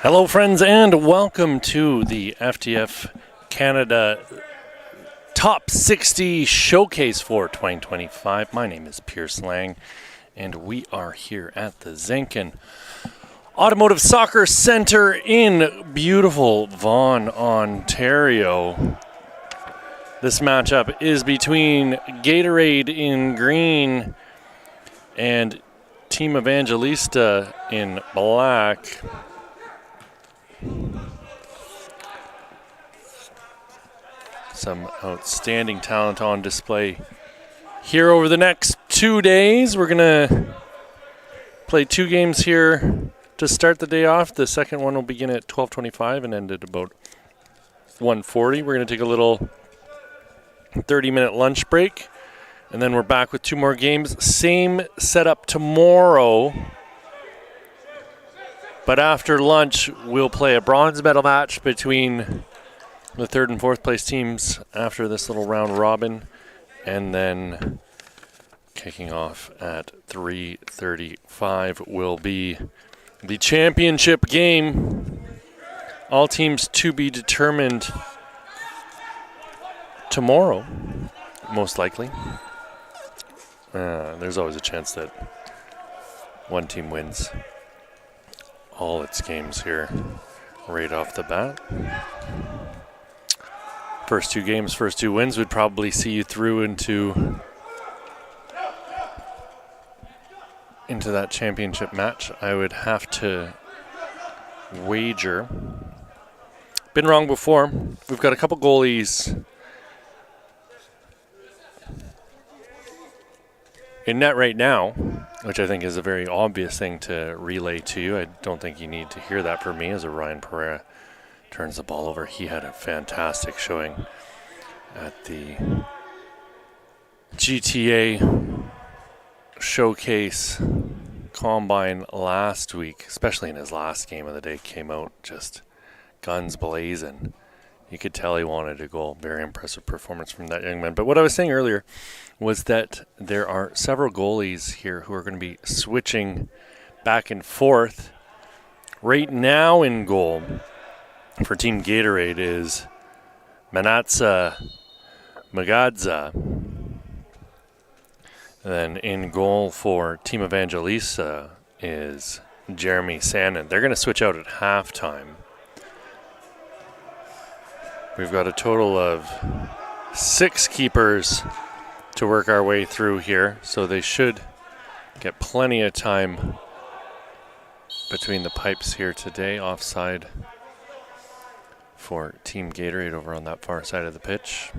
Hello, friends, and welcome to the FTF Canada Top 60 Showcase for 2025. My name is Pierce Lang, and we are here at the Zenkin Automotive Soccer Center in beautiful Vaughan, Ontario. This matchup is between Gatorade in green and Team Evangelista in black. Some outstanding talent on display here over the next 2 days. We're going to play 2 games here to start the day off. The second one will begin at 12:25 and end at about 1:40. We're going to take a little 30-minute lunch break, and then we're back with 2 more games. Same setup tomorrow. But after lunch, we'll play a bronze medal match between the 3rd and 4th place teams after this little round robin. And then kicking off at 3:35 will be the championship game. All teams to be determined tomorrow, most likely. There's always a chance that one team wins all its games here right off the bat. First 2 games, first 2 wins would probably see you through into that championship match. I would have to wager. Been wrong before. We've got a couple goalies in net right now, which I think is a very obvious thing to relay to you. I don't think you need to hear that from me as Ryan Pereira turns the ball over. He had a fantastic showing at the GTA Showcase Combine last week, especially in his last game of the day. Came out just guns blazing. You could tell he wanted a goal. Very impressive performance from that young man. But what I was saying earlier was that there are several goalies here who are going to be switching back and forth. Right now in goal for Team Gatorade is Manatsa Magadza. And then in goal for Team Evangelista is Jeremy Sandin. They're going to switch out at halftime. We've got a total of 6 keepers to work our way through here, so they should get plenty of time between the pipes here today. Offside for Team Gatorade over on that far side of the pitch.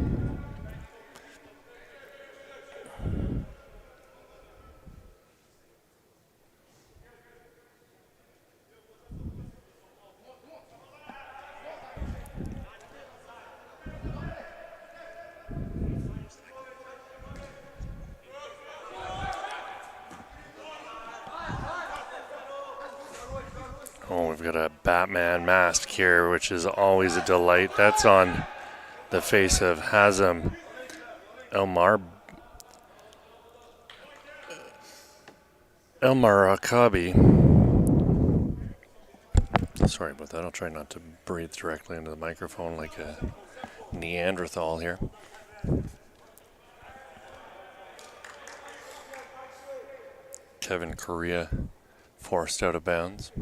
Oh, we've got a Batman mask here, which is always a delight. That's on the face of Hazem Elmarakabi. Sorry about that. I'll try not to breathe directly into the microphone like a Neanderthal here. Kevin Correa forced out of bounds.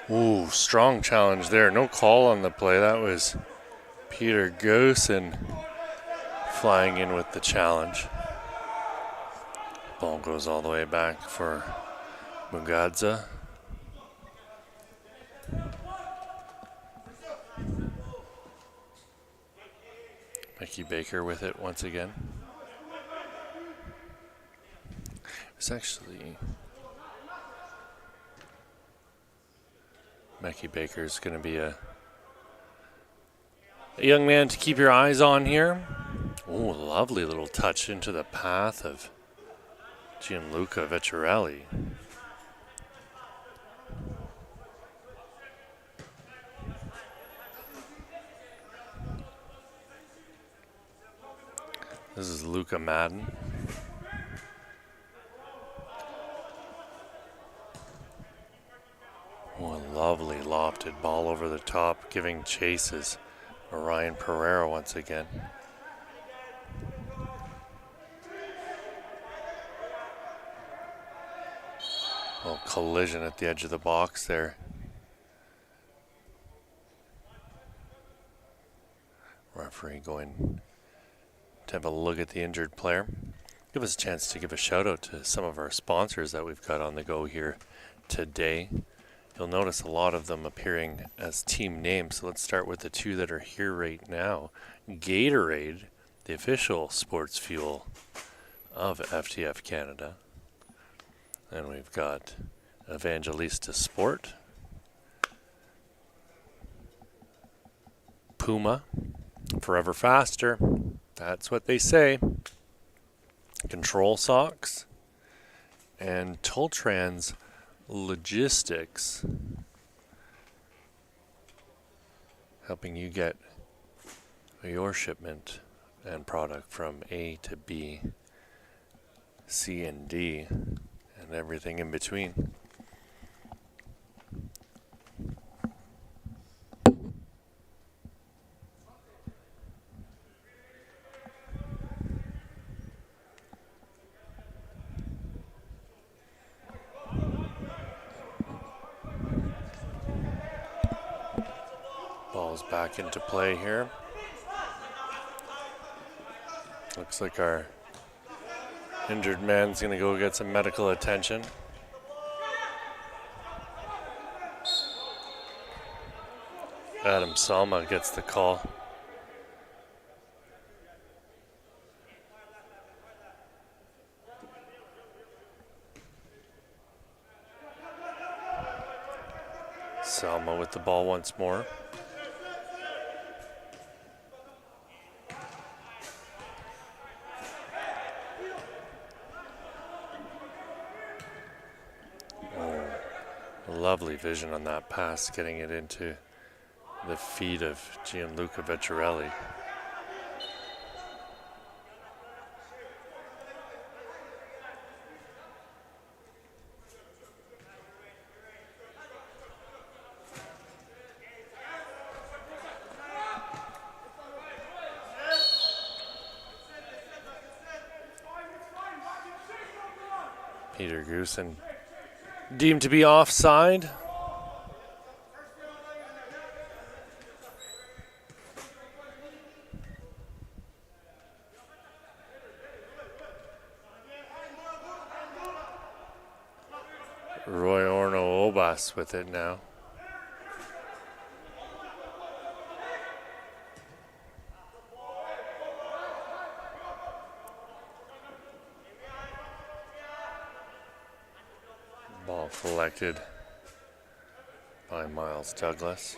Ooh, strong challenge there. No call on the play. That was Peter Gosen flying in with the challenge. Ball goes all the way back for Mugadza. Mickey Baker with it once again. It's actually Mickey Baker's going to be a young man to keep your eyes on here. Oh, lovely little touch into the path of Gianluca Vecchiarelli. This is Luca Madden. Oh, a lovely lofted ball over the top, giving chases. Ryan Pereira once again. Oh, collision at the edge of the box there. Referee going to have a look at the injured player. Give us a chance to give a shout out to some of our sponsors that we've got on the go here today. You'll notice a lot of them appearing as team names. So let's start with the two that are here right now. Gatorade, the official sports fuel of FTF Canada. And we've got Evangelista Sport. Puma, forever faster. That's what they say. Control Socks. And Toltrans Logistics, helping you get your shipment and product from A to B, C and D, and everything in between. Ball's back into play here. Looks like our injured man's going to go get some medical attention. Adam Salma gets the call. Salma with the ball once more. Lovely vision on that pass, getting it into the feet of Gianluca Vecchiarelli. Peter Goosen deemed to be offside. Roy Orno Obas with it now. Ball collected by Miles Douglas.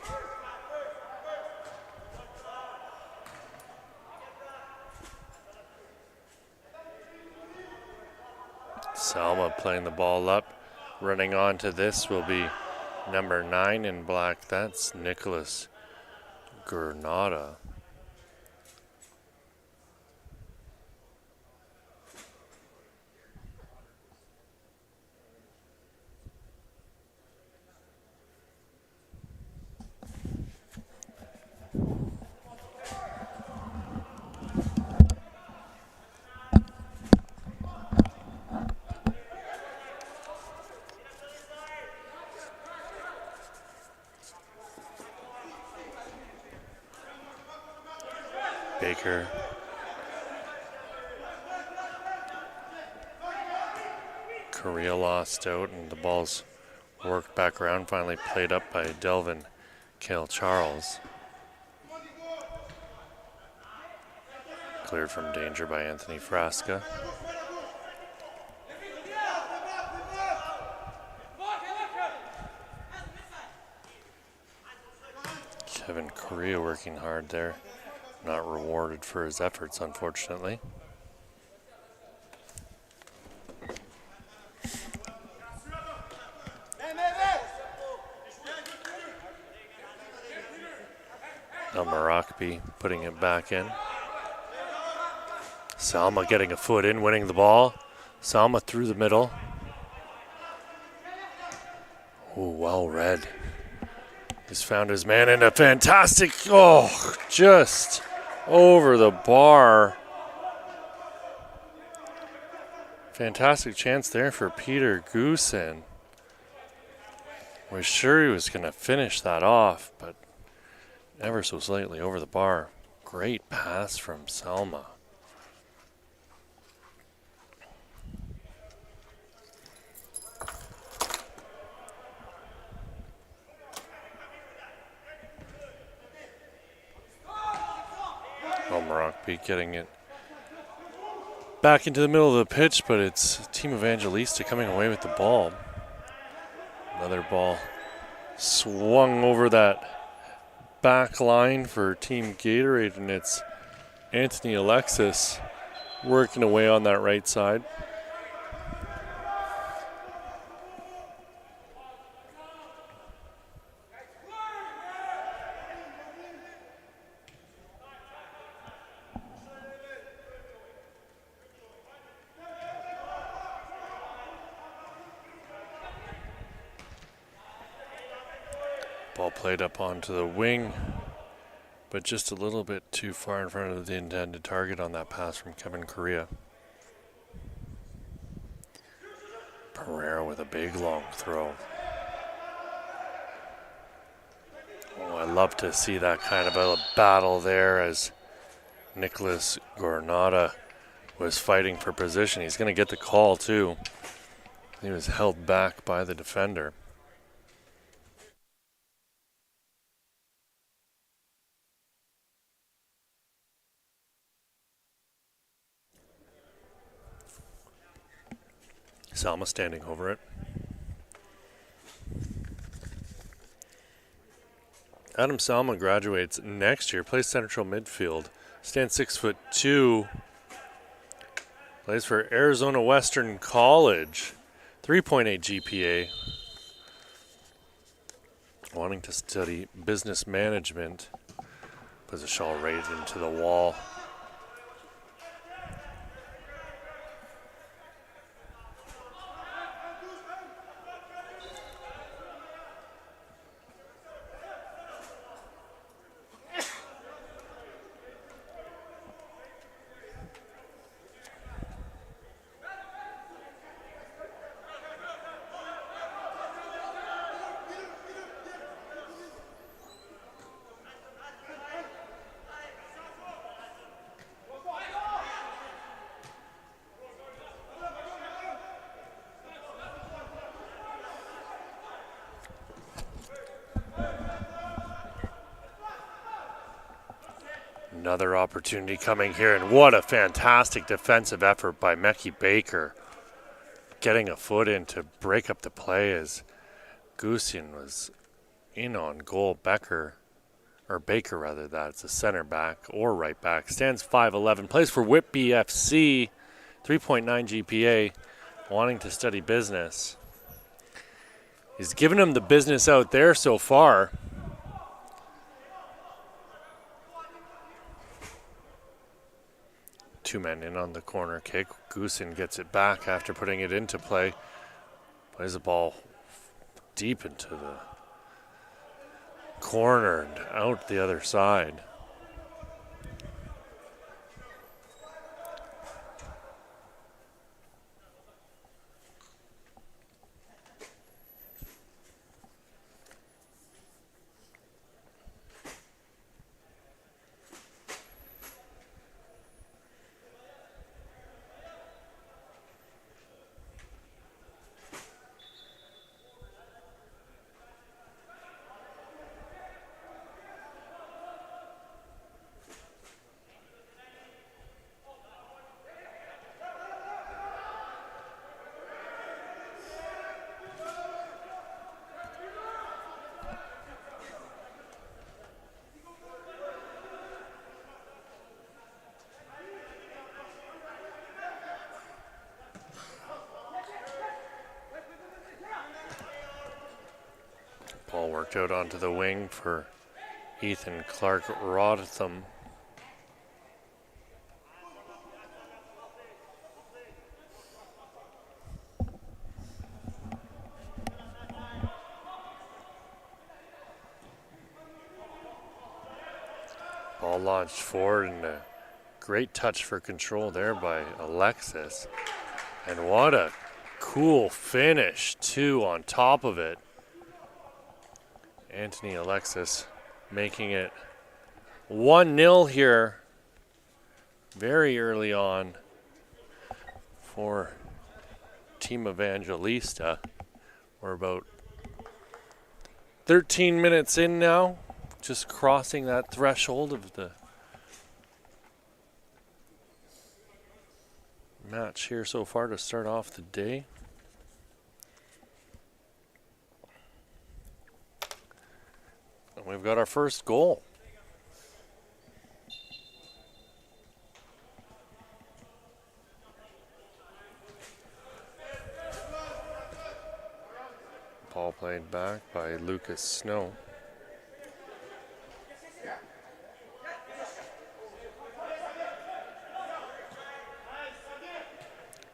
Salma playing the ball up. Running on to this will be number 9 in black. That's Nicholas Granada. Baker. Korea lost out and the ball's worked back around, finally played up by Delvin Kale Charles. Cleared from danger by Anthony Frasca. Kevin Korea working hard there. Not rewarded for his efforts, unfortunately. El Marakbi putting it back in. Salma getting a foot in, winning the ball. Salma through the middle. Oh, well read. He's found his man in a fantastic, just over the bar. Fantastic chance there for Peter Goosen. Was sure he was going to finish that off, but ever so slightly over the bar. Great pass from Salma. Rockbeat getting it back into the middle of the pitch, but it's Team Evangelista coming away with the ball. Another ball swung over that back line for Team Gatorade, and it's Anthony Alexis working away on that right side. Ball played up onto the wing, but just a little bit too far in front of the intended target on that pass from Kevin Correa. Pereira with a big long throw. Oh, I love to see that kind of a battle there as Nicholas Gornada was fighting for position. He's going to get the call too. He was held back by the defender. Salma standing over it. Adam Salma graduates next year, plays central midfield, stands 6'2", plays for Arizona Western College, 3.8 GPA, wanting to study business management, puts a shawl right into the wall. Another opportunity coming here, and what a fantastic defensive effort by Mekhi Baker. Getting a foot in to break up the play as Gusian was in on goal. Baker, that's a center back or right back. Stands 5'11", plays for Whitby FC, 3.9 GPA, wanting to study business. He's given him the business out there so far. Two men in on the corner kick. Goosen gets it back after putting it into play. Plays the ball deep into the corner and out the other side. Ball worked out onto the wing for Ethan Clark Rotham. Ball launched forward and a great touch for control there by Alexis. And what a cool finish, too, on top of it. Anthony Alexis making it 1-0 here very early on for Team Evangelista. We're about 13 minutes in now, just crossing that threshold of the match here so far to start off the day. And we've got our first goal. Ball played back by Lucas Snow.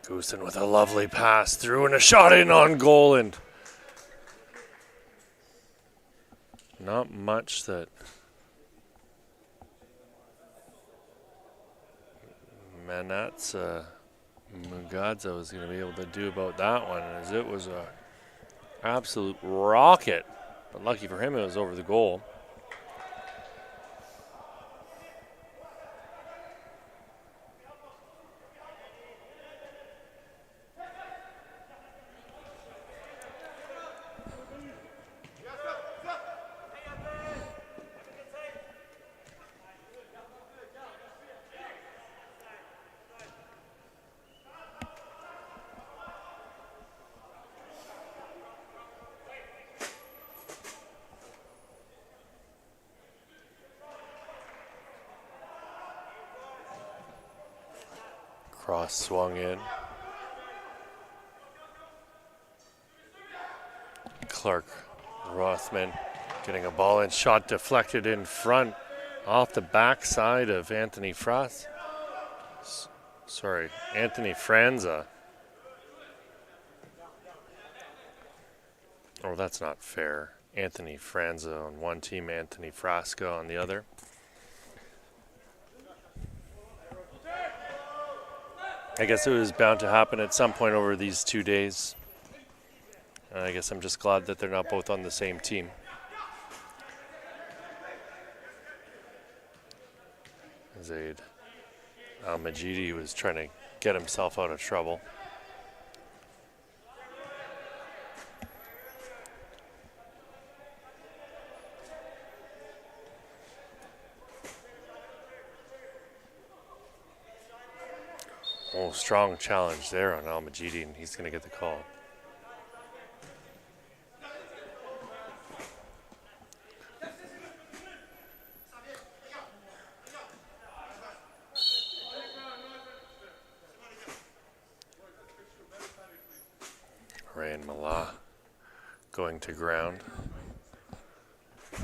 Goosen with a lovely pass through and a shot in on goal, and not much that Manatsa Mugadza was going to be able to do about that one, as it was a absolute rocket. But lucky for him, it was over the goal. Cross swung in. Clark Rothman getting a ball and shot deflected in front off the backside of Anthony Franza. Oh, that's not fair. Anthony Franza on one team, Anthony Frasca on the other. I guess it was bound to happen at some point over these 2 days. I guess I'm just glad that they're not both on the same team. Zaid Al-Majidi was trying to get himself out of trouble. Oh, strong challenge there on Al-Majidi, and he's going to get the call. Ryan Mala going to ground.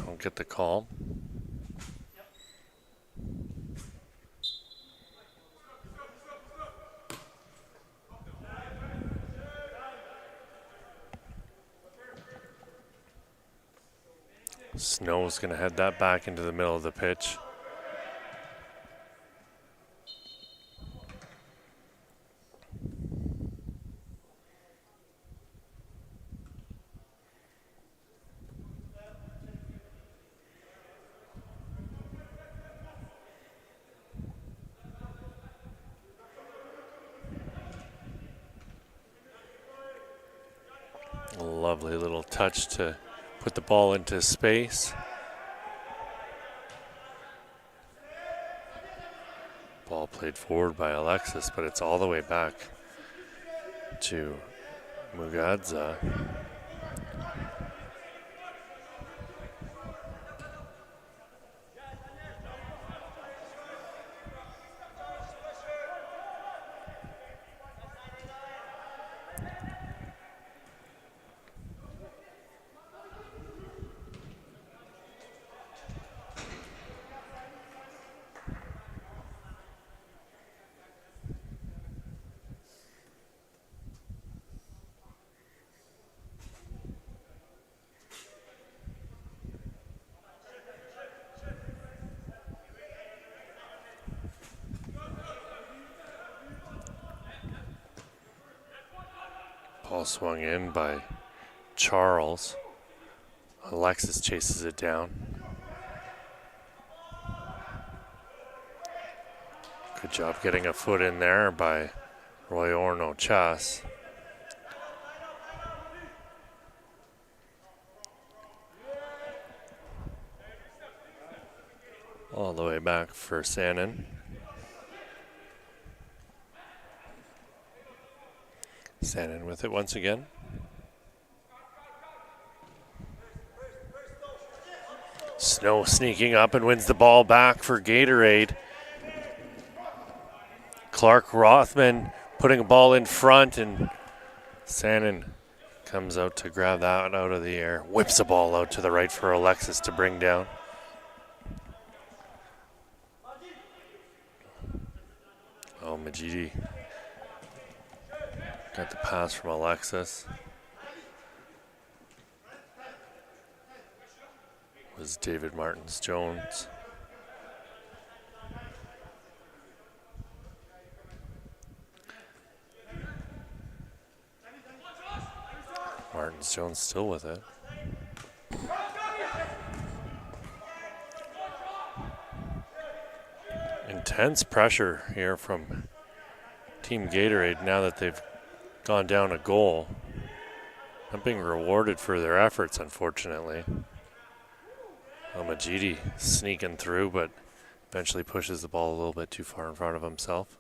I'll get the call. Snow's going to head that back into the middle of the pitch. A lovely little touch to put the ball into space. Ball played forward by Alexis, but it's all the way back to Mugadza. Ball swung in by Charles. Alexis chases it down. Good job getting a foot in there by Roy Orno Chas. All the way back for Sannon. Sannon with it once again. Snow sneaking up and wins the ball back for Gatorade. Clark Rothman putting a ball in front, and Sannon comes out to grab that out of the air. Whips the ball out to the right for Alexis to bring down. Oh, Majidi got the pass from Alexis. Was David Martins-Jones. Martins-Jones still with it. Intense pressure here from Team Gatorade now that they've gone down a goal. Not being rewarded for their efforts, unfortunately. Majidi sneaking through, but eventually pushes the ball a little bit too far in front of himself.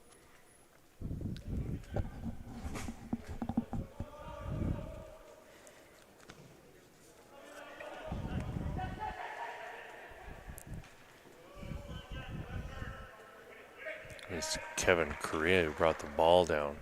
It's Kevin Correa who brought the ball down.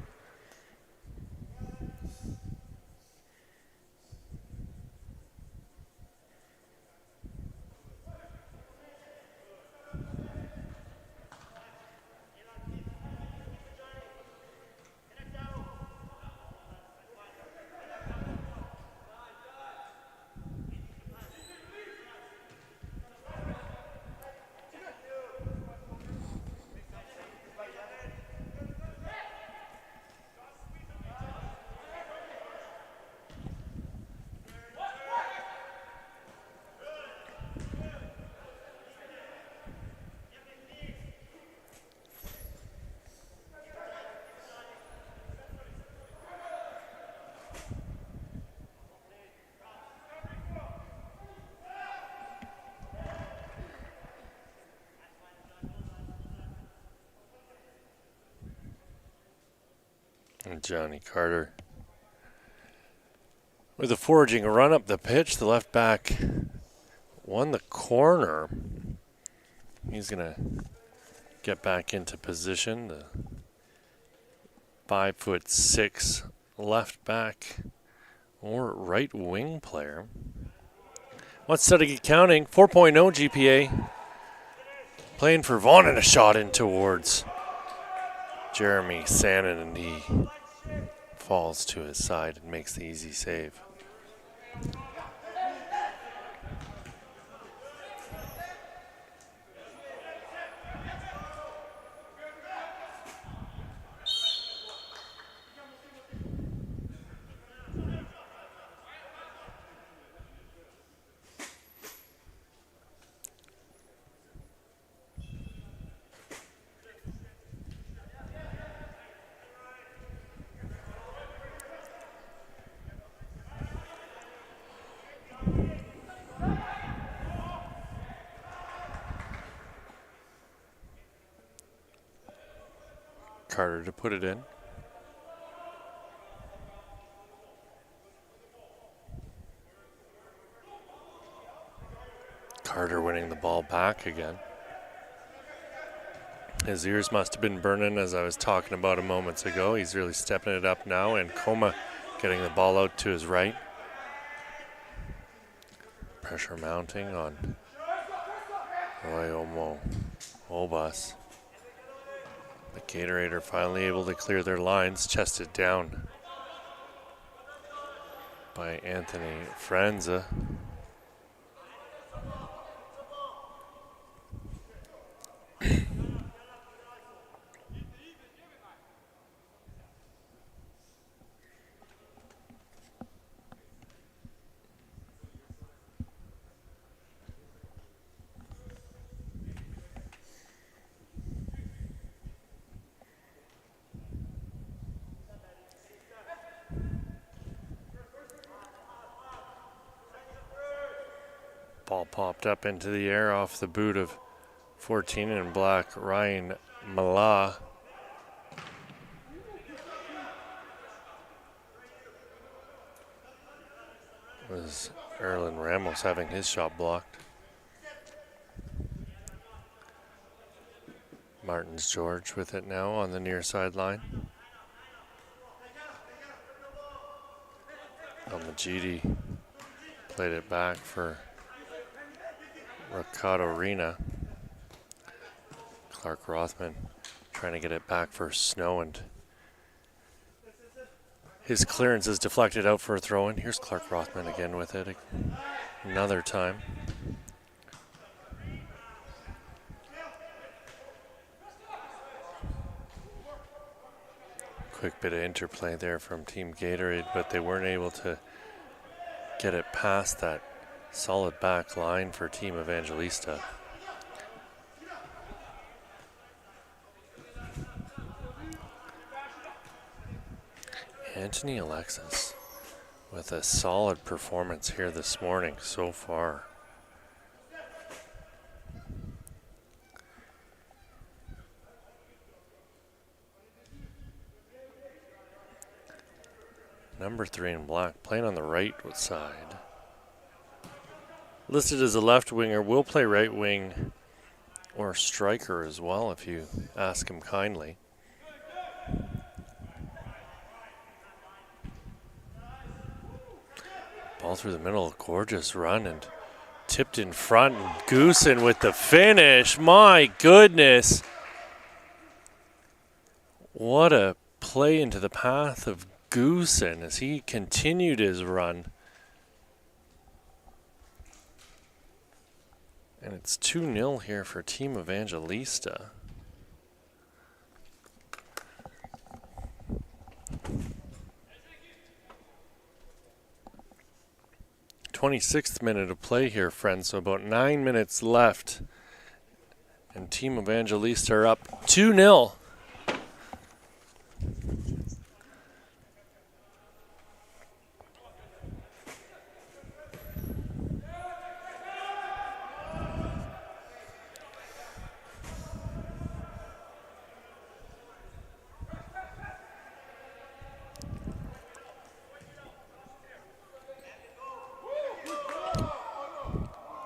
And Johnny Carter with a foraging run up the pitch. The left back won the corner. He's going to get back into position. The 5'6" left back or right wing player. Let's start counting. 4.0 GPA. Playing for Vaughn, and a shot in towards Jeremy Sannon, and he falls to his side and makes the easy save. Carter to put it in. Carter winning the ball back again. His ears must have been burning, as I was talking about a moment ago. He's really stepping it up now, and Coma getting the ball out to his right. Pressure mounting on Roy Obas. The Gatorade are finally able to clear their lines, chested down by Anthony Franza. Ball popped up into the air off the boot of 14 in black, Ryan Mala. Was Erlen Ramos having his shot blocked. Martins George with it now on the near sideline. Almagidi played it back for Ricardo Rena. Clark Rothman trying to get it back for Snow, and his clearance is deflected out for a throw-in. Here's Clark Rothman again with it another time. Quick bit of interplay there from Team Gatorade, but they weren't able to get it past that solid back line for Team Evangelista. Anthony Alexis with a solid performance here this morning so far. Number 3 in black, playing on the right side. Listed as a left winger, will play right wing or striker as well if you ask him kindly. Ball through the middle, gorgeous run and tipped in front. And Goosen with the finish. My goodness. What a play into the path of Goosen as he continued his run. And it's 2-0 here for Team Evangelista. 26th minute of play here, friends, so about 9 minutes left. And Team Evangelista are up 2-0.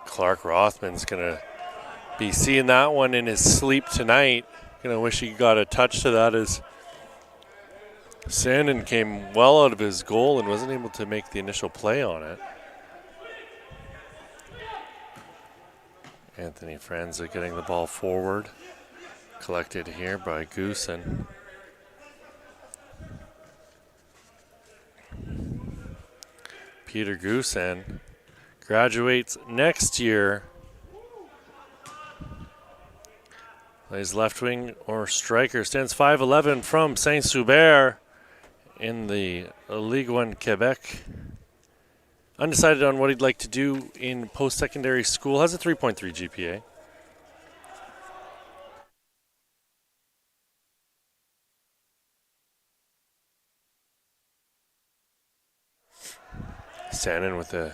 Clark Rothman's going to be seeing that one in his sleep tonight. Going to wish he got a touch to that as Sandin came well out of his goal and wasn't able to make the initial play on it. Anthony Franza getting the ball forward. Collected here by Goosen. Peter Goosen graduates next year. Plays left wing or striker. Stands 5'11" from Saint-Soubert in the Ligue 1 Quebec. Undecided on what he'd like to do in post-secondary school. Has a 3.3 GPA. Sandin with a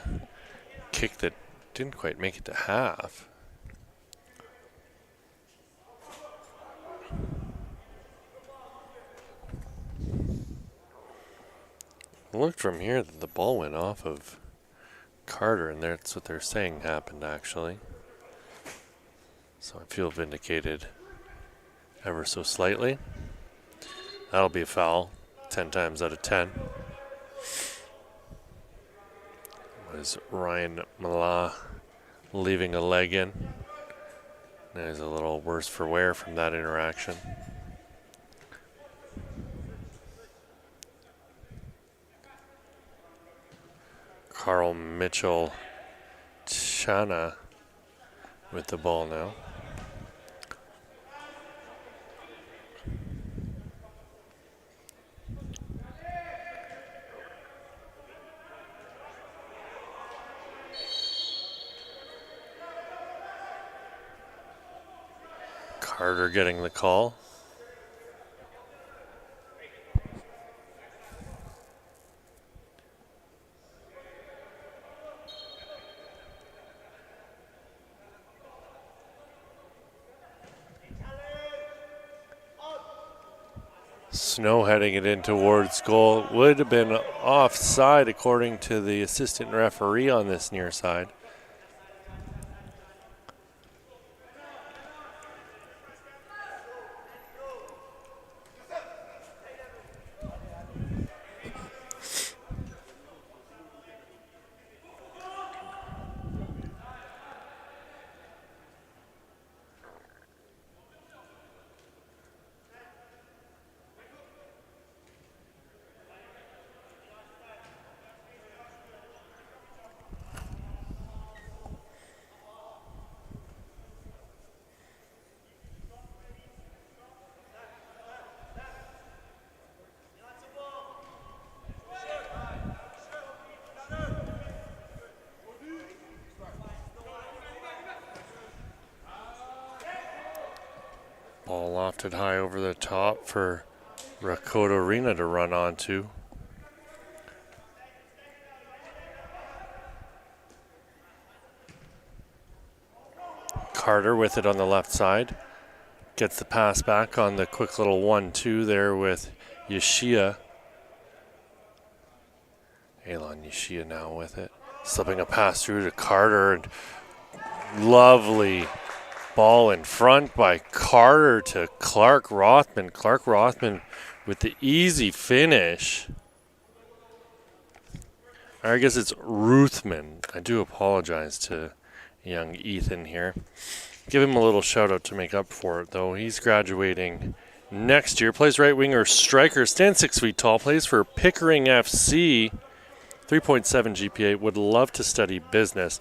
kick that didn't quite make it to half. It looked from here that the ball went off of Carter, and that's what they're saying happened actually. So I feel vindicated ever so slightly. That'll be a foul 10 times out of 10. Was Ryan Mala leaving a leg in. There's a little worse for wear from that interaction. Carl Mitchell Chana with the ball now. Carter getting the call. Snow heading it in towards goal. Would have been offside according to the assistant referee on this near side. Ball lofted high over the top for Gatorade to run onto. Carter with it on the left side. Gets the pass back on the quick little 1-2 there with Yeshia. Elon Yeshia now with it. Slipping a pass through to Carter. And lovely ball in front by Carter to Clark Rothman. Clark Rothman with the easy finish. I guess it's Ruthman. I do apologize to young Ethan here. Give him a little shout out to make up for it, though. He's graduating next year. Plays right winger striker. Stands 6 feet tall. Plays for Pickering FC. 3.7 GPA. Would love to study business.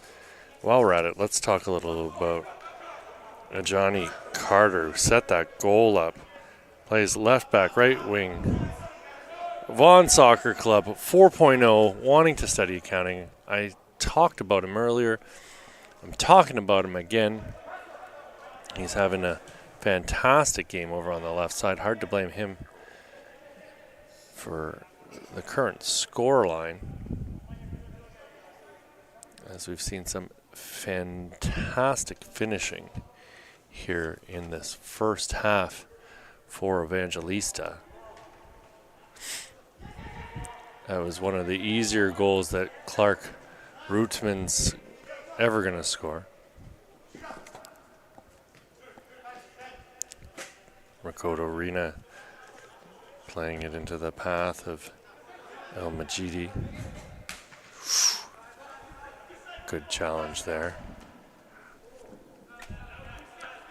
While we're at it, let's talk a little about Johnny Carter, who set that goal up. Plays left back, right wing. Vaughan Soccer Club 4.0, wanting to study accounting. I talked about him earlier. I'm talking about him again. He's having a fantastic game over on the left side. Hard to blame him for the current score line, as we've seen some fantastic finishing here in this first half for Evangelista. That was one of the easier goals that Clark Ruthman's ever going to score. Gatorade playing it into the path of El Majidi. Good challenge there.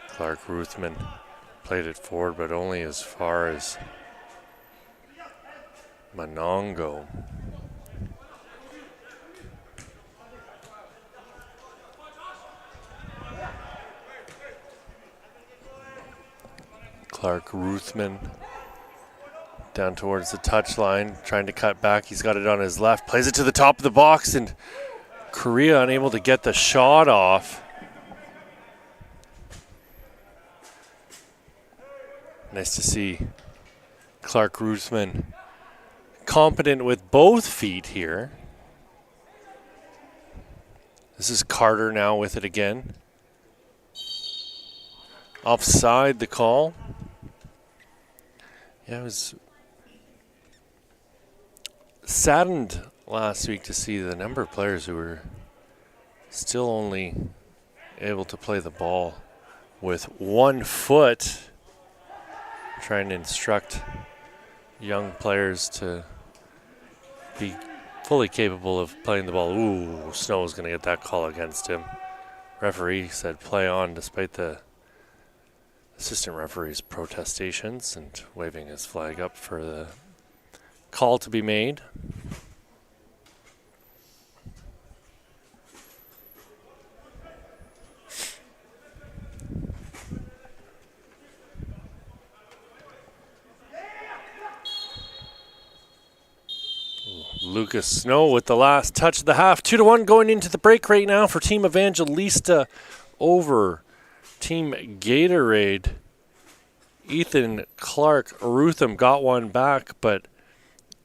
Clark Ruthman played it forward, but only as far as Monongo. Clark Ruthman down towards the touchline, trying to cut back. He's got it on his left, plays it to the top of the box, and Korea unable to get the shot off. Nice to see Clark Ruthman competent with both feet here. This is Carter now with it again. Offside the call. Yeah, I was saddened last week to see the number of players who were still only able to play the ball with 1 foot, trying to instruct young players to be fully capable of playing the ball. Ooh, Snow was going to get that call against him. Referee said play on despite the assistant referee's protestations and waving his flag up for the call to be made. Lucas Snow with the last touch of the half. 2-1 going into the break right now for Team Evangelista over Team Gatorade. Ethan Clark Rutham got one back, but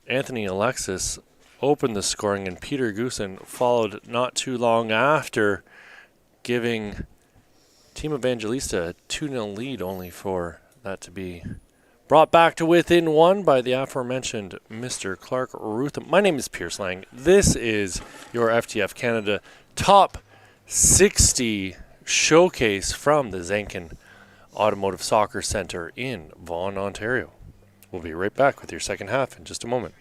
Anthony Alexis opened the scoring, and Peter Goosen followed not too long after, giving Team Evangelista a 2-0 lead, only for that to be Brought back to within one by the aforementioned Mr. Clark Rutham. My name is Pierce Lang. This is your FTF Canada Top 60 showcase from the Zenkin Automotive Soccer Centre in Vaughan, Ontario. We'll be right back with your second half in just a moment.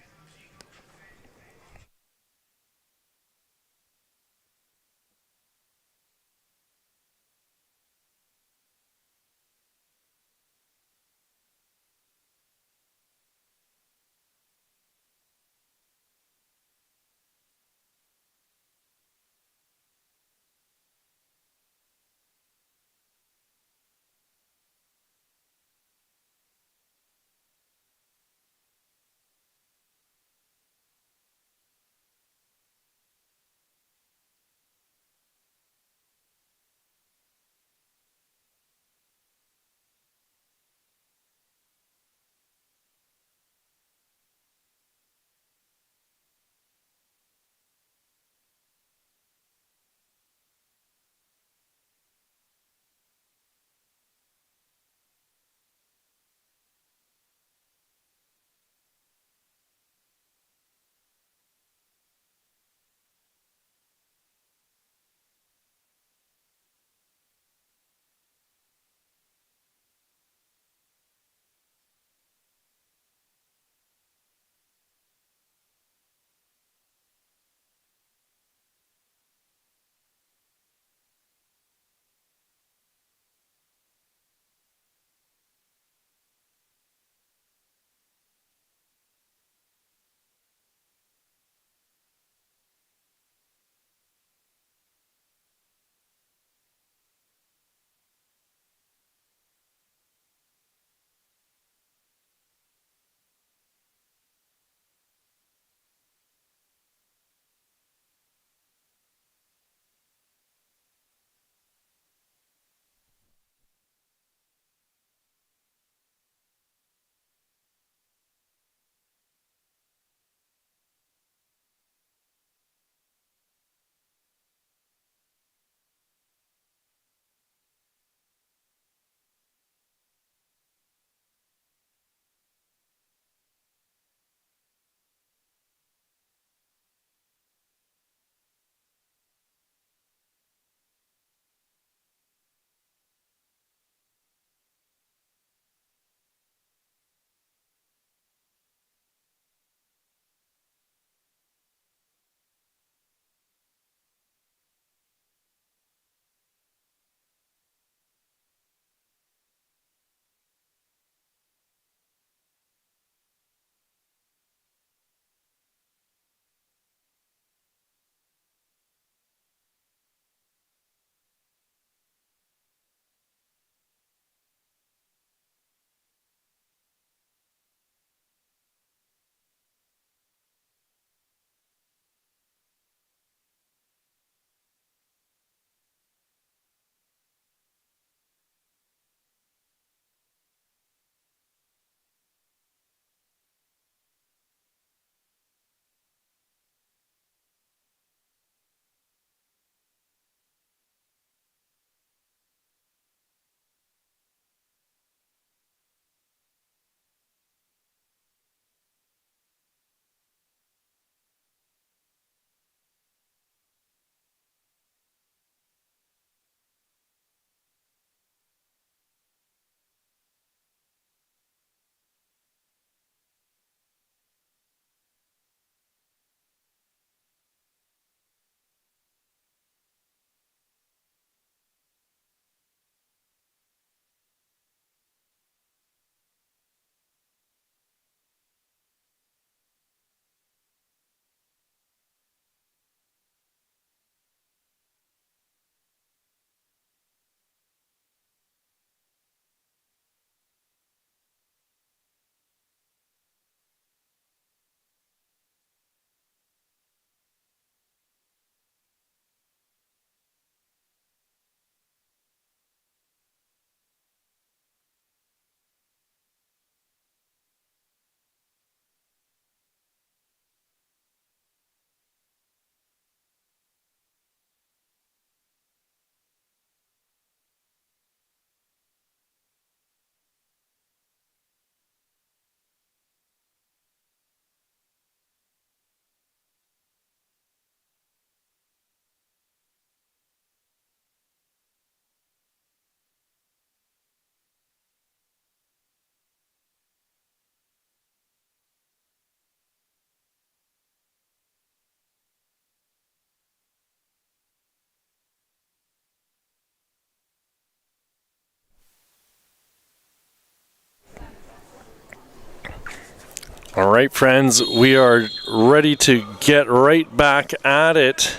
All right, friends, we are ready to get right back at it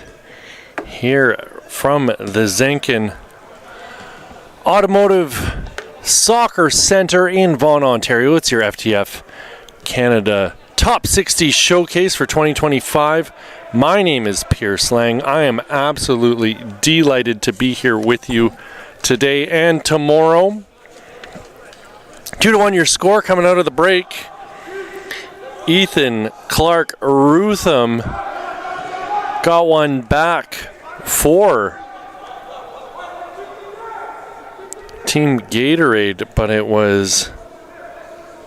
here from the Zenkin Automotive Soccer Center in Vaughan, Ontario. It's your FTF Canada Top 60 Showcase for 2025. My name is Pierce Lang. I am absolutely delighted to be here with you today and tomorrow. 2-1 your score coming out of the break. Ethan Clark Rutham got one back for Team Gatorade, but it was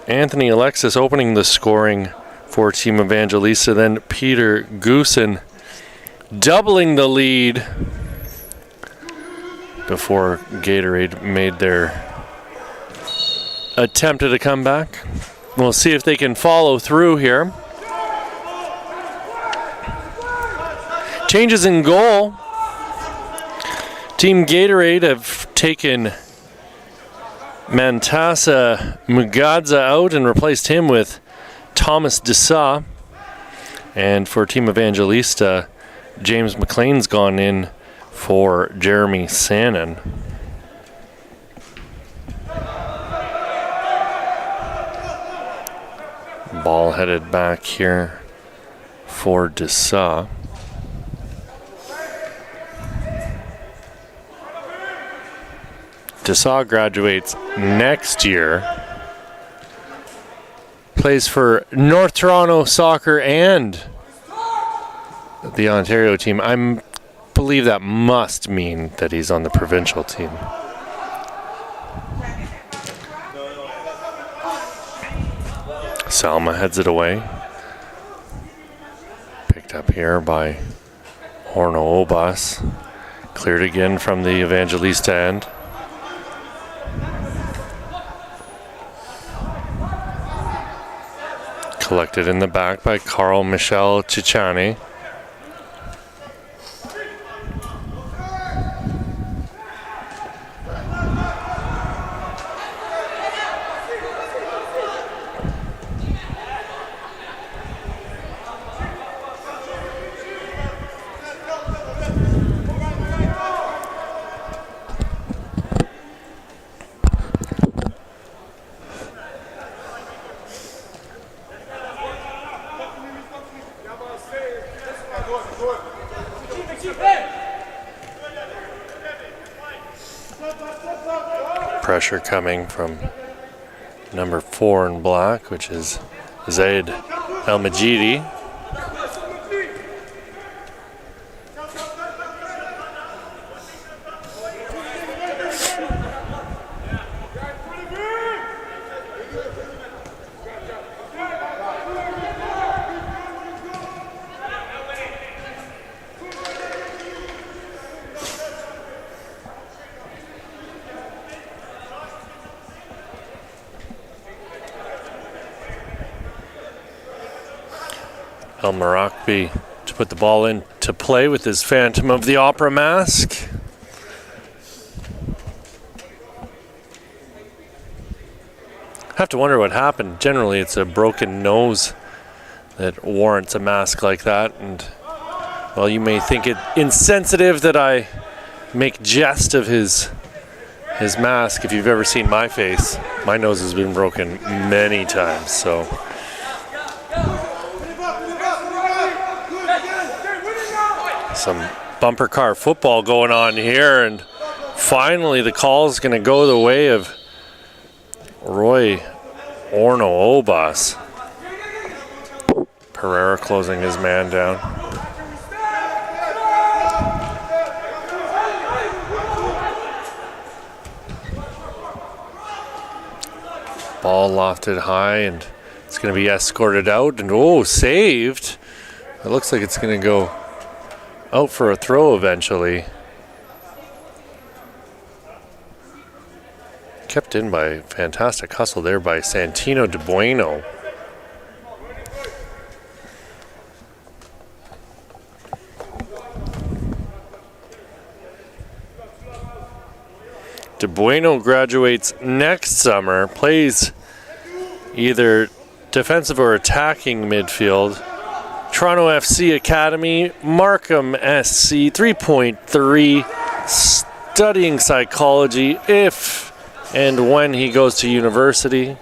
Anthony Alexis opening the scoring for Team Evangelista, then Peter Goosen doubling the lead before Gatorade made their attempt at a comeback. We'll see if they can follow through here. Changes in goal. Team Gatorade have taken Mantasa Mugadza out and replaced him with Thomas Dessa. And for Team Evangelista, James McLean's gone in for Jeremy Sannon. Ball headed back here for Dessa. Dessa graduates next year. Plays for North Toronto Soccer and the Ontario team. I believe that must mean that he's on the provincial team. Salma heads it away. Picked up here by Horno Obas. Cleared again from the Evangelista end. Collected in the back by Carl Michel Ciccani. Pressure coming from number 4 in black, which is Zaid El Majidi. El Marakbi to put the ball into play with his Phantom of the Opera mask. Have to wonder what happened. Generally, it's a broken nose that warrants a mask like that. And, well, you may think it insensitive that I make jest of his mask. If you've ever seen my face, my nose has been broken many times, so... Some bumper car football going on here, and finally the call is going to go the way of Roy Orno Obas. Pereira closing his man down. Ball lofted high, and it's going to be escorted out, and saved. It looks like it's going to go out for a throw eventually. Kept in by fantastic hustle there by Santino De Bueno. De Bueno graduates next summer, plays either defensive or attacking midfield. Toronto FC Academy, Markham SC 3.3, studying psychology if and when he goes to university.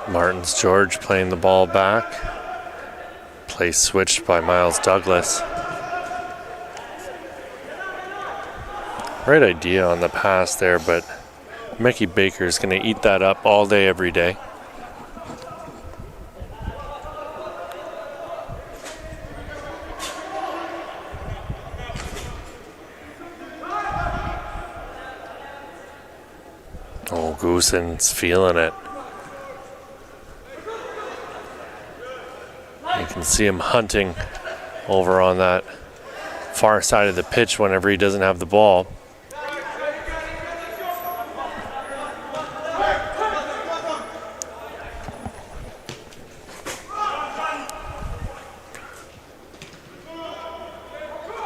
Martins George playing the ball back. Play switched by Miles Douglas. Right idea on the pass there, but Mickey Baker's going to eat that up all day, every day. Oh, Goosen's feeling it. You can see him hunting over on that far side of the pitch whenever he doesn't have the ball.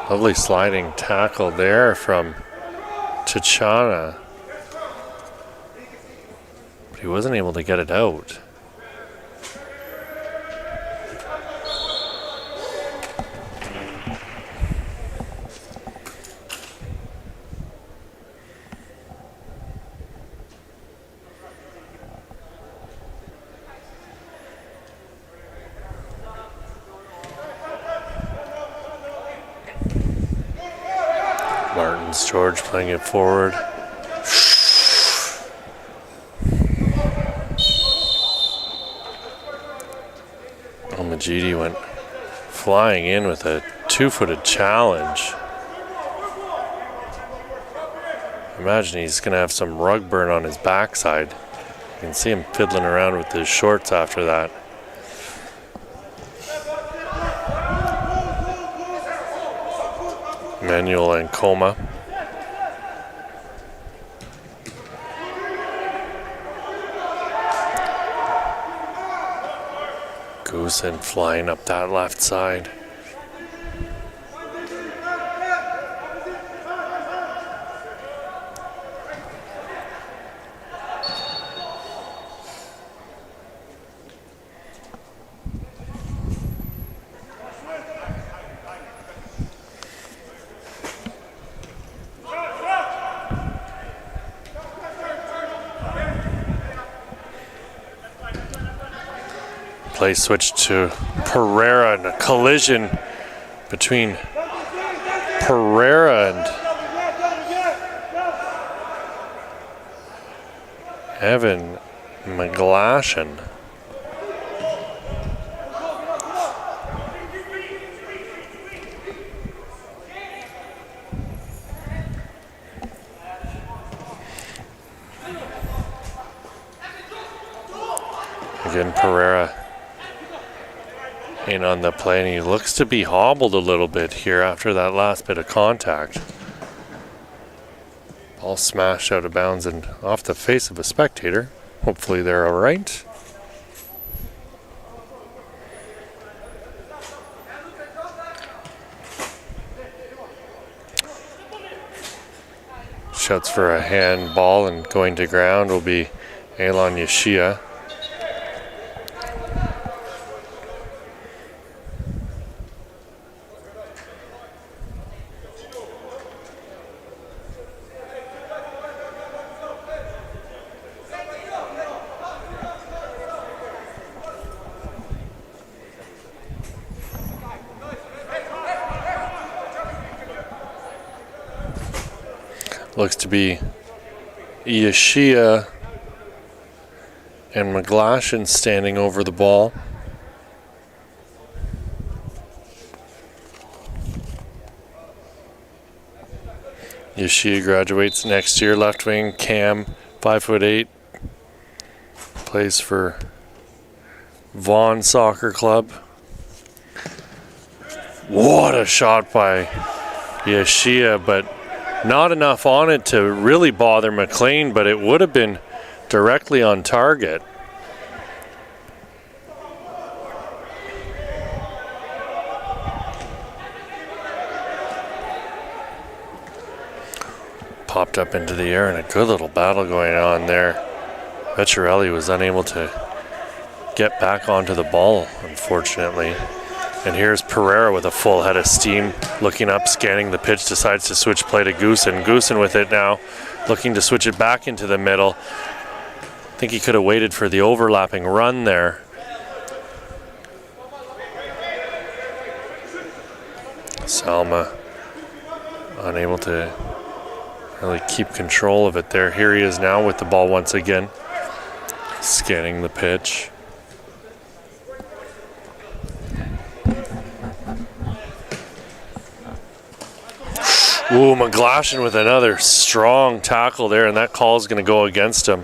Lovely sliding tackle there from Chichana. But he wasn't able to get it out. Martins George playing it forward. Majidi went flying in with a two-footed challenge. Imagine he's going to have some rug burn on his backside. You can see him fiddling around with his shorts after that. Manuel and Coma. Goosen flying up that left side. Play switch to Pereira and a collision between Pereira and Evan McGlashan. Again, Pereira in on the play, and he looks to be hobbled a little bit here after that last bit of contact. Ball smashed out of bounds and off the face of a spectator. Hopefully they're all right. Shouts for a handball, and going to ground will be Elon Yeshia. Looks to be Yeshia and McGlashan standing over the ball. Yeshia graduates next year, left wing, Cam, 5'8", plays for Vaughan Soccer Club. What a shot by Yeshia, but not enough on it to really bother McLean, but it would have been directly on target. Popped up into the air, and a good little battle going on there. Vecchiarelli was unable to get back onto the ball, unfortunately. And here's Pereira with a full head of steam, looking up, scanning the pitch, decides to switch play to Goosen. Goosen with it now, looking to switch it back into the middle. I think he could have waited for the overlapping run there. Salma unable to really keep control of it there. Here he is now with the ball once again, scanning the pitch. Ooh, McGlashan with another strong tackle there, and that call is going to go against him.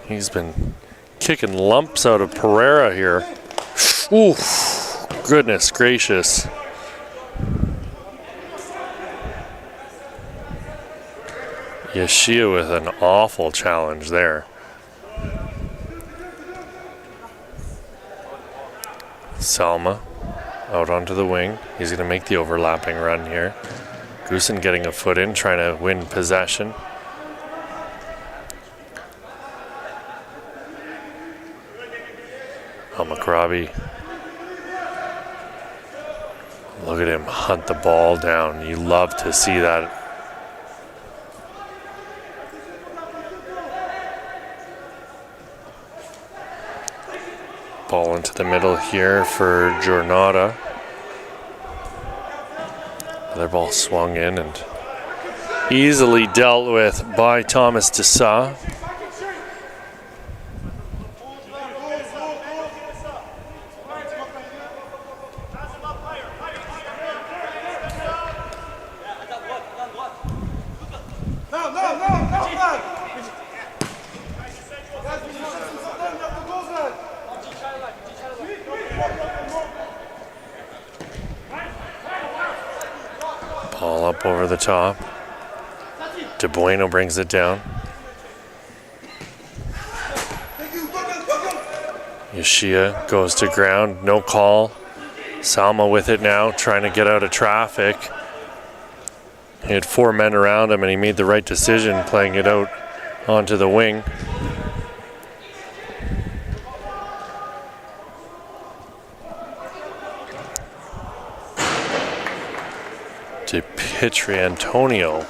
He's been kicking lumps out of Pereira here. Ooh. Goodness gracious. Yeshia with an awful challenge there. Salma out onto the wing. He's going to make the overlapping run here. Goosen getting a foot in, trying to win possession. McRobbie. Look at him hunt the ball down. You love to see that. Ball into the middle here for Jornada. Another ball swung in and easily dealt with by Thomas Dessa. Ball up over the top. De Bueno brings it down. Yeshia goes to ground, no call. Salma with it now, trying to get out of traffic. He had 4 men around him, and he made the right decision playing it out onto the wing. De Pietri Antonio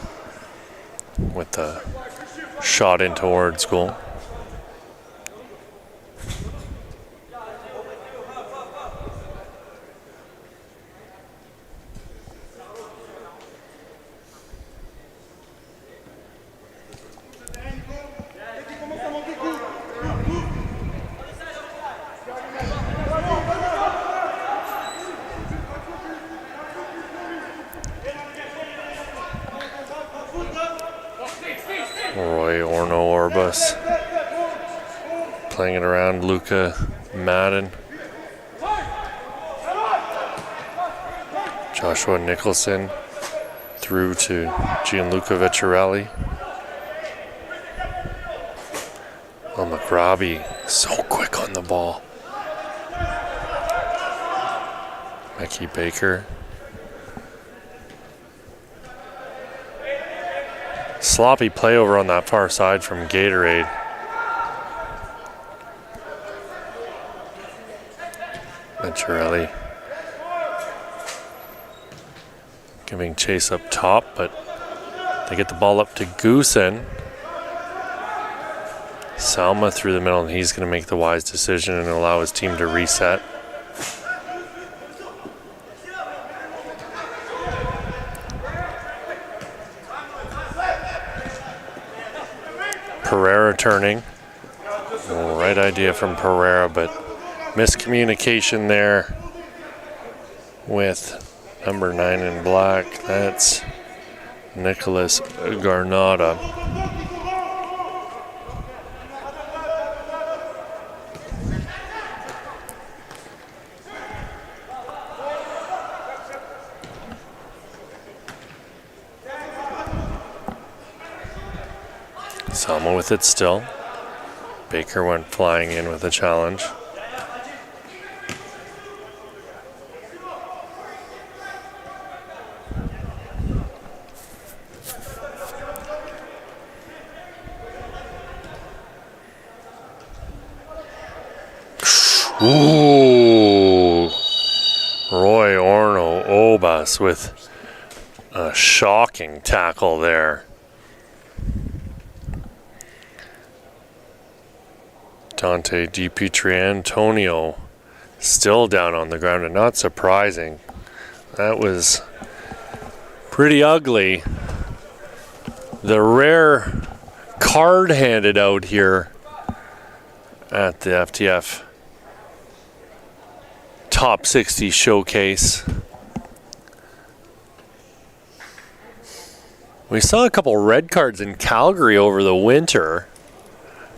with the shot in towards goal. Roy Orno-Orbus playing it around Luca Madden. Joshua Nicholson through to Gianluca Vecchiarelli. Oh, McRobbie, so quick on the ball. Mickey Baker. Sloppy play over on that far side from Gatorade. Vecchiarelli giving chase up top, but they get the ball up to Goosen. Salma through the middle, and he's going to make the wise decision and allow his team to reset. Pereira turning. Right idea from Pereira, but miscommunication there with number 9 in black. That's Nicholas Garnata. Salma with it still. Baker went flying in with a challenge. Ooh, Roy Obas with a shocking tackle there. Dante DiPietrantonio still down on the ground, and not surprising. That was pretty ugly. The rare card handed out here at the FTF Top 60 Showcase. We saw a couple red cards in Calgary over the winter,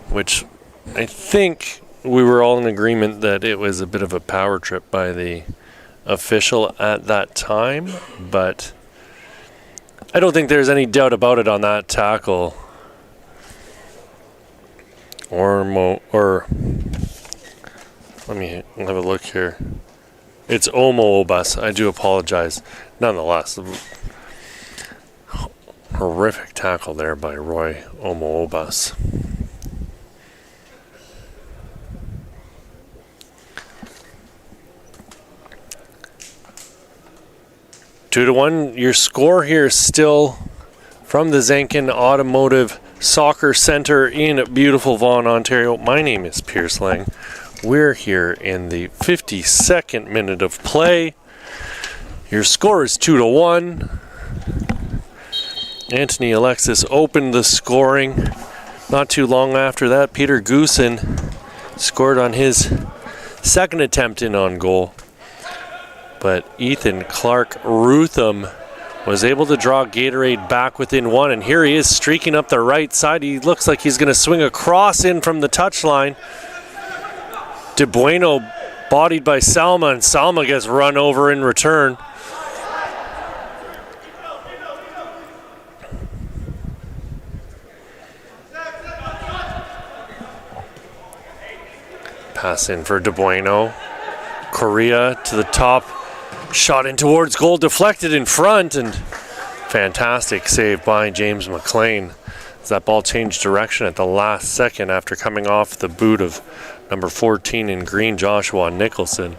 which I think we were all in agreement that it was a bit of a power trip by the official at that time, but I don't think there's any doubt about it on that tackle. Or let me have a look here. It's Omo Obas. I do apologize. Nonetheless, horrific tackle there by Roy Omo Obas. Two to one. Your score here is still from the Zankin Automotive Soccer Center in beautiful Vaughan, Ontario. My name is Pierce Lang. We're here in the 52nd minute of play. Your score is 2-1. Anthony Alexis opened the scoring. Not too long after that, Peter Goosen scored on his second attempt in on goal. But Ethan Clark Rutham was able to draw Gatorade back within one, and here he is streaking up the right side. He looks like he's going to swing a cross in from the touchline. De Bueno bodied by Salma, and Salma gets run over in return. Pass in for De Bueno. Correa to the top. Shot in towards goal, deflected in front, and fantastic save by James McLean as that ball changed direction at the last second after coming off the boot of number 14 in green, Joshua Nicholson.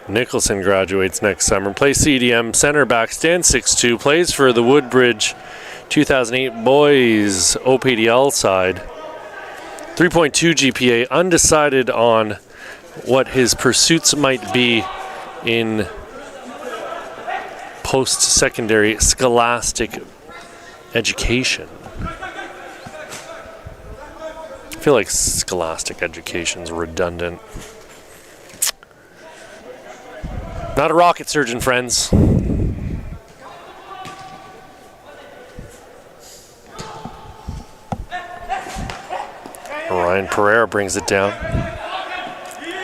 Nicholson graduates next summer, plays CDM center back, stands 6'2", plays for the Woodbridge 2008 boys OPDL side. 3.2 GPA, undecided on what his pursuits might be in post-secondary scholastic education. I feel like scholastic education's redundant. Not a rocket surgeon, friends. Ryan Pereira brings it down.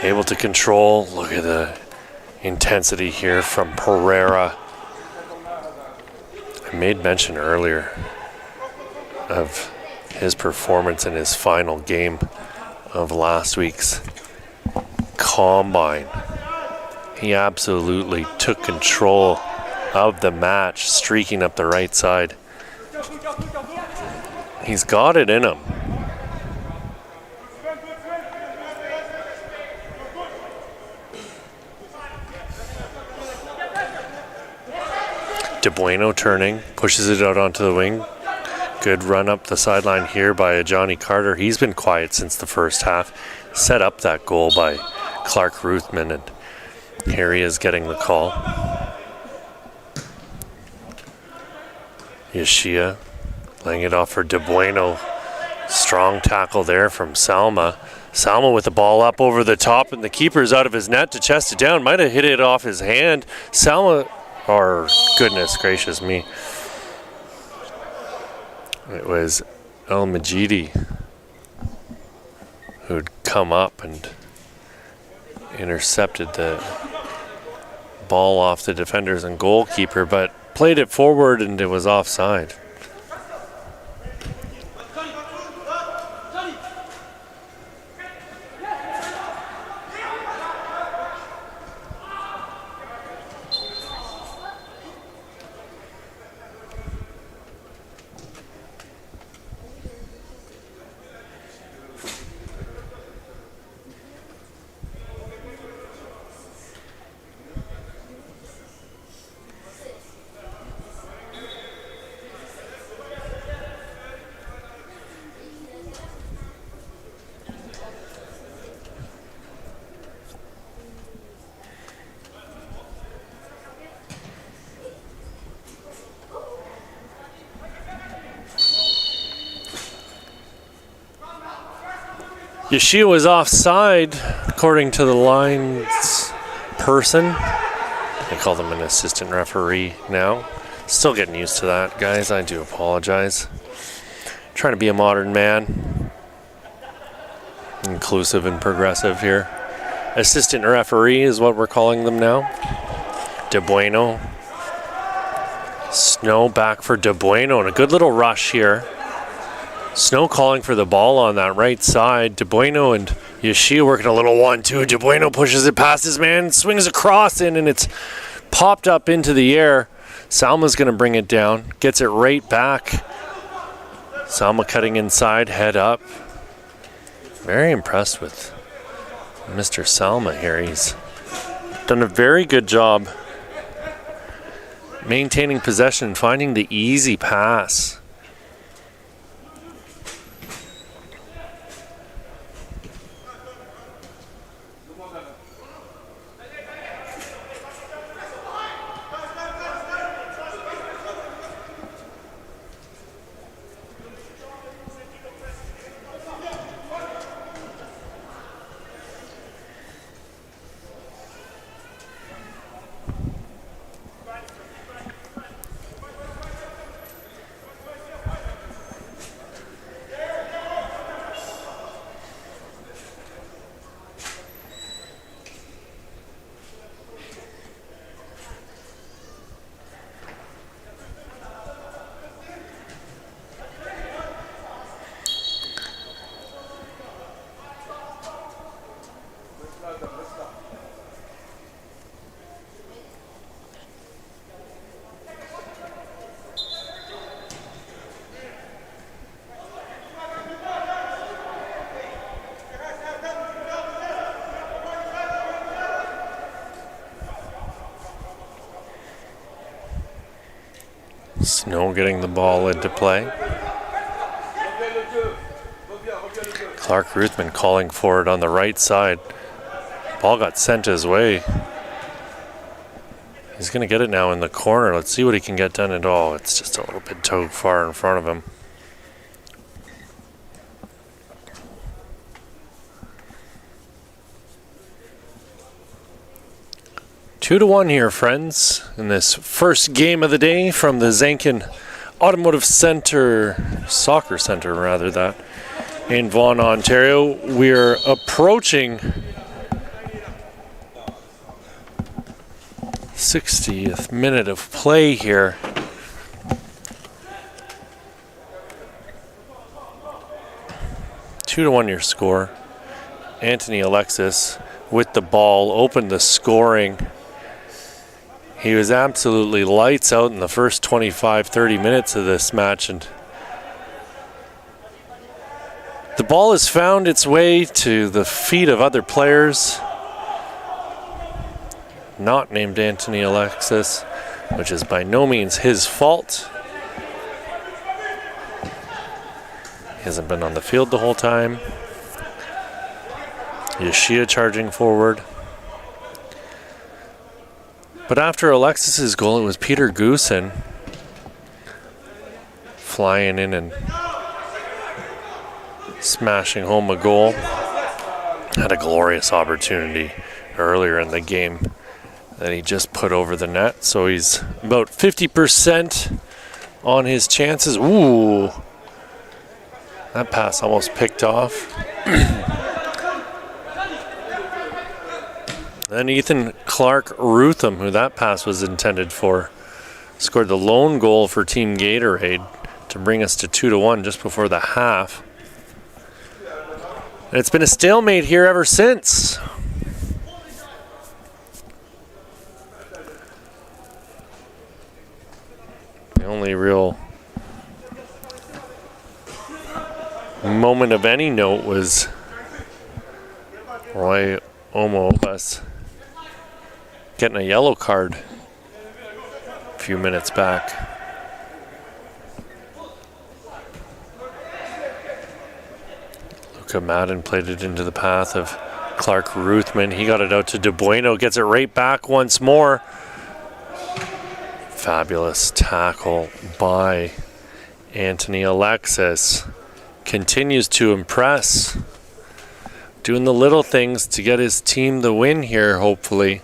Able to control. Look at the intensity here from Pereira. I made mention earlier of his performance in his final game of last week's Combine. He absolutely took control of the match, streaking up the right side. He's got it in him. De Bueno turning, pushes it out onto the wing. Good run up the sideline here by Johnny Carter. He's been quiet since the first half. Set up that goal by Clark Ruthman, and here he is getting the call. Yeshia laying it off for De Bueno. Strong tackle there from Salma. Salma with the ball up over the top, and the keeper's out of his net to chest it down. Might have hit it off his hand. Salma, or goodness gracious me. It was El Majidi who'd come up and intercepted the ball off the defenders and goalkeeper, but played it forward and it was offside. Yoshio was offside, according to the line's person. They call them an assistant referee now. Still getting used to that, guys. I do apologize. Trying to be a modern man. Inclusive and progressive here. Assistant referee is what we're calling them now. De Bueno. Snow back for De Bueno, and a good little rush here. Snow calling for the ball on that right side. De Bueno and Yoshio working a little 1-2. De Bueno pushes it past his man, swings across in, and it's popped up into the air. Salma's going to bring it down. Gets it right back. Salma cutting inside, head up. Very impressed with Mr. Salma here. He's done a very good job maintaining possession, finding the easy pass. Snow getting the ball into play. Clark Ruthman calling for it on the right side. Ball got sent his way. He's going to get it now in the corner. Let's see what he can get done at all. It's just a little bit too far in front of him. Two to one here, friends, in this first game of the day from the Zankin Automotive Center, Soccer Center rather, that in Vaughan, Ontario. We're approaching 60th minute of play here. Two to one your score. Anthony Alexis with the ball opened the scoring. He was absolutely lights out in the first 25-30 minutes of this match, and the ball has found its way to the feet of other players not named Anthony Alexis, which is by no means his fault. He hasn't been on the field the whole time. Yoshia charging forward. But after Alexis's goal, it was Peter Goosen flying in and smashing home a goal. Had a glorious opportunity earlier in the game that he just put over the net. So he's about 50% on his chances. Ooh, that pass almost picked off. And Ethan Clark Rutham, who that pass was intended for, scored the lone goal for Team Gatorade to bring us to 2-1 just before the half. And it's been a stalemate here ever since. The only real moment of any note was Roy Omobus getting a yellow card a few minutes back. Luca Madden played it into the path of Clark Ruthman. He got it out to De Bueno, gets it right back once more. Fabulous tackle by Anthony Alexis. Continues to impress. Doing the little things to get his team the win here, hopefully.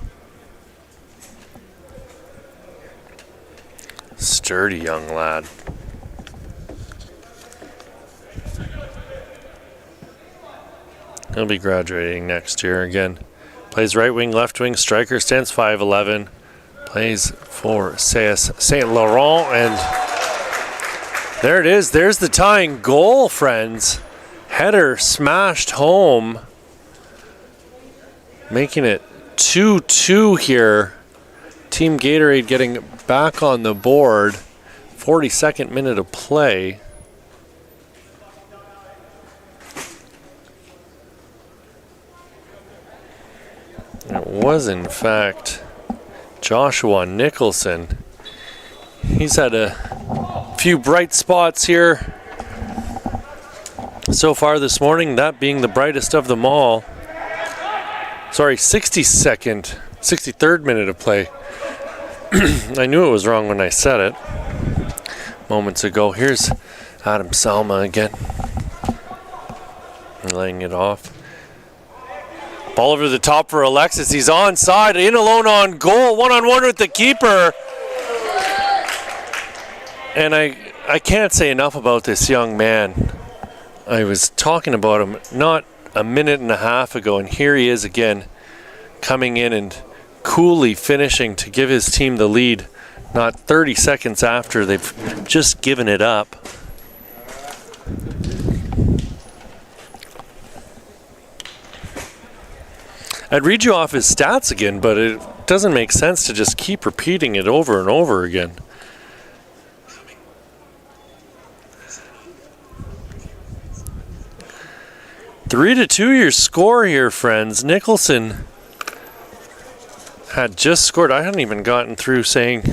Sturdy young lad. He'll be graduating next year again. Plays right wing, left wing, striker, stands 5'11". Plays for CS Saint Laurent, and there it is. There's the tying goal, friends. Header smashed home, making it 2-2 here. Team Gatorade getting back on the board. 42nd minute of play. It was, in fact, Joshua Nicholson. He's had a few bright spots here so far this morning, that being the brightest of them all. Sorry, 63rd minute of play. I knew it was wrong when I said it moments ago. Here's Adam Salma again, laying it off. Ball over the top for Alexis. He's onside, in alone on goal, one-on-one with the keeper. And I can't say enough about this young man. I was talking about him not a minute and a half ago, and here he is again, coming in and coolly finishing to give his team the lead, not 30 seconds after they've just given it up. I'd read you off his stats again, but it doesn't make sense to just keep repeating it over and over again. Three to 2 your score here, friends. Nicholson had just scored. I hadn't even gotten through saying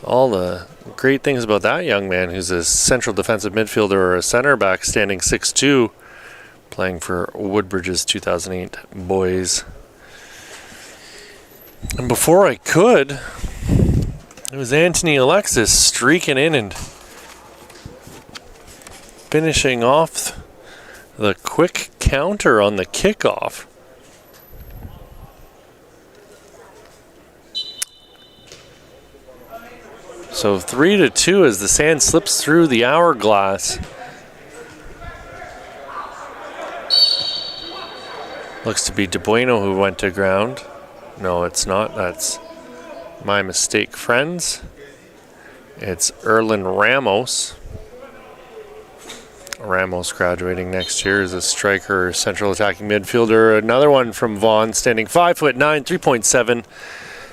all the great things about that young man, who's a central defensive midfielder or a center back, standing 6'2", playing for Woodbridge's 2008 boys. And before I could, it was Anthony Alexis streaking in and finishing off the quick counter on the kickoff. So 3-2 as the sand slips through the hourglass. Looks to be De Bueno who went to ground. No, it's not. That's my mistake, friends. It's Erlin Ramos. Ramos graduating next year as a striker, central attacking midfielder. Another one from Vaughan, standing 5'9", 3.7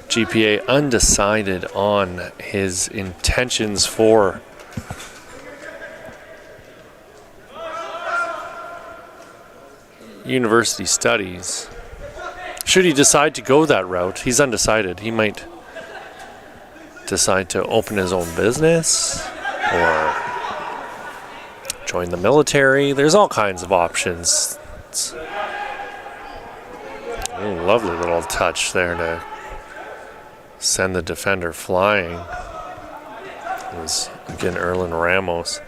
GPA, undecided on his intentions for university studies. Should he decide to go that route, he's undecided. He might decide to open his own business or join the military. There's all kinds of options. It's a lovely little touch there to send the defender flying. It was, again, Erlin Ramos,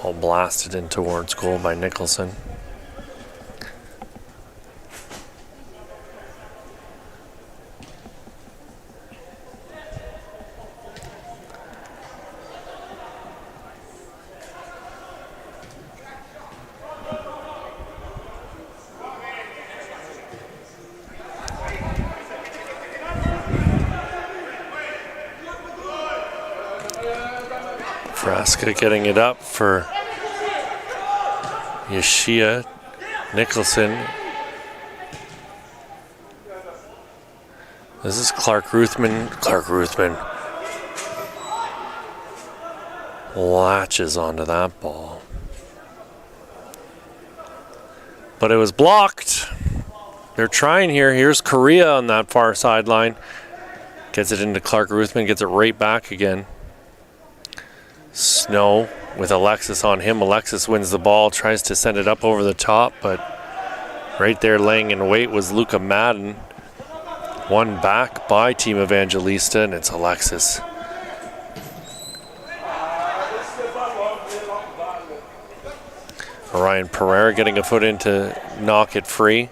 all blasted in towards goal by Nicholson. Frasca getting it up for Yeshia. Nicholson. This is Clark Ruthman. Clark Ruthman latches onto that ball. But it was blocked. They're trying here. Here's Correa on that far sideline. Gets it into Clark Ruthman, gets it right back again. Snow with Alexis on him. Alexis wins the ball, tries to send it up over the top, but right there laying in wait was Luca Madden. One back by Team Evangelista, and it's Alexis. Ryan Pereira getting a foot in to knock it free.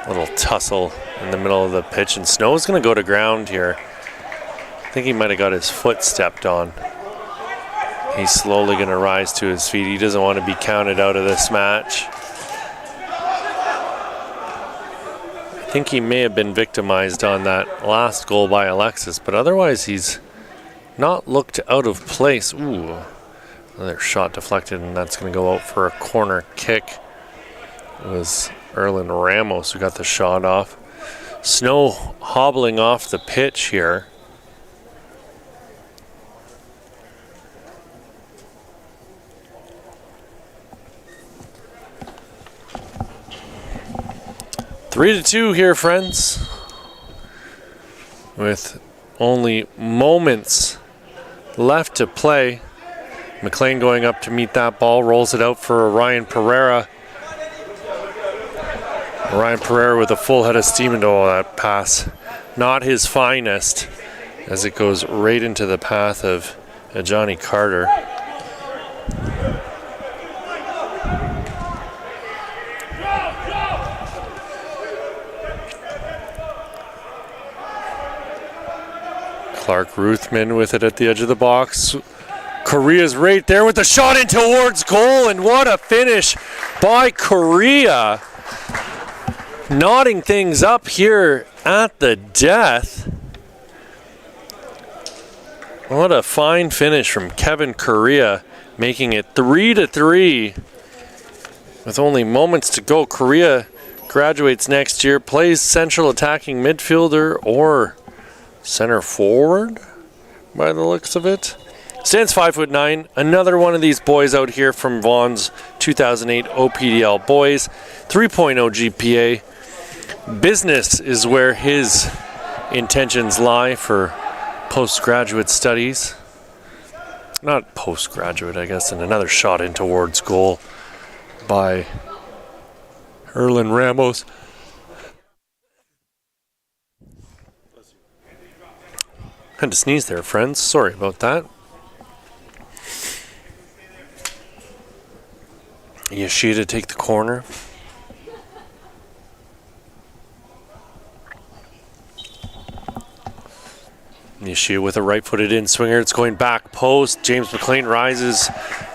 Little tussle in the middle of the pitch, and Snow's going to go to ground here. I think he might have got his foot stepped on. He's slowly going to rise to his feet. He doesn't want to be counted out of this match. I think he may have been victimized on that last goal by Alexis, but otherwise he's not looked out of place. Ooh, another shot deflected, and that's going to go out for a corner kick. It was Erlen Ramos who got the shot off. Snow hobbling off the pitch here. Three to two here, friends. With only moments left to play. McLean going up to meet that ball, rolls it out for Ryan Pereira. Ryan Pereira with a full head of steam into all that pass. Not his finest, as it goes right into the path of Johnny Carter. Clark Ruthman with it at the edge of the box. Correa's right there with the shot in towards goal, and what a finish by Correa. Knotting things up here at the death. What a fine finish from Kevin Correa, making it 3-3 with only moments to go. Correa graduates next year, plays central attacking midfielder or center forward by the looks of it. Stands 5'9". Another one of these boys out here from Vaughan's 2008 OPDL boys. 3.0 GPA. Business is where his intentions lie for postgraduate studies. Not postgraduate, I guess, and another shot in towards goal by Erlen Ramos. Had to sneeze there, friends. Sorry about that. Yoshida take the corner. Yoshida with a right-footed in swinger. It's going back post. James McLean rises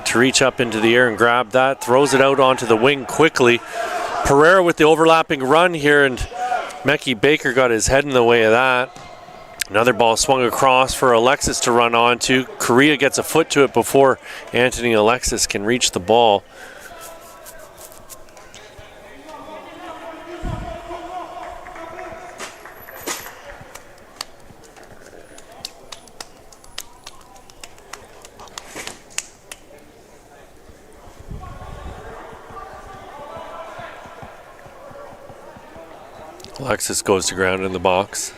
to reach up into the air and grab that. Throws it out onto the wing quickly. Pereira with the overlapping run here, and Mecky Baker got his head in the way of that. Another ball swung across for Alexis to run onto. Correa gets a foot to it before Anthony Alexis can reach the ball. Alexis goes to ground in the box.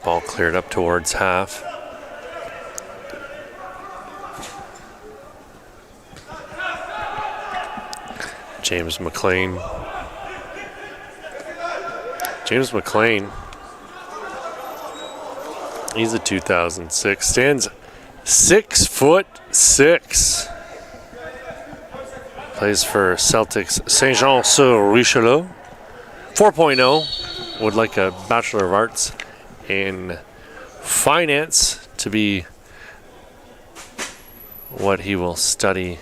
Ball cleared up towards half. James McLean. James McLean. He's a 2006. Stands 6'6". Plays for Celtics Saint-Jean-sur-Richelieu. 4.0. Would like a Bachelor of Arts in Finance to be what he will study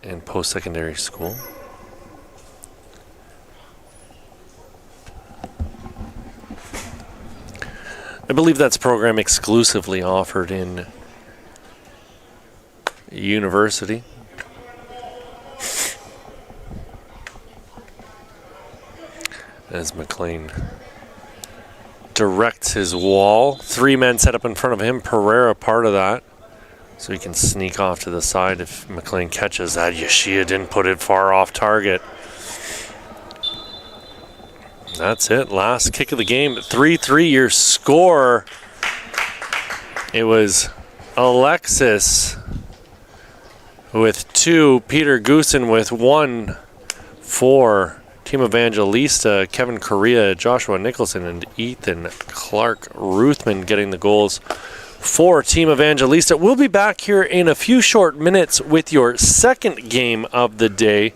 and post-secondary school. I believe that's a program exclusively offered in university. As McLean directs his wall. 3 men set up in front of him. Pereira part of that. So he can sneak off to the side if McLean catches that. Yeshia didn't put it far off target. That's it. Last kick of the game. 3-3 your score. It was Alexis with 2. Peter Goosen with 1 for Team Evangelista. Kevin Correa, Joshua Nicholson, and Ethan Clark Ruthman getting the goals for Team Evangelista. We'll be back here in a few short minutes with your second game of the day,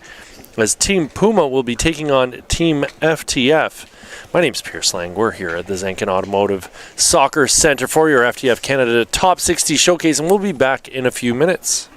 as Team Puma will be taking on Team FTF. My name's Pierce Lang. We're here at the Zenkin Automotive Soccer Center for your FTF Canada Top 60 Showcase, and we'll be back in a few minutes.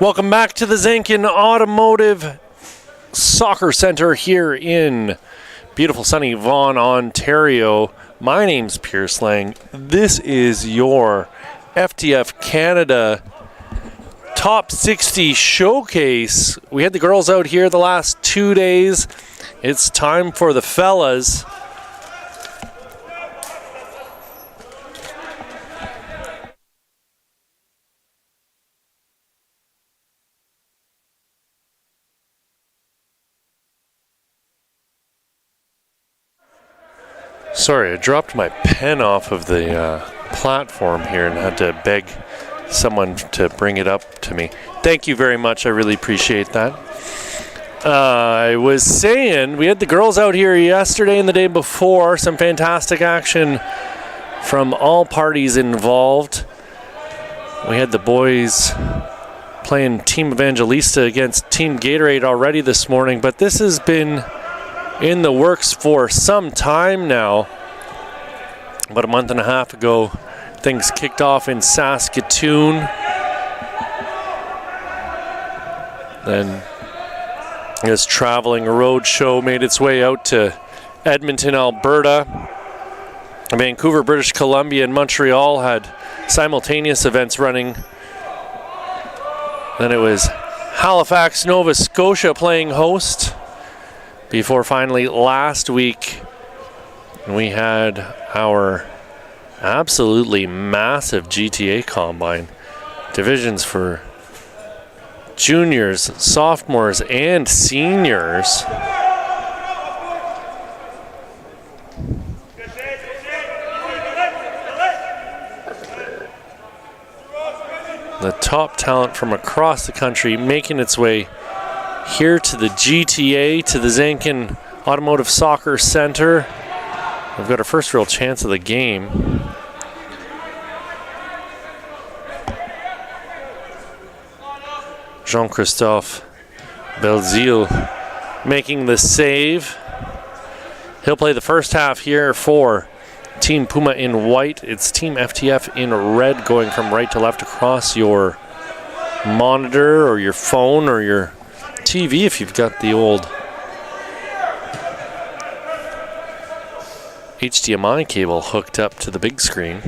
Welcome back to the Zankin Automotive Soccer Center here in beautiful sunny Vaughan, Ontario. My name's Pierce Lang. This is your FTF Canada Top 60 Showcase. We had the girls out here the last 2 days. It's time for the fellas. Sorry, I dropped my pen off of the platform here and had to beg someone to bring it up to me. Thank you very much. I really appreciate that. I was saying we had the girls out here yesterday and the day before. Some fantastic action from all parties involved. We had the boys playing Team Evangelista against Team Gatorade already this morning, but this has been in the works for some time now. About a month and a half ago, things kicked off in Saskatoon. Then this traveling road show made its way out to Edmonton, Alberta. Vancouver, British Columbia, and Montreal had simultaneous events running. Then it was Halifax, Nova Scotia playing host. Before finally last week, we had our absolutely massive GTA Combine. Divisions for juniors, sophomores, and seniors. The top talent from across the country making its way here to the GTA, to the Zankin Automotive Soccer Center. We've got our first real chance of the game. Jean-Christophe Belzile making the save. He'll play the first half here for Team Puma in white. It's Team FTF in red, going from right to left across your monitor or your phone or your TV if you've got the old HDMI cable hooked up to the big screen.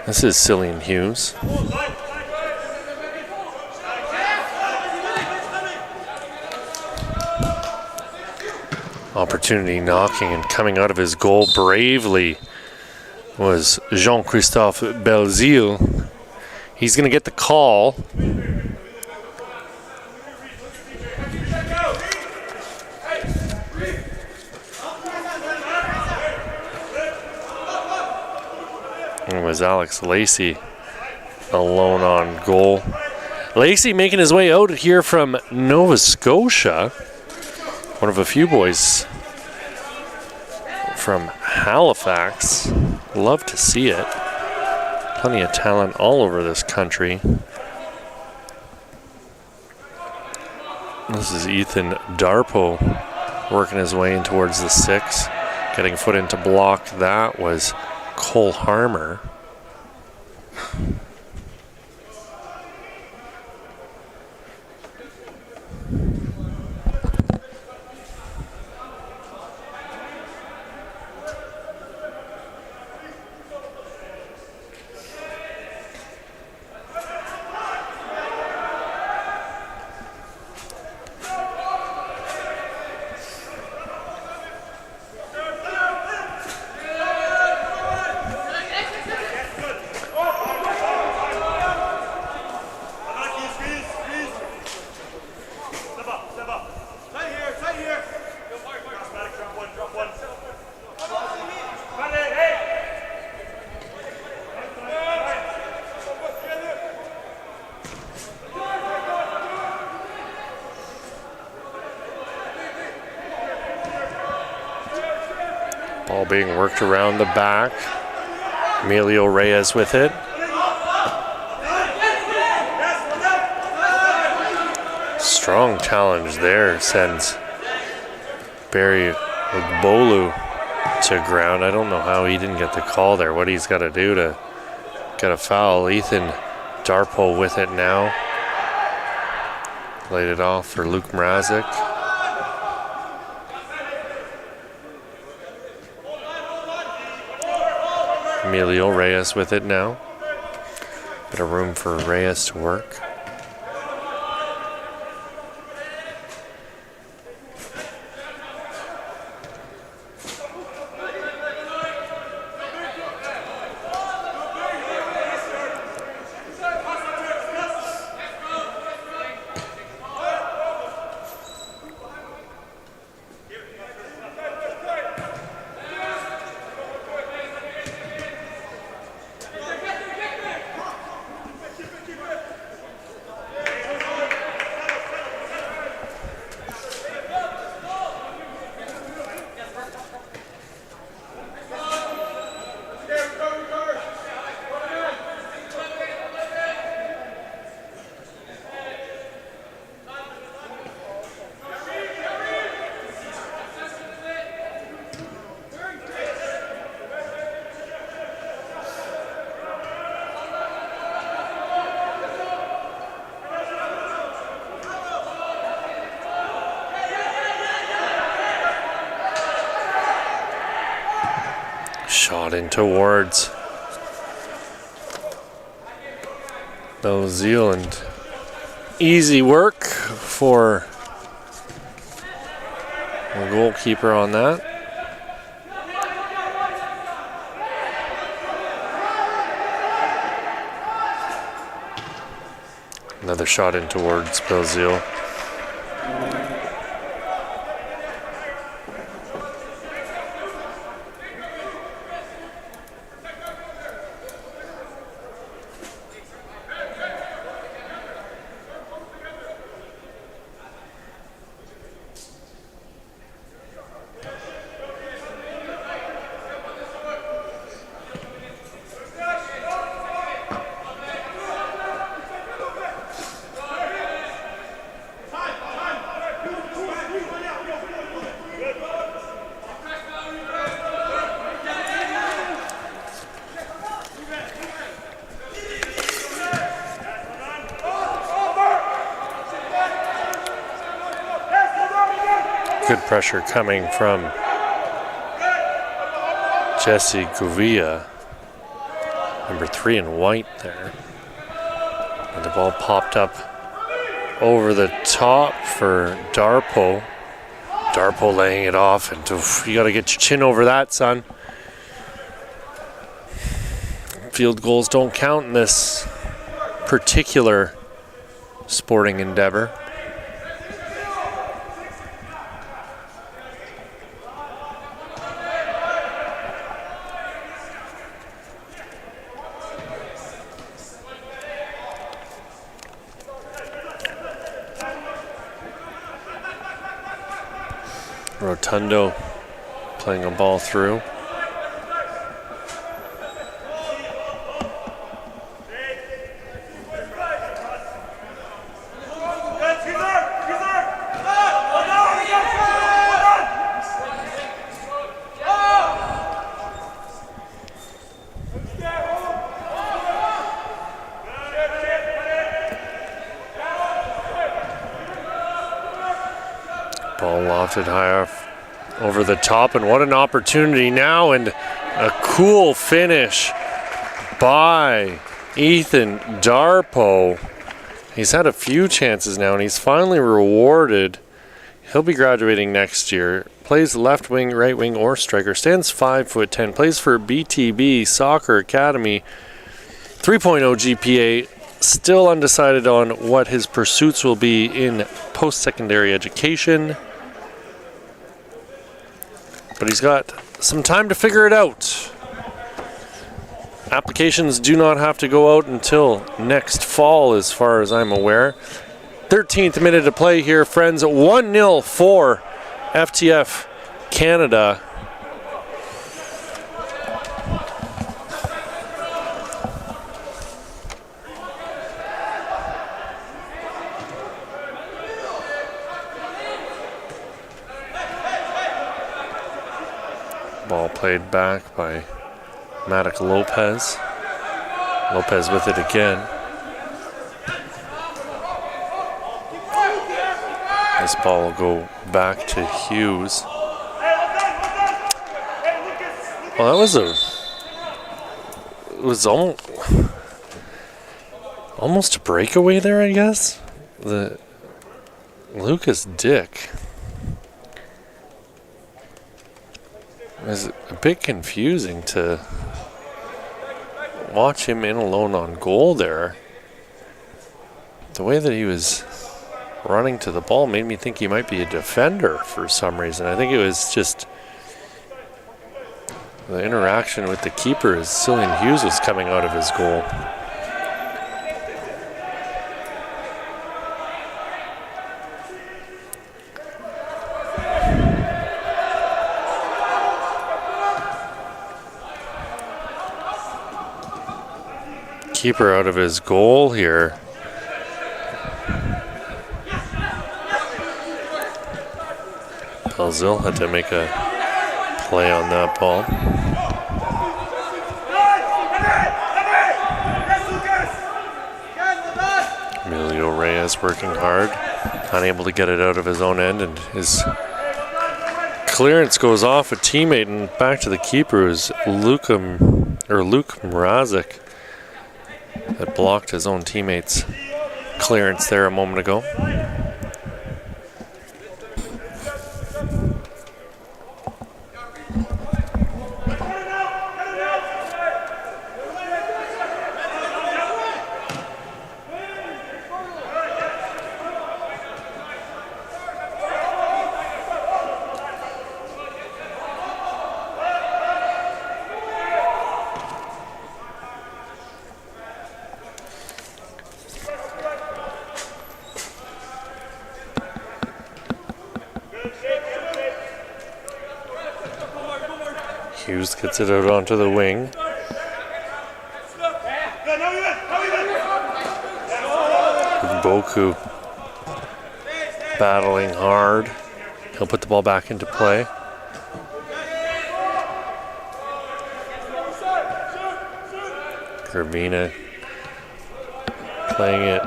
This is Cillian Hughes. Opportunity knocking and coming out of his goal bravely was Jean-Christophe Belzile. He's going to get the call. It was Alex Lacey alone on goal. Lacey making his way out here from Nova Scotia. One of a few boys from Halifax. Love to see it. Plenty of talent all over this country. This is Ethan Darpo working his way in towards the 6. Getting foot into block. That was Cole Harmer. Ball being worked around the back. Emilio Reyes with it. Strong challenge there sends Barry Ogbolu to ground. I don't know how he didn't get the call there. What he's got to do to get a foul. Ethan Darpo with it now. Laid it off for Luke Mrazek. Emilio Reyes with it now. Bit of room for Reyes to work. Shot in towards Belzile, and easy work for the goalkeeper on that. Another shot in towards Belzile. Good pressure coming from Jesse Guvia, number 3 in white there. And the ball popped up over the top for Darpo. Darpo laying it off, and you got to get your chin over that, son. Field goals don't count in this particular sporting endeavor. Rotundo playing a ball through. Ball lofted high off over the top, and what an opportunity now, and a cool finish by Ethan Darpo. He's had a few chances now, and he's finally rewarded. He'll be graduating next year. Plays left wing, right wing, or striker. Stands 5'10". Plays for BTB Soccer Academy. 3.0 GPA. Still undecided on what his pursuits will be in post-secondary education. But he's got some time to figure it out. Applications do not have to go out until next fall, as far as I'm aware. 13th minute to play here, friends. 1-0 for FTF Canada. Ball played back by Matic Lopez. Lopez with it again. This ball will go back to Hughes. Well, it was almost a breakaway there, I guess. The Lucas Dick was a bit confusing to watch him in alone on goal there. The way that he was running to the ball made me think he might be a defender for some reason. I think it was just the interaction with the keeper as Cillian Hughes was coming out of his goal. Keeper out of his goal here. Belzil had to make a play on that ball. Emilio Reyes working hard, unable to get it out of his own end, and his clearance goes off a teammate and back to the keeper is Luke Mrazek that blocked his own teammate's clearance there a moment ago. Hughes gets it out onto the wing. Boku battling hard. He'll put the ball back into play. Gravina playing it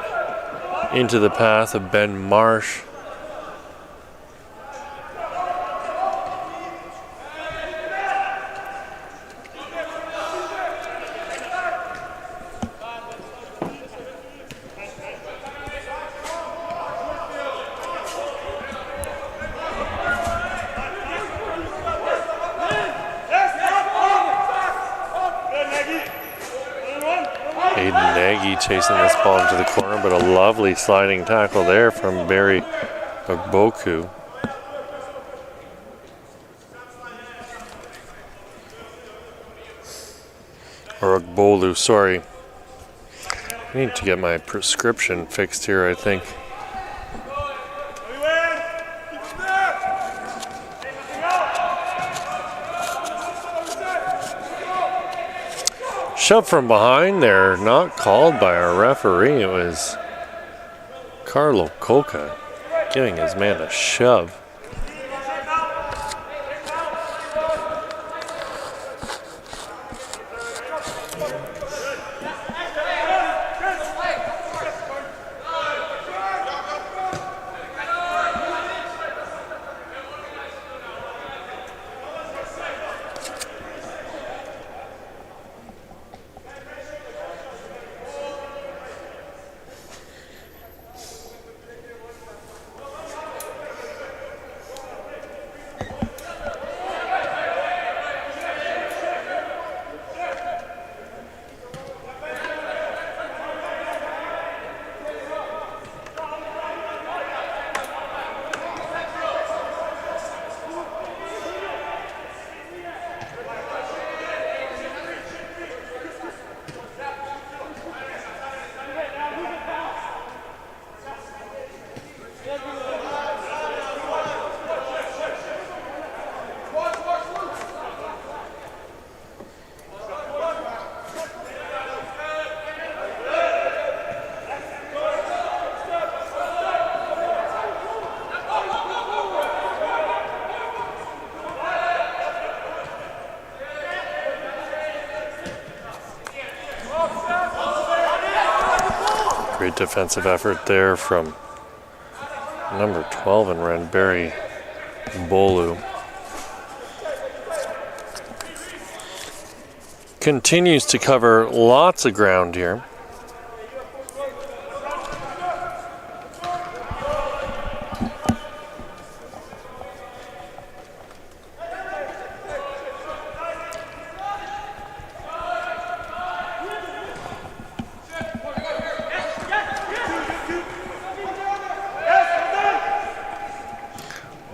into the path of Ben Marsh. Chasing this ball into the corner, but a lovely sliding tackle there from Barry Ogboku. Or Ogbolu, sorry. I need to get my prescription fixed here, I think. Shove from behind there, not called by our referee. It was Carlo Coca giving his man a shove. Great defensive effort there from number 12 in red, Barry Bolu. Continues to cover lots of ground here.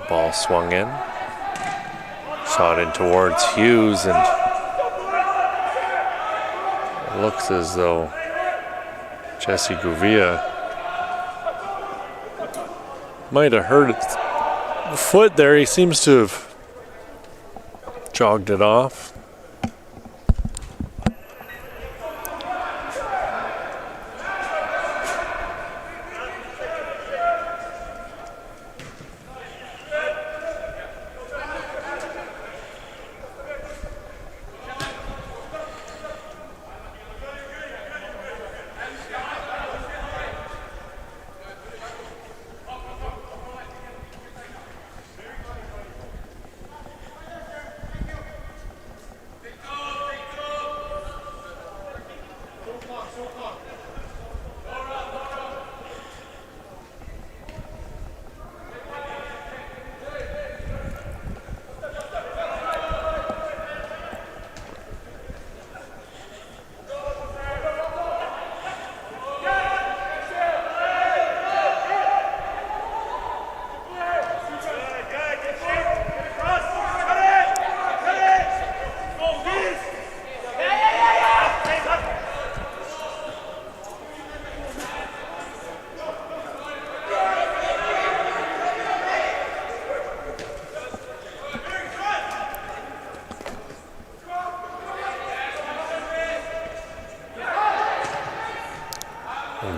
Ball swung in, shot in towards Hughes, and it looks as though Jesse Gouveia might have hurt his foot there. He seems to have jogged it off.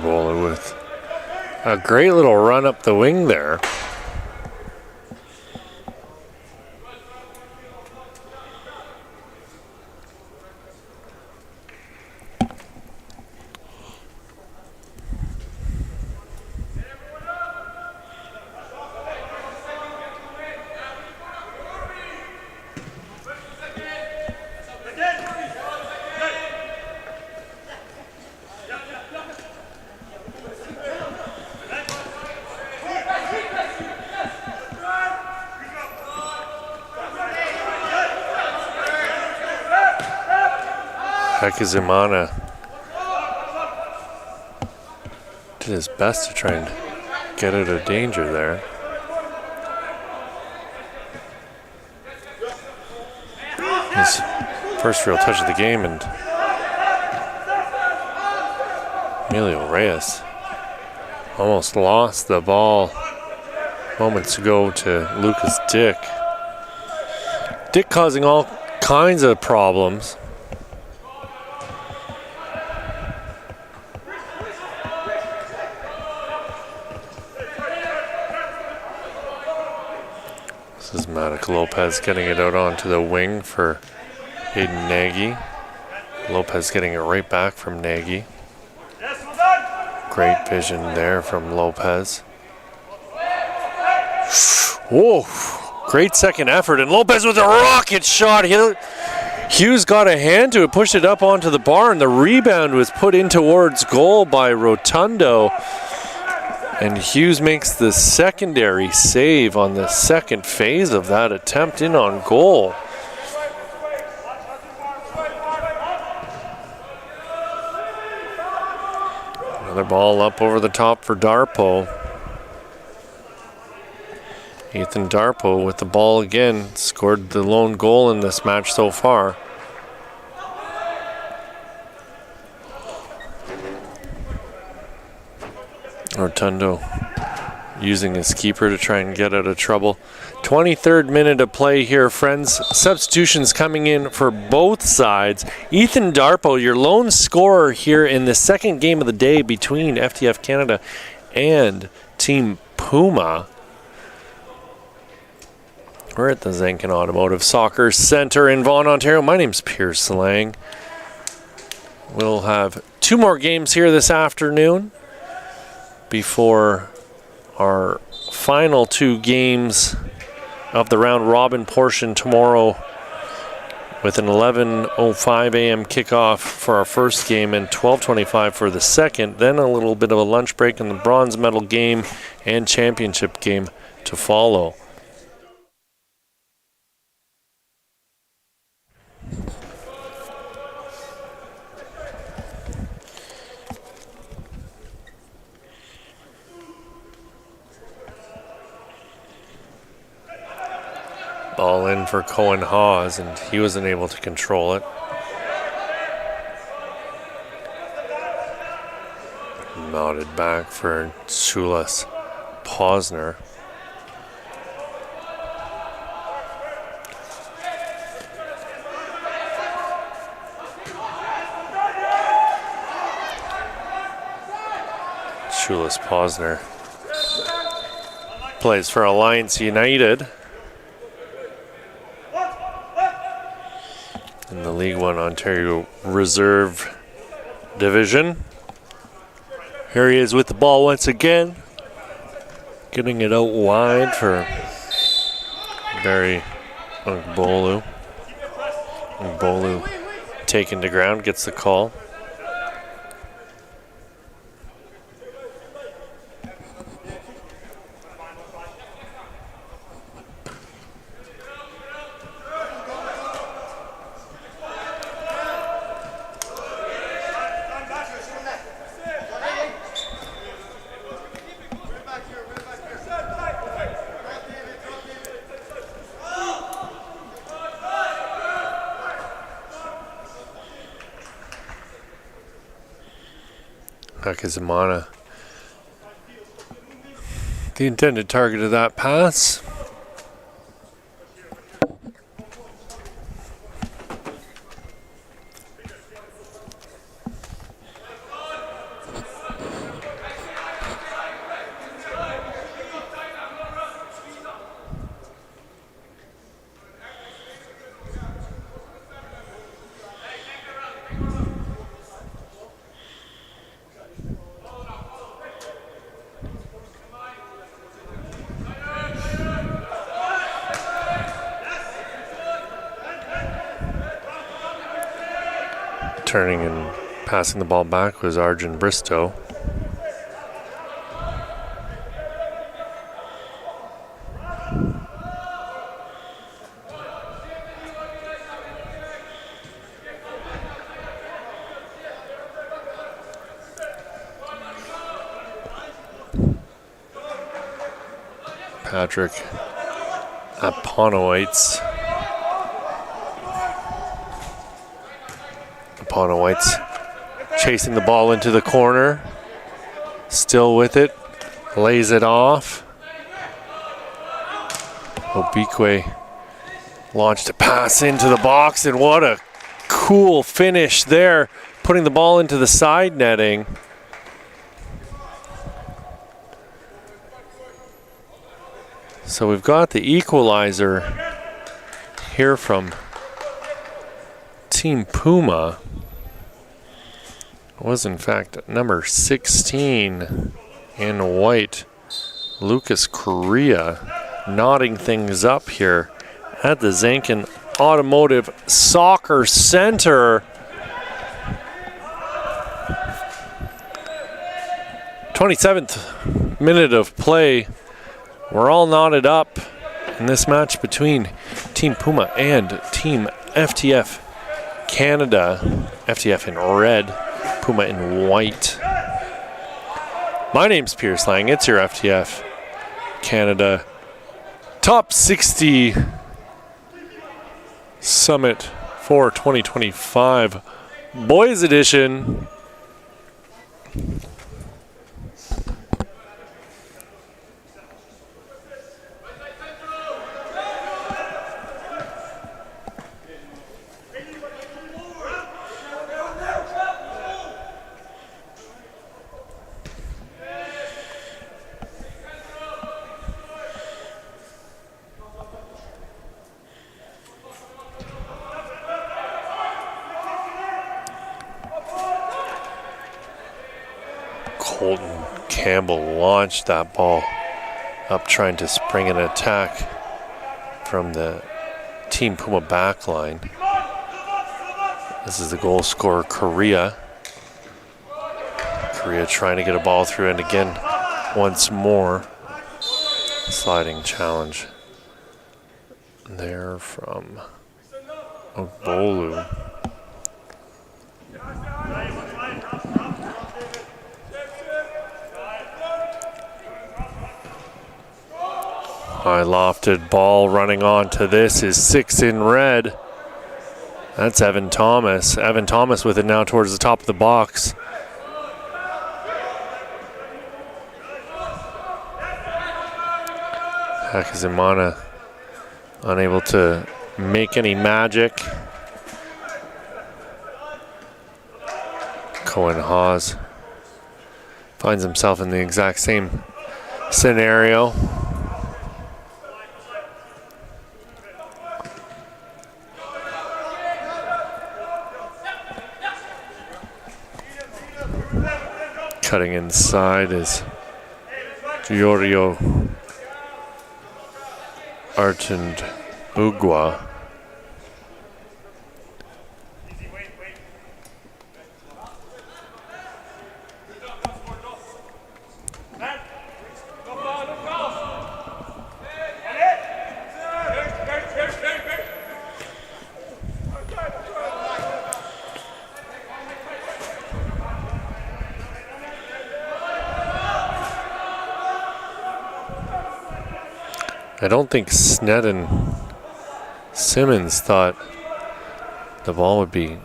Bowler with a great little run up the wing there. Hakizimana did his best to try and get out of danger there. His first real touch of the game, and Emilio Reyes almost lost the ball moments ago to Lucas Dick. Dick causing all kinds of problems. This is Matic Lopez getting it out onto the wing for Hayden Nagy. Lopez getting it right back from Nagy. Great vision there from Lopez. Whoa, great second effort, and Lopez with a rocket shot. Hughes got a hand to it, pushed it up onto the bar, and the rebound was put in towards goal by Rotundo. And Hughes makes the secondary save on the second phase of that attempt in on goal. Another ball up over the top for Darpo. Ethan Darpo with the ball again, scored the lone goal in this match so far. Rotundo using his keeper to try and get out of trouble. 23rd minute of play here, friends. Substitutions coming in for both sides. Ethan Darpo, your lone scorer here in the second game of the day between FTF Canada and Team Puma. We're at the Zenkin Automotive Soccer Center in Vaughan, Ontario. My name's Pierce Lang. We'll have two more games here this afternoon. before our final two games of the round robin portion tomorrow, with an 11:05 a.m. kickoff for our first game and 12:25 for the second. Then a little bit of a lunch break in the bronze medal game and championship game to follow. Ball in for Cohen Hawes, and he wasn't able to control it. Nodded back for Chulas Posner. Chulas Posner plays for Alliance United in the League One Ontario Reserve Division. Here he is with the ball once again, getting it out wide for Barry Ogbolu. Ogbolu taken to ground, gets the call. Akizamana, the intended target of that pass. Turning and passing the ball back was Arjun Bristow. Patrick Aponowites. Aponowites chasing the ball into the corner. Still with it. Lays it off. Obikwe launched a pass into the box, and what a cool finish there, putting the ball into the side netting. So we've got the equalizer here from Team Puma. It was in fact number 16 in white, Lucas Correa, knotting things up here at the Zankin Automotive Soccer Center. 27th minute of play. We're all knotted up in this match between Team Puma and Team FTF Canada. FTF in red, Puma in white. My name's Pierce Lang. It's your FTF Canada Top 60 Summit for 2025 Boys Edition. Colton Campbell launched that ball up, trying to spring an attack from the Team Puma back line. This is the goal scorer, Korea. Korea trying to get a ball through, and again, once more, sliding challenge there from Obolu. High lofted ball running on to this is 6 in red. That's Evan Thomas. Evan Thomas with it now towards the top of the box. Hakizimana unable to make any magic. Cohen Hawes finds himself in the exact same scenario. Cutting inside is Giorgio Artund Ugwa. I don't think Sned and Simmons thought the ball would be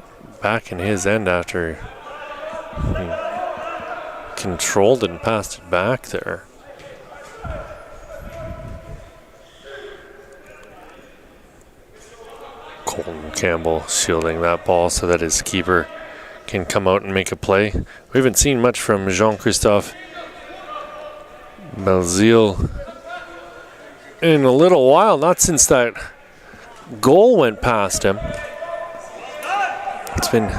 back in his end after he controlled and passed it back there. Colton Campbell shielding that ball so that his keeper can come out and make a play. We haven't seen much from Jean-Christophe Belzile in a little while, not since that goal went past him. It's been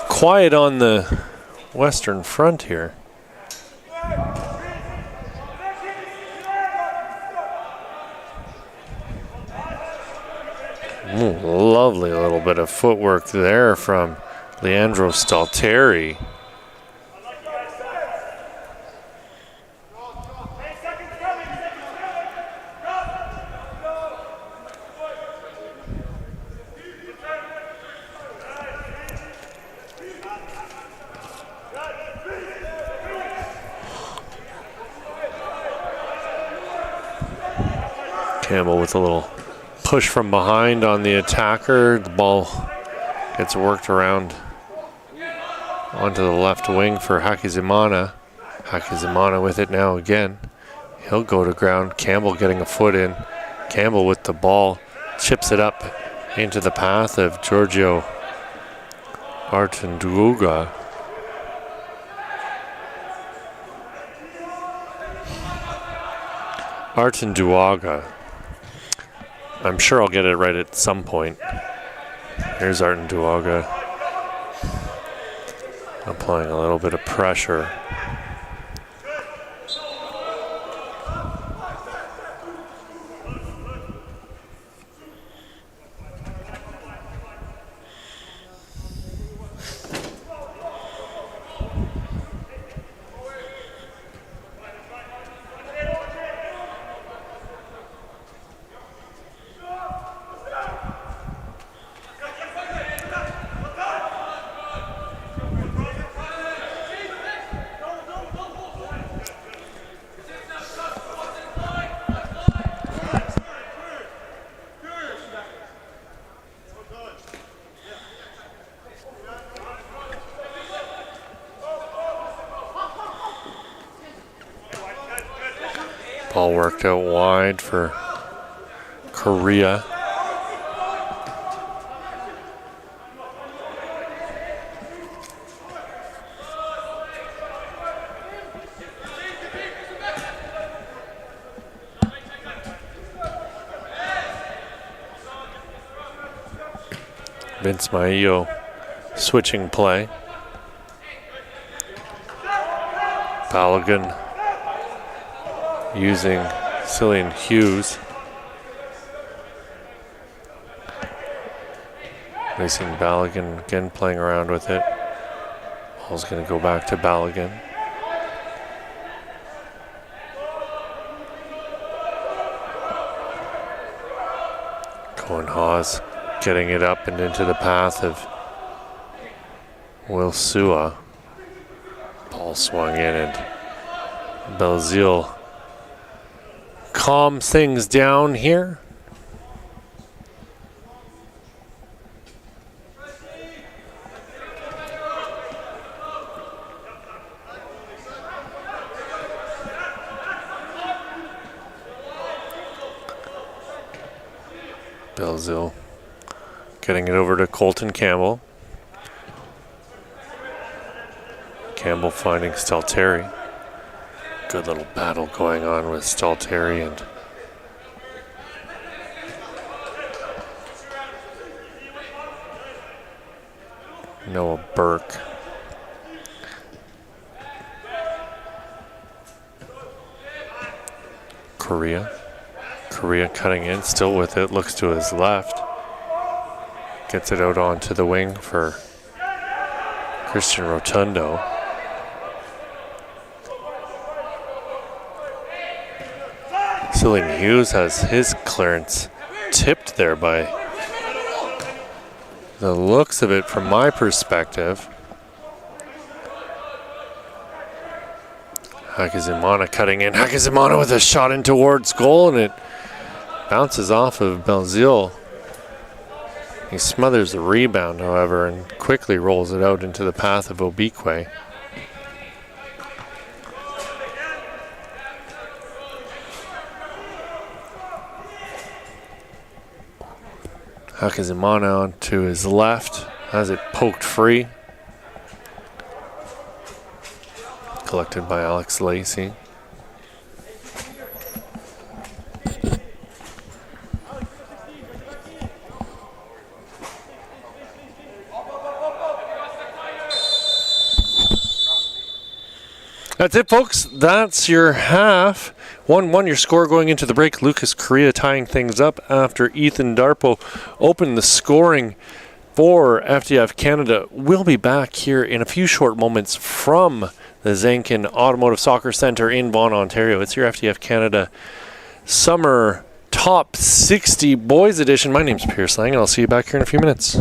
quiet on the Western Front here. Lovely little bit of footwork there from Leandro Stalteri. Campbell with a little push from behind on the attacker. The ball gets worked around onto the left wing for Hakizimana. Hakizimana with it now again. He'll go to ground. Campbell getting a foot in. Campbell with the ball. Chips it up into the path of Giorgio Artunduga. Artunduaga. I'm sure I'll get it right at some point. Here's Artunduaga applying a little bit of pressure. Ball worked out wide for Korea. Vince Maio switching play. Balogun using Cillian Hughes. Racing Balogun again, playing around with it. Ball's going to go back to Balogun. Cohen Hawes getting it up and into the path of Will Sua. Ball swung in and Belzile calms things down here. Belzile getting it over to Colton Campbell. Campbell finding Stalteri. Good little battle going on with Stalteri and Noah Burke. Correa cutting in, still with it, looks to his left. Gets it out onto the wing for Christian Rotundo. Cillian Hughes has his clearance tipped there by the looks of it from my perspective. Hakizimana cutting in. Hakizimana with a shot in towards goal, and it bounces off of Belzile. He smothers the rebound, however, and quickly rolls it out into the path of Obique. Hakizimana on to his left, has it poked free. Collected by Alex Lacey. That's it, folks. That's your half. 1-1 your score going into the break. Lucas Correa tying things up after Ethan Darpo opened the scoring for FTF Canada. We'll be back here in a few short moments from the Zankin Automotive Soccer Centre in Vaughan, Ontario. It's your FTF Canada Summer Top 60 Boys Edition. My name's Pierce Lang, and I'll see you back here in a few minutes.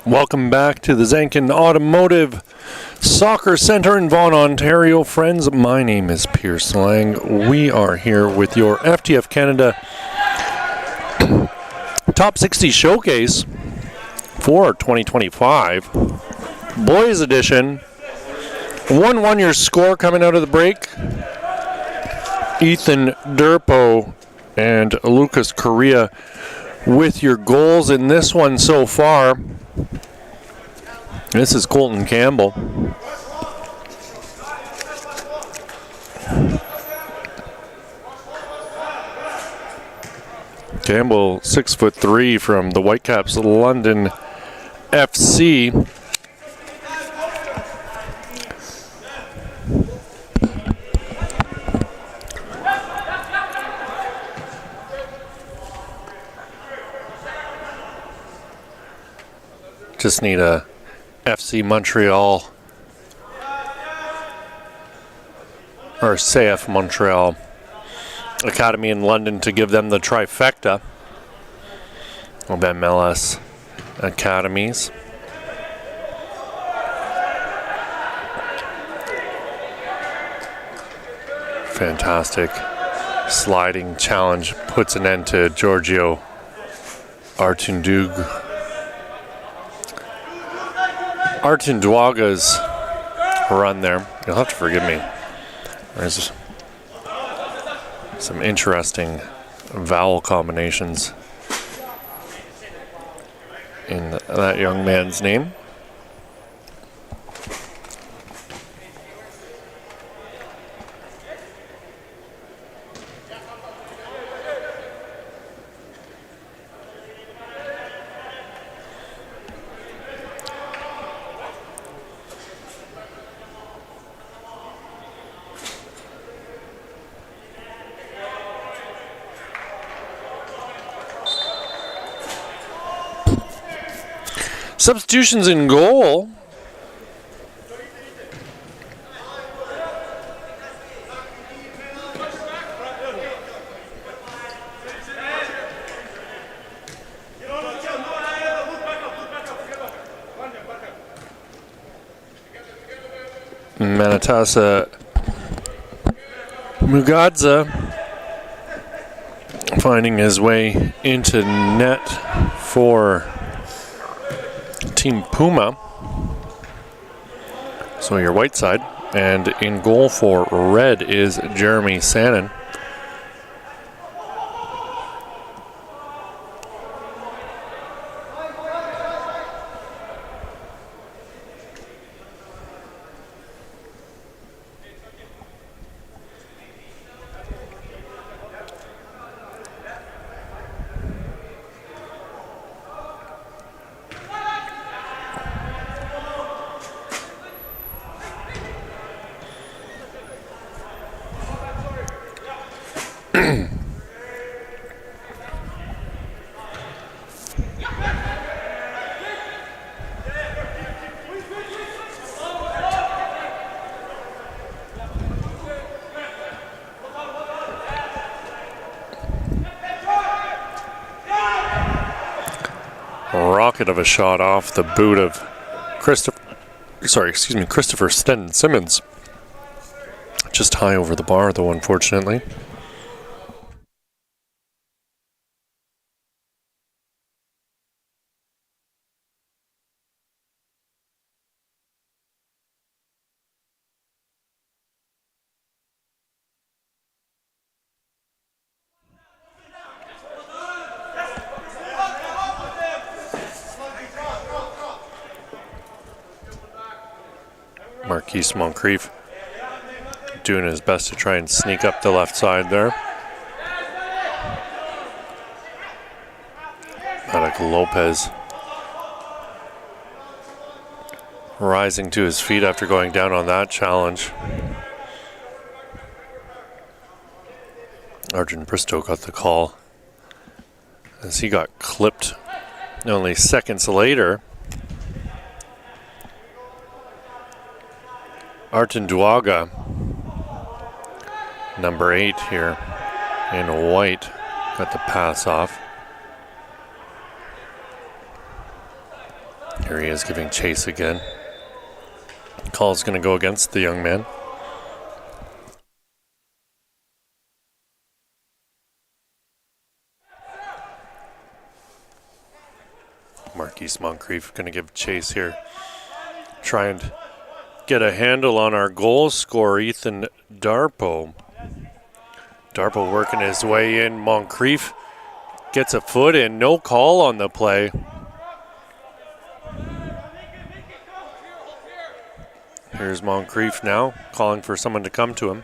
Welcome back to the Zankin Automotive Soccer Center in Vaughan, Ontario. Friends, my name is Pierce Lang. We are here with your FTF Canada Top 60 Showcase for 2025. Boys Edition. 1-1 your score coming out of the break. Ethan Durpo and Lucas Correa with your goals in this one so far. This is Colton Campbell. Campbell, 6'3" from the Whitecaps London FC. Just need a FC Montreal or CF Montreal Academy in London to give them the trifecta of MLS academies. Fantastic sliding challenge puts an end to Giorgio Artunduaga's run there. You'll have to forgive me. There's some interesting vowel combinations in that young man's name. Substitutions in goal. Manatasa Mugadza finding his way into net for Team Puma. So your white side. And in goal for red is Jeremy Sannon. Rocket of a shot off the boot of Christopher Sten Simmons. Just high over the bar, though, unfortunately. Marquise Moncrief doing his best to try and sneak up the left side there. Alec Lopez rising to his feet after going down on that challenge. Arjun Bristow got the call as he got clipped only seconds later. Artunduaga, number 8 here in white, got the pass off. Here he is giving chase again. Call's going to go against the young man. Marquise Moncrief going to give chase here. Try and get a handle on our goal scorer, Ethan Darpo. Darpo working his way in. Moncrief gets a foot in. No call on the play. Here's Moncrief now, calling for someone to come to him.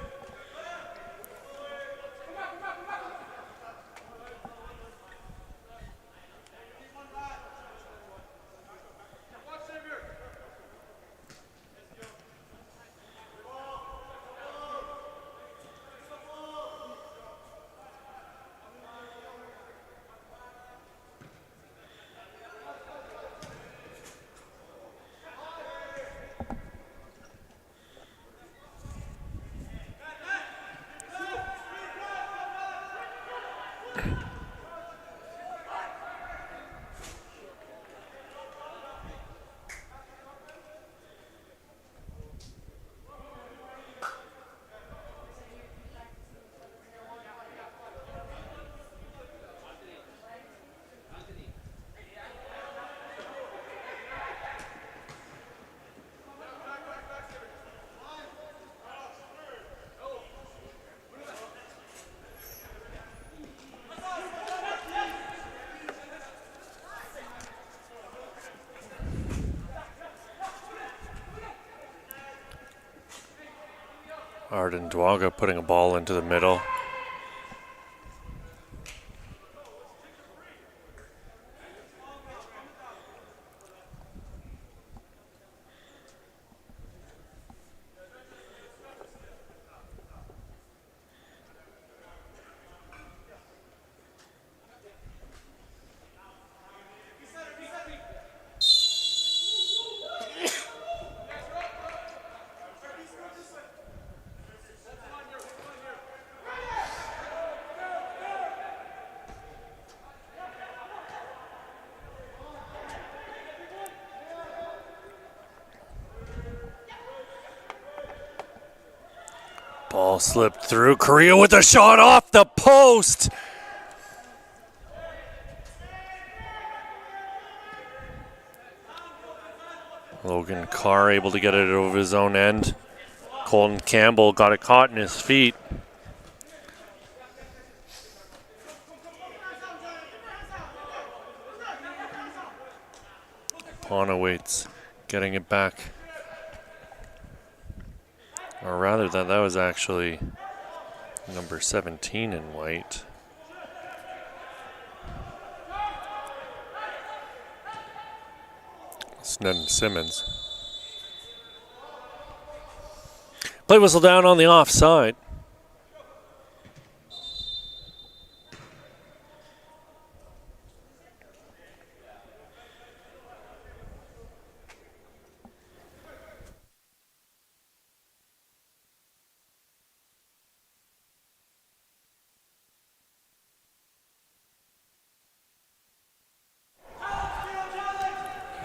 Arden Dwaga putting a ball into the middle. Ball slipped through. Correa with a shot off the post. Logan Carr able to get it over his own end. Colton Campbell got it caught in his feet. Puna waits, getting it back. Or rather, that was actually number 17 in white. Snedden Simmons. Play whistle down on the offside.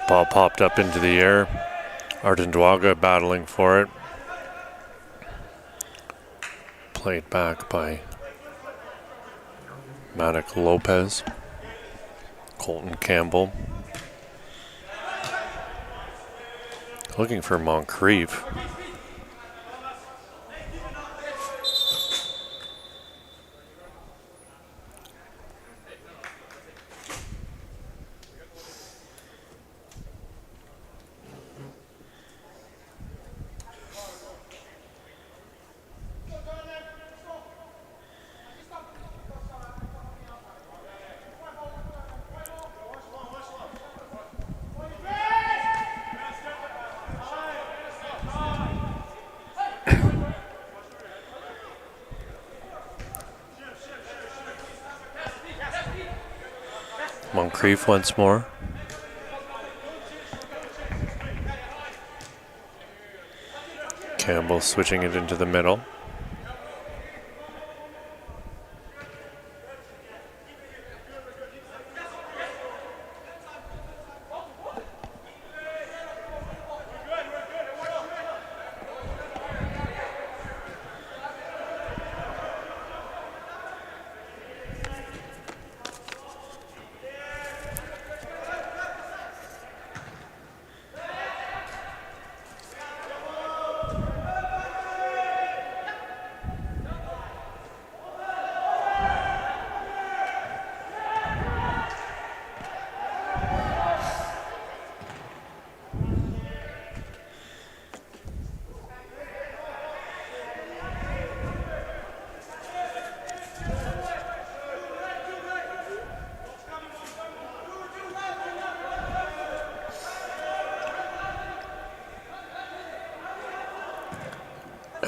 Ball popped up into the air. Arden Dwaga battling for it. Played back by Manik Lopez. Colton Campbell. Looking for Moncrief. Moncrief once more. Campbell switching it into the middle.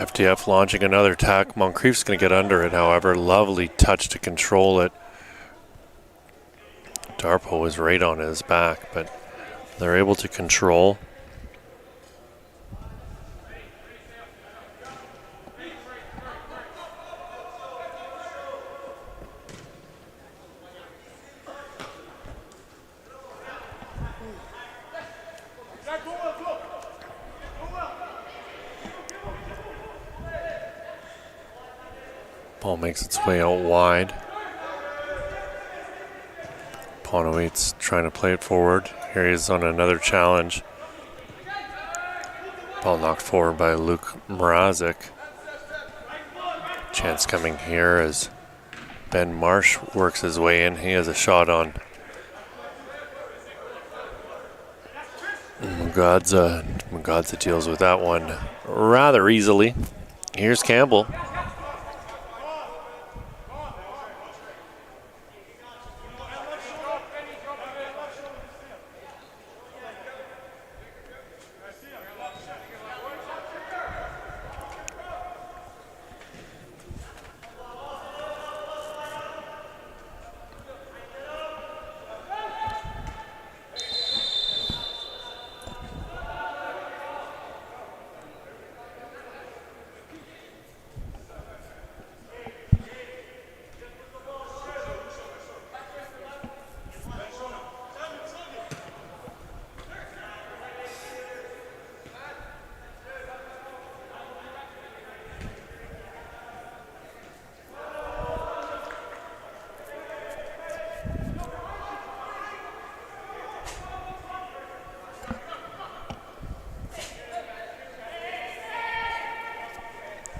FTF launching another attack. Moncrief's going to get under it, however. Lovely touch to control it. Darpo was right on his back, but they're able to control. Ball makes its way out wide. Ponowait's trying to play it forward. Here he is on another challenge. Ball knocked forward by Luke Mrazek. Chance coming here as Ben Marsh works his way in. He has a shot on Mugadza. Mugadza deals with that one rather easily. Here's Campbell.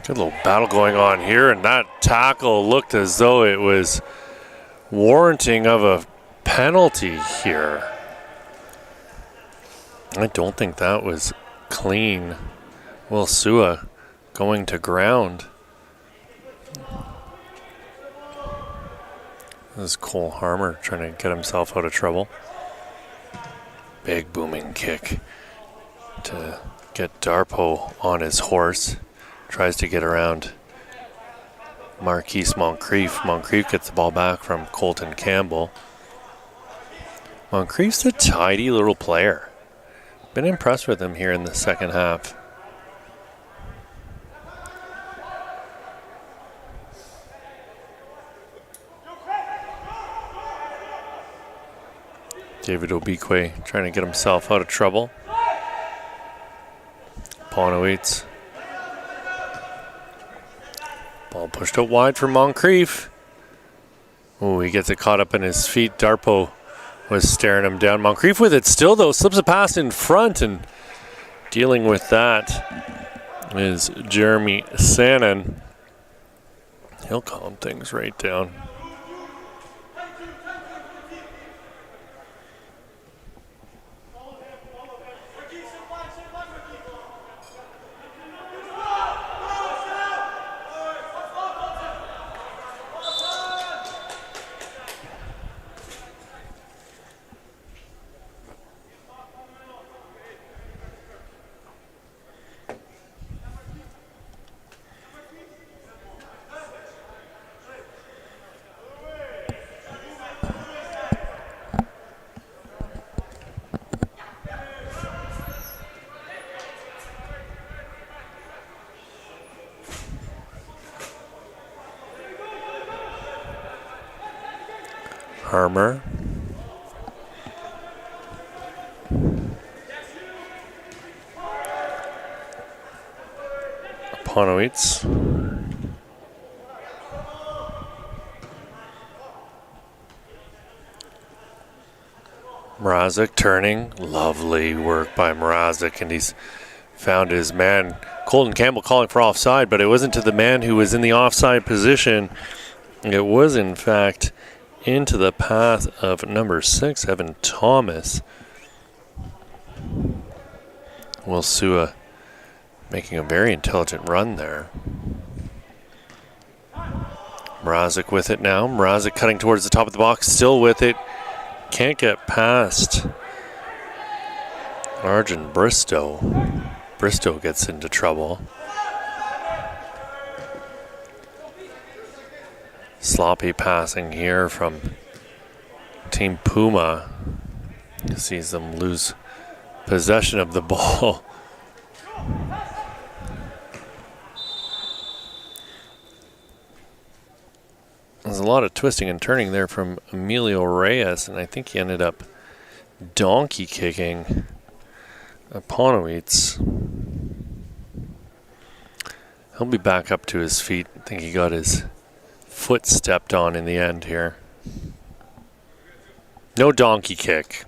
Good little battle going on here, and that tackle looked as though it was warranting of a penalty here. I don't think that was clean. Will Sua going to ground. This is Cole Harmer trying to get himself out of trouble. Big booming kick to get Darpo on his horse. Tries to get around Marquise Moncrief. Moncrief gets the ball back from Colton Campbell. Moncrief's a tidy little player. Been impressed with him here in the second half. David Obikwe trying to get himself out of trouble. Ponowait's. Ball pushed out wide for Moncrief. Oh, he gets it caught up in his feet. Darpo was staring him down. Moncrief with it still, though, slips a pass in front, and dealing with that is Jeremy Sannon. He'll calm things right down. Harmer. Ponowait's. Mrazek turning. Lovely work by Mrazek, and he's found his man. Colton Campbell calling for offside, but it wasn't to the man who was in the offside position. It was, in fact, into the path of number 6, Evan Thomas. Will Sua making a very intelligent run there. Mrazek with it now. Mrazek cutting towards the top of the box, still with it. Can't get past Arjun Bristow. Bristow gets into trouble. sloppy passing here from Team Puma. Sees them lose possession of the ball. There's a lot of twisting and turning there from Emilio Reyes, and I think he ended up donkey kicking Aponowitz. He'll be back up to his feet. I think he got his foot stepped on in the end here. No donkey kick.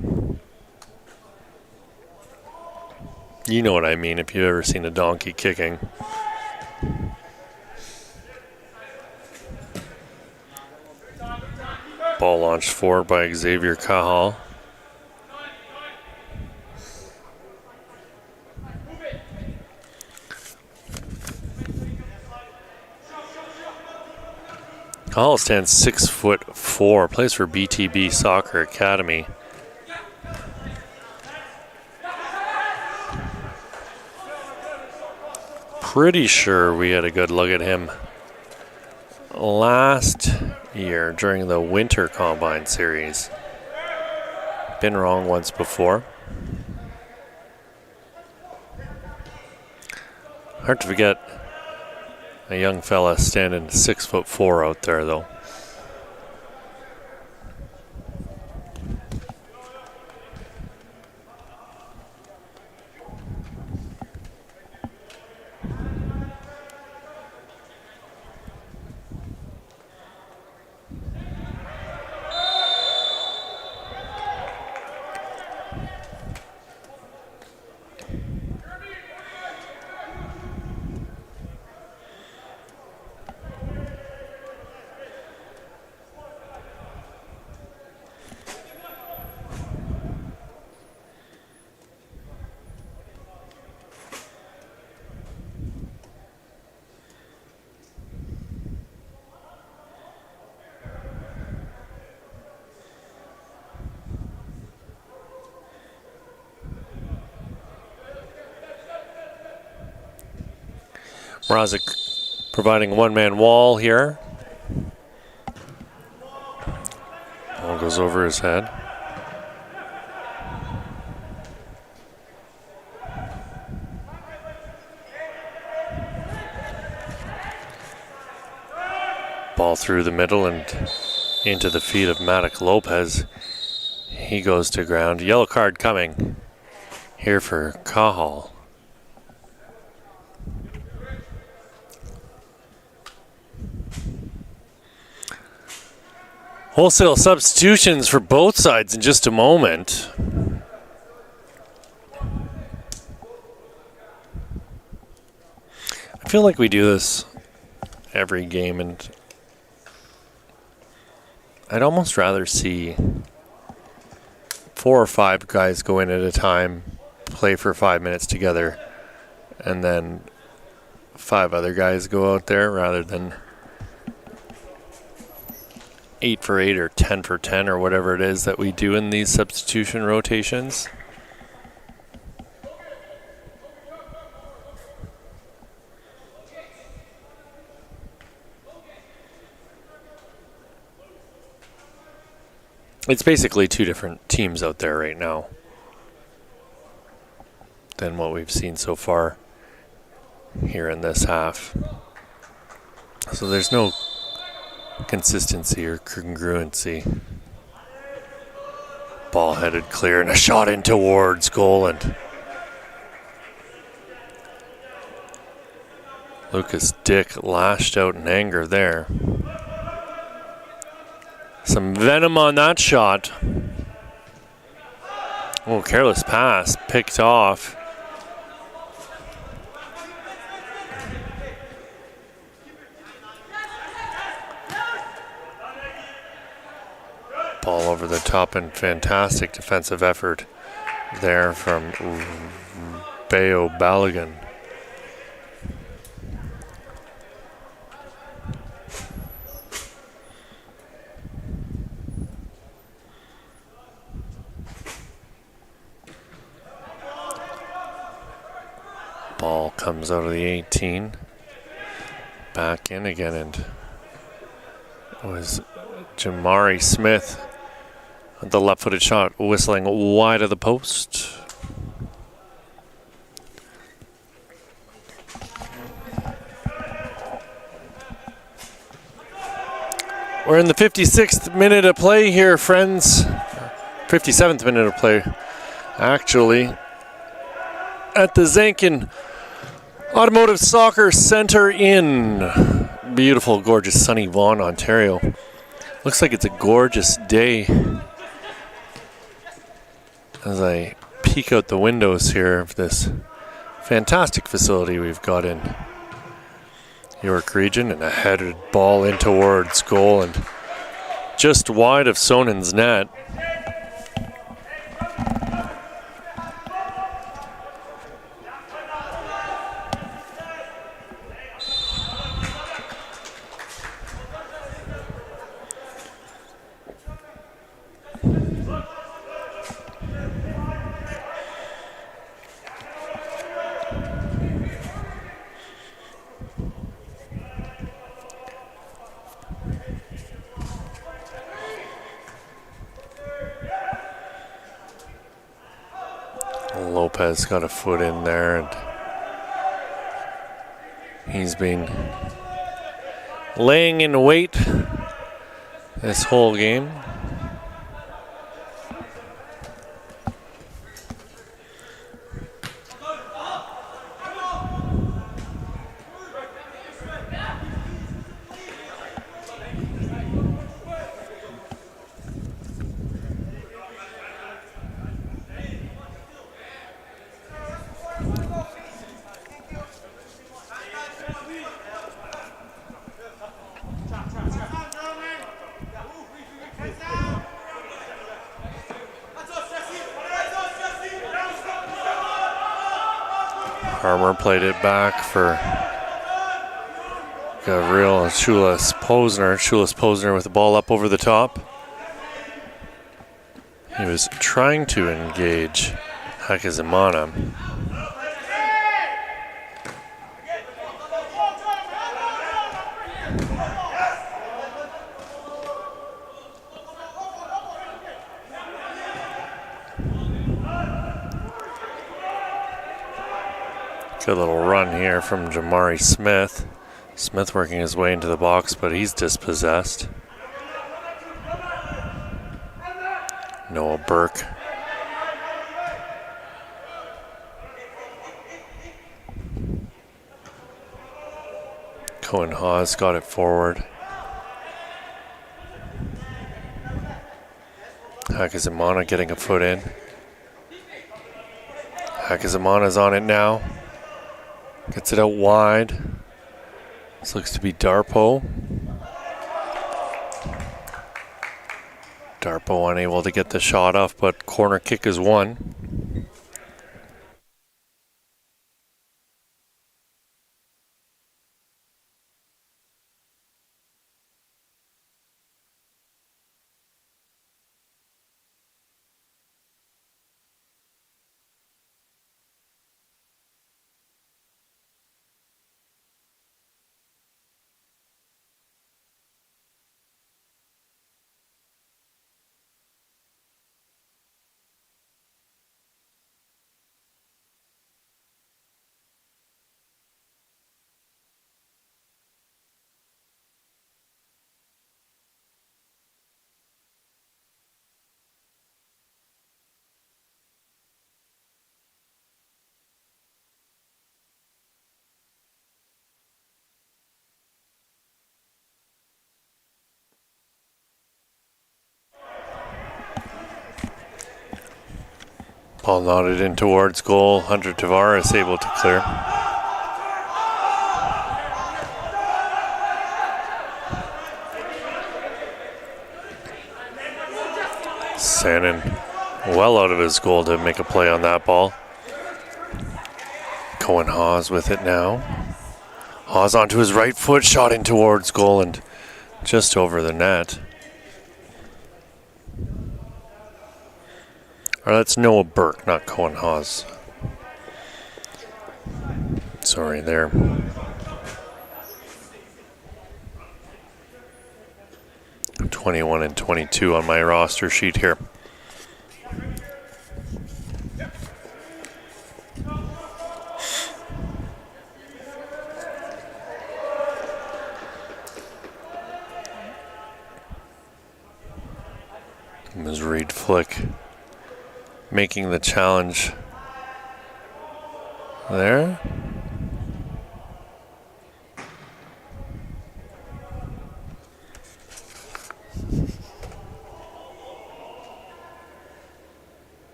You know what I mean if you've ever seen a donkey kicking. Ball launched forward by Xavier Cajal. Cajal stands 6'4", plays for BTB Soccer Academy. Pretty sure we had a good look at him last year during the Winter Combine Series. Been wrong once before. Hard to forget a young fella standing 6'4" out there, though. Mrazek providing a one-man wall here. Ball goes over his head. Ball through the middle and into the feet of Matic Lopez. He goes to ground. Yellow card coming here for Cajal. Wholesale substitutions for both sides in just a moment. I feel like we do this every game, and I'd almost rather see 4 or 5 guys go in at a time, play for 5 minutes together, and then 5 other guys go out there rather than 8 for 8 or 10 for 10 or whatever it is that we do in these substitution rotations. It's basically 2 different teams out there right now than what we've seen so far here in this half. So there's no consistency or congruency. Ball headed clear and a shot in towards goal, and Lucas Dick lashed out in anger there. Some venom on that shot. Oh, careless pass, picked off. Ball over the top and fantastic defensive effort there from Bayo Balogun. Ball comes out of the 18. Back in again, and was Jamari Smith. The left-footed shot whistling wide of the post. We're in the 56th minute of play here, friends. 57th minute of play, actually. At the Zankin Automotive Soccer Center in beautiful, gorgeous, sunny Vaughan, Ontario. Looks like it's a gorgeous day as I peek out the windows here of this fantastic facility we've got in York Region, and a headed ball in towards goal and just wide of Sonen's net. Lopez got a foot in there, and he's been laying in wait this whole game. Harmer played it back for Gavril Chulas Posner. Chulas Posner with the ball up over the top. He was trying to engage Hakizimana. Good little run here from Jamari Smith. Smith working his way into the box, but he's dispossessed. Noah Burke. Cohen Hawes got it forward. Hakizimana getting a foot in. Hakizimana's on it now. Gets it out wide. This looks to be Darpo. Darpo unable to get the shot off, but corner kick is won. Ball nodded in towards goal. Hunter Tavares able to clear. Sannon well out of his goal to make a play on that ball. Cohen Hawes with it now. Hawes onto his right foot, shot in towards goal and just over the net. Or that's Noah Burke, not Cohen Hawes. Sorry there. 21 and 22 on my roster sheet here. Ms. Reed Flick making the challenge there.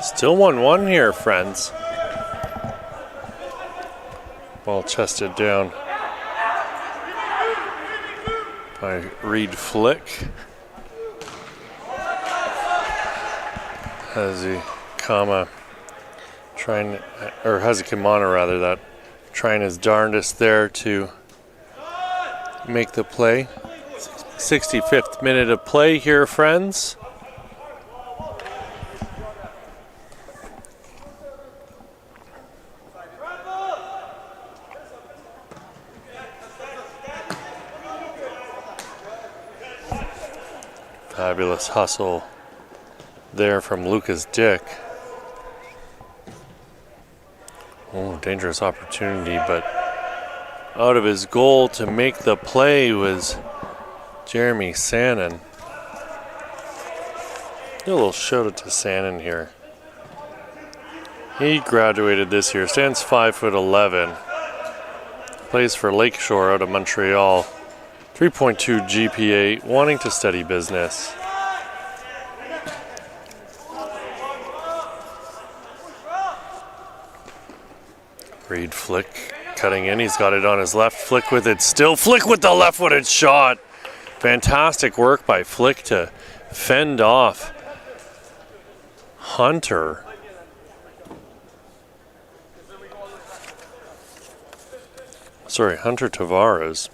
Still 1-1 here, friends. Ball chested down by Reed Flick. Hazikimana rather, that trying his darndest there to make the play. 65th minute of play here, friends. Fabulous hustle there from Lucas Dick. Oh, dangerous opportunity, but out of his goal to make the play was Jeremy Sannon. A little shout out to Sannon here. He graduated this year, stands 5'11", plays for Lakeshore out of Montreal. 3.2 GPA, wanting to study business. Reed Flick cutting in. He's got it on his left. Flick with it still. Flick with the left-footed shot. Fantastic work by Flick to fend off Hunter. Sorry, Hunter Tavares.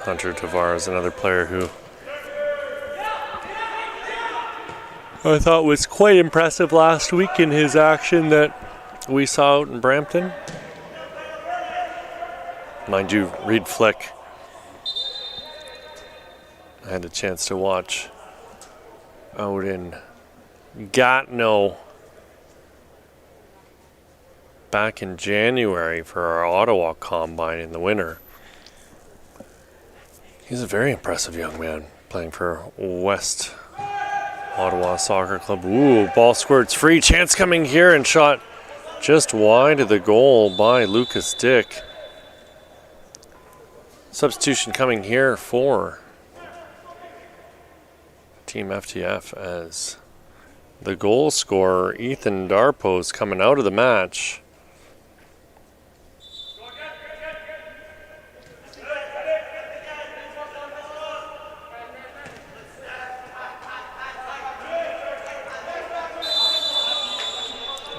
Hunter Tavares, another player who I thought was quite impressive last week in his action that we saw out in Brampton. Mind you, Reed Flick, I had the chance to watch out in Gatineau back in January for our Ottawa Combine in the winter. He's a very impressive young man playing for West Ottawa Soccer Club. Ooh, ball squirts free. Chance coming here and shot just wide of the goal by Lucas Dick. Substitution coming here for Team FTF as the goal scorer, Ethan Darpo's coming out of the match.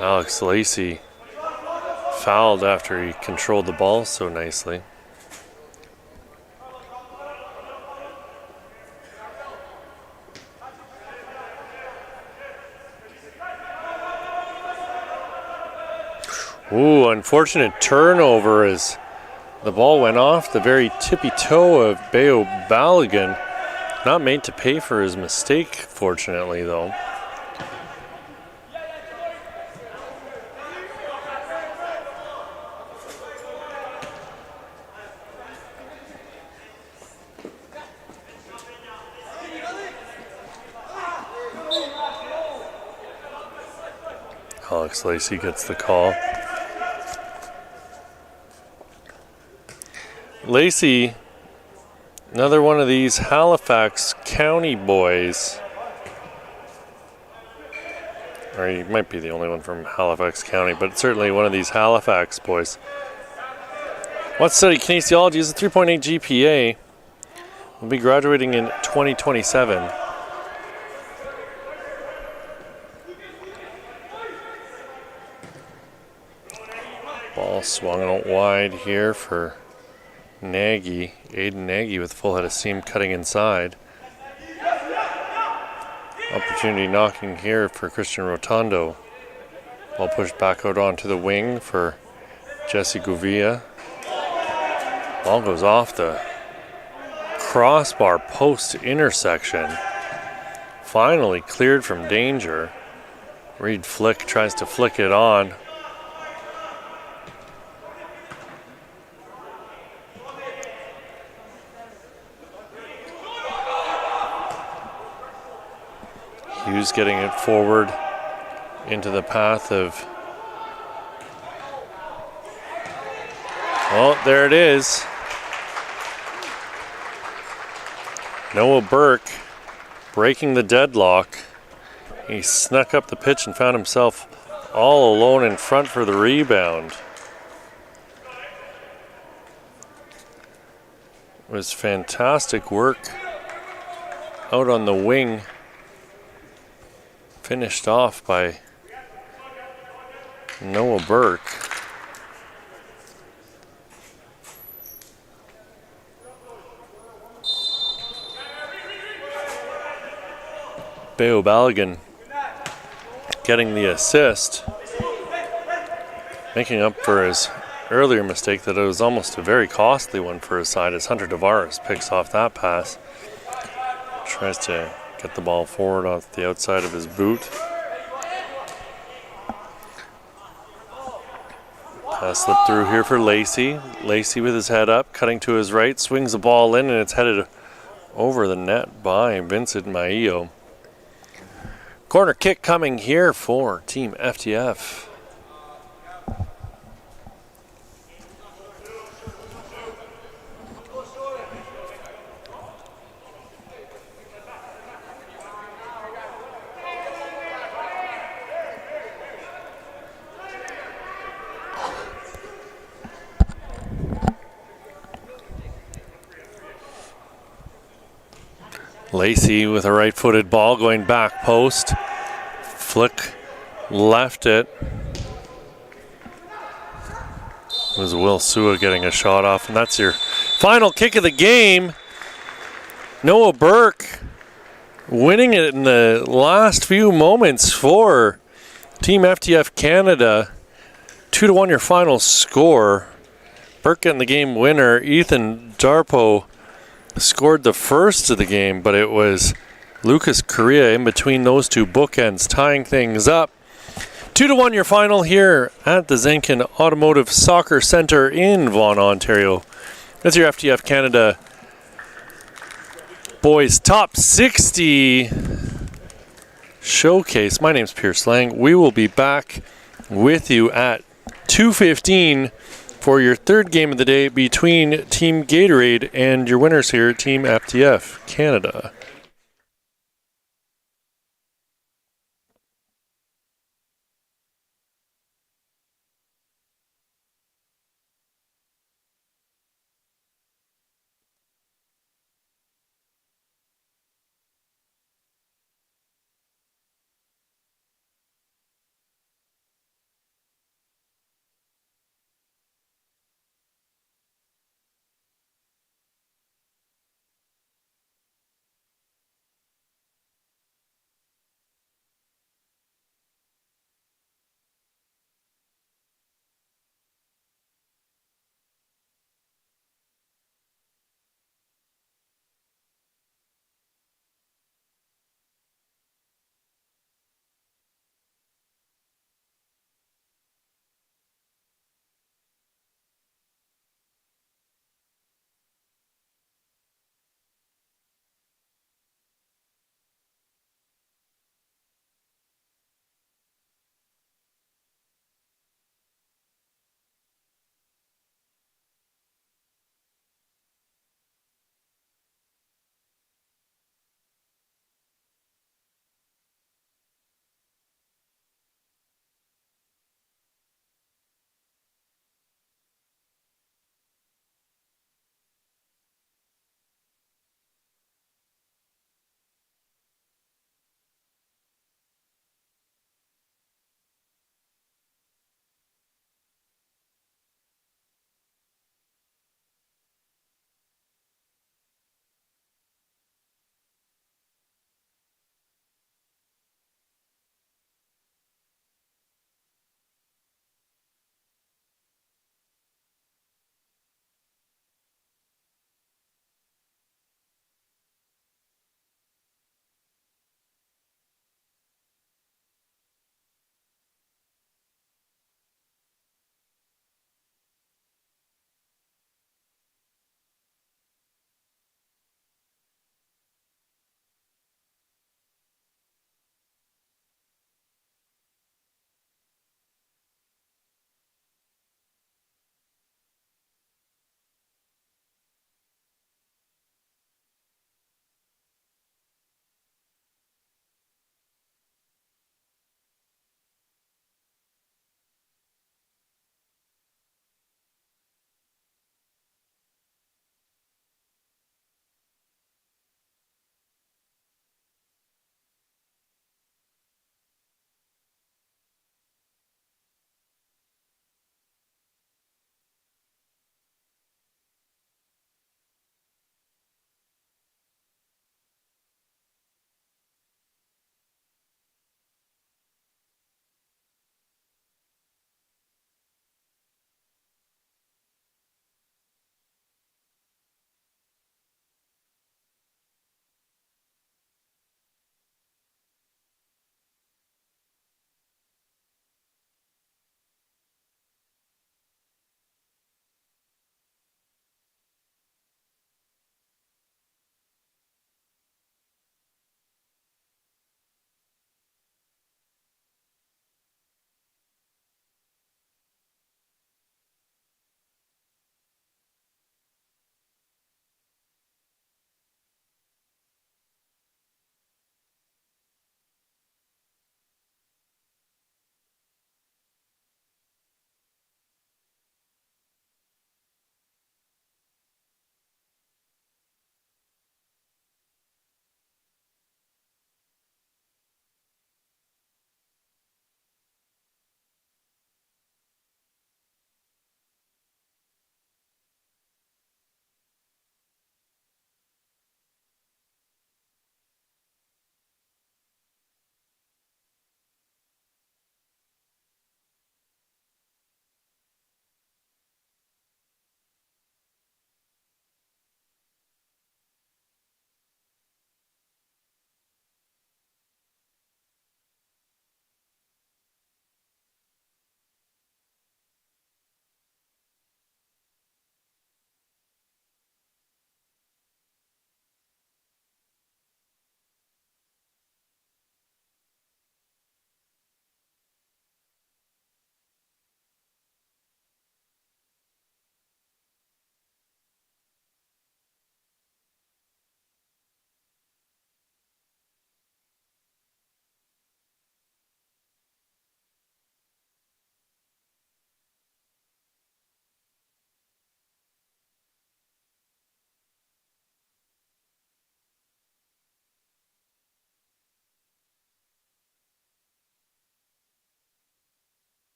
Alex Lacey fouled after he controlled the ball so nicely. Ooh, unfortunate turnover as the ball went off the very tippy toe of Bayo Balogun. Not made to pay for his mistake, fortunately, though. Alex Lacey gets the call. Lacey, another one of these Halifax County boys. Or he might be the only one from Halifax County, but certainly one of these Halifax boys. Wants to study kinesiology, has a 3.8 GPA. Will be graduating in 2027. Ball swung out wide here for Nagy. Aiden Nagy with full head of steam cutting inside. Opportunity knocking here for Christian Rotondo. Ball pushed back out onto the wing for Jesse Guvia. Ball goes off the crossbar post intersection. Finally cleared from danger. Reed Flick tries to flick it on. Hughes getting it forward into the path of... Oh, there it is. Noah Burke breaking the deadlock. He snuck up the pitch and found himself all alone in front for the rebound. It was fantastic work out on the wing. Finished off by Noah Burke. Bayo Balogun getting the assist, making up for his earlier mistake that it was almost a very costly one for his side as Hunter Tavares picks off that pass. Tries to get the ball forward off the outside of his boot. Pass slipped through here for Lacey. Lacey with his head up, cutting to his right, swings the ball in, and it's headed over the net by Vincent Maio. Corner kick coming here for Team FTF. Lacey with a right-footed ball going back post. Flick left it. It was Will Sua getting a shot off, and that's your final kick of the game. Noah Burke winning it in the last few moments for Team FTF Canada. 2-1 your final score. Burke getting the game winner. Ethan Darpo scored the first of the game, but it was Lucas Correa in between those two bookends tying things up. 2-1 your final here at the Zenkin Automotive Soccer Centre in Vaughan, Ontario. That's your FTF Canada Boys Top 60 Showcase. My name's Pierce Lang. We will be back with you at 2:15 for your third game of the day between Team Gatorade and your winners here, Team FTF Canada.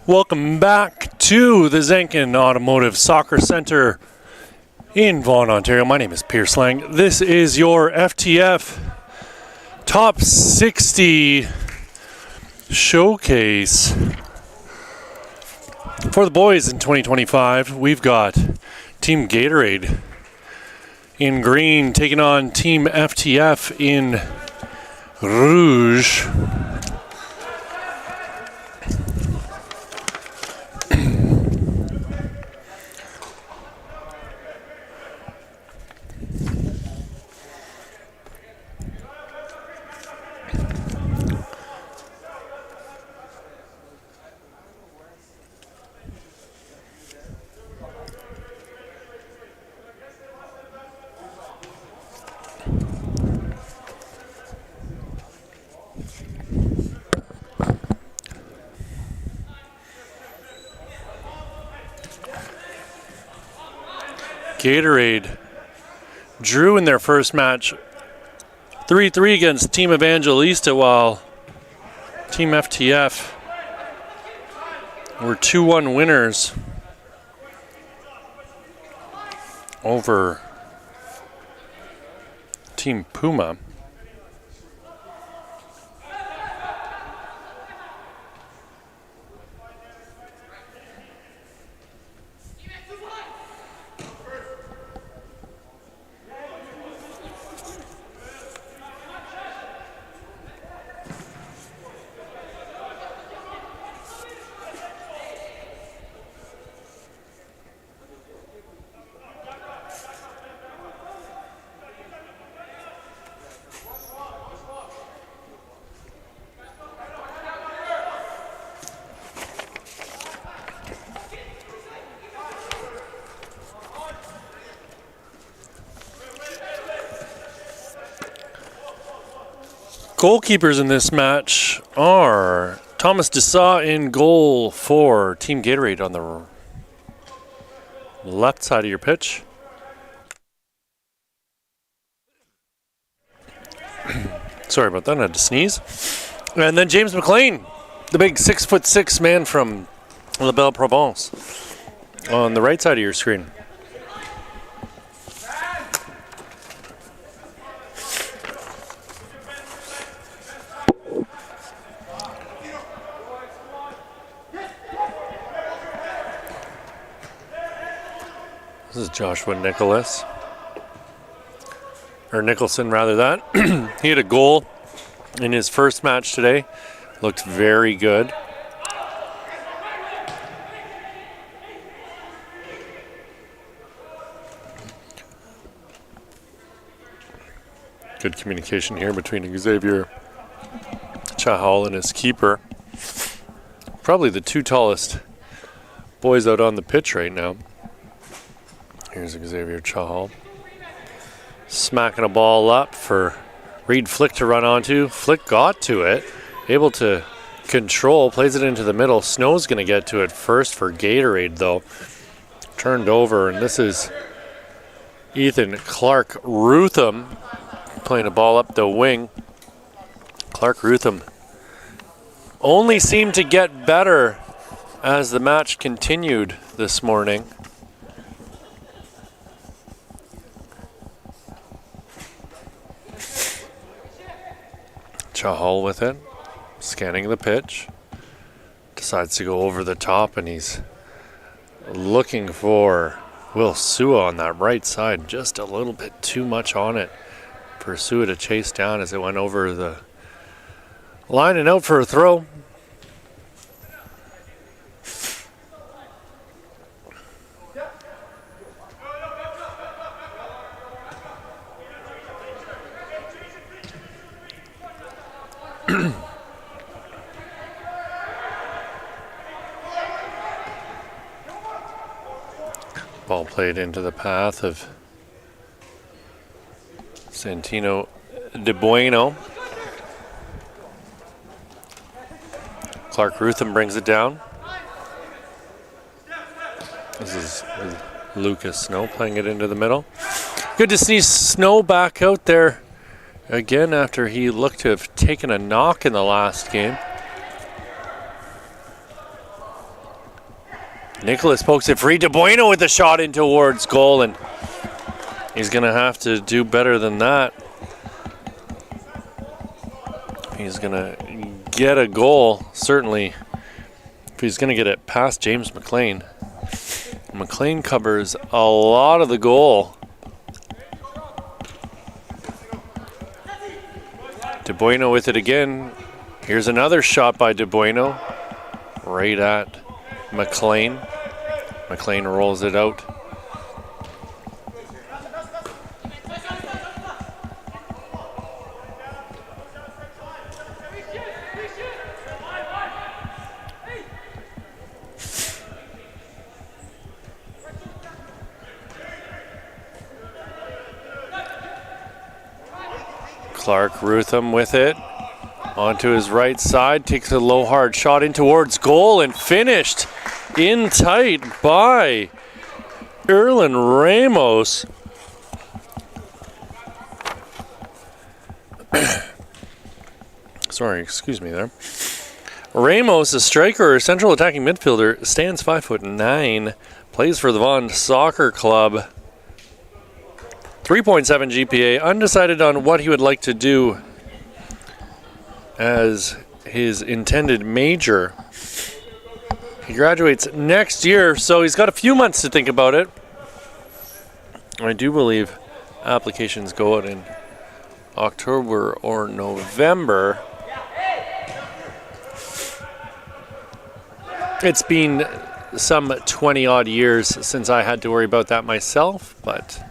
Welcome back to the Zenkin Automotive Soccer Center in Vaughan, Ontario. My name is Pierce Lang. This is your FTF Top 60 Showcase. For the boys in 2025, we've got Team Gatorade in green taking on Team FTF in rouge. Gatorade drew in their first match 3-3 against Team Evangelista, while Team FTF were 2-1 winners over Team Puma. Goalkeepers in this match are Thomas Dessau in goal for Team Gatorade on the left side of your pitch. Sorry about that, I had to sneeze. And then James McLean, the big 6'6" man from La Belle Provence, on the right side of your screen. This is Joshua Nicholson, rather. He had a goal in his first match today. Looked very good. Good communication here between Xavier Chahal and his keeper. Probably the two tallest boys out on the pitch right now. Here's Xavier Chahal smacking a ball up for Reed Flick to run onto. Flick got to it, able to control, plays it into the middle. Snow's going to get to it first for Gatorade, though. Turned over, and this is Ethan Clark Rutham playing a ball up the wing. Clark Rutham only seemed to get better as the match continued this morning. Chahal with it, scanning the pitch, decides to go over the top, and he's looking for Will Sua on that right side. Just a little bit too much on it for Sua to chase down as it went over the line and out for a throw. Ball played into the path of Santino De Bueno. Clark Rutham brings it down. This is Lucas Snow playing it into the middle. Good to see Snow back out there again after he looked to have taken a knock in the last game. Nicholas pokes it free. De Bueno with the shot in towards goal, and he's going to have to do better than that. He's going to get a goal, certainly, if he's going to get it past James McLean. McLean covers a lot of the goal. De Bueno with it again. Here's another shot by De Bueno, right at McLean. McLean rolls it out. Clark Rutham with it. Onto his right side, takes a low hard shot in towards goal and finished in tight by Erlen Ramos. Sorry, excuse me there. Ramos, a striker or central attacking midfielder, stands 5'9", plays for the Vaughan Soccer Club. 3.7 GPA, undecided on what he would like to do as his intended major. He graduates next year, so he's got a few months to think about it. I do believe applications go out in October or November. It's been some 20-odd years since I had to worry about that myself, but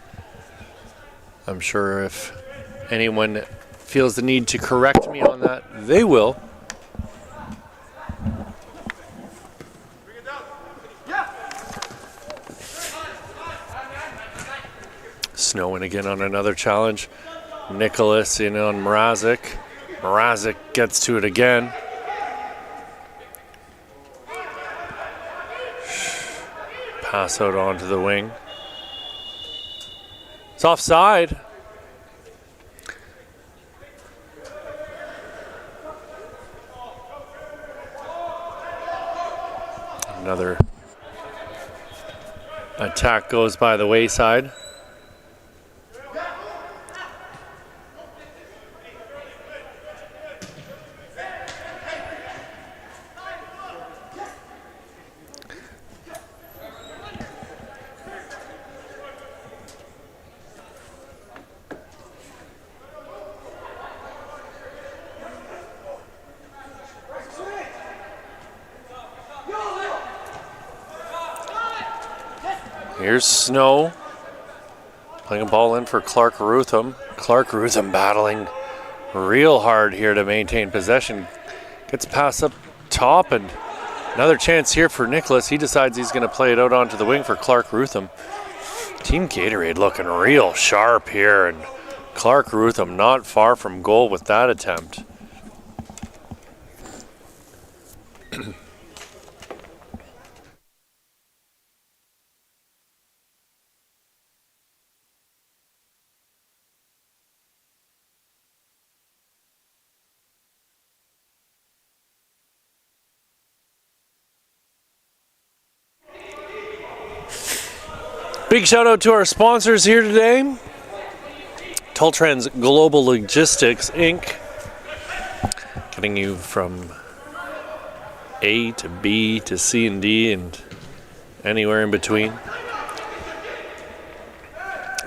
I'm sure if anyone feels the need to correct me on that, they will. Snowing again on another challenge. Nicholas in on Mrazek. Mrazek gets to it again. Pass out onto the wing. It's offside. Another attack goes by the wayside. Here's Snow, playing a ball in for Clark Rutham. Clark Rutham battling real hard here to maintain possession. Gets pass up top, and another chance here for Nicholas. He decides he's going to play it out onto the wing for Clark Rutham. Team Gatorade looking real sharp here, and Clark Rutham not far from goal with that attempt. Big shout out to our sponsors here today. Tultrans Global Logistics, Inc. Getting you from A to B to C and D and anywhere in between.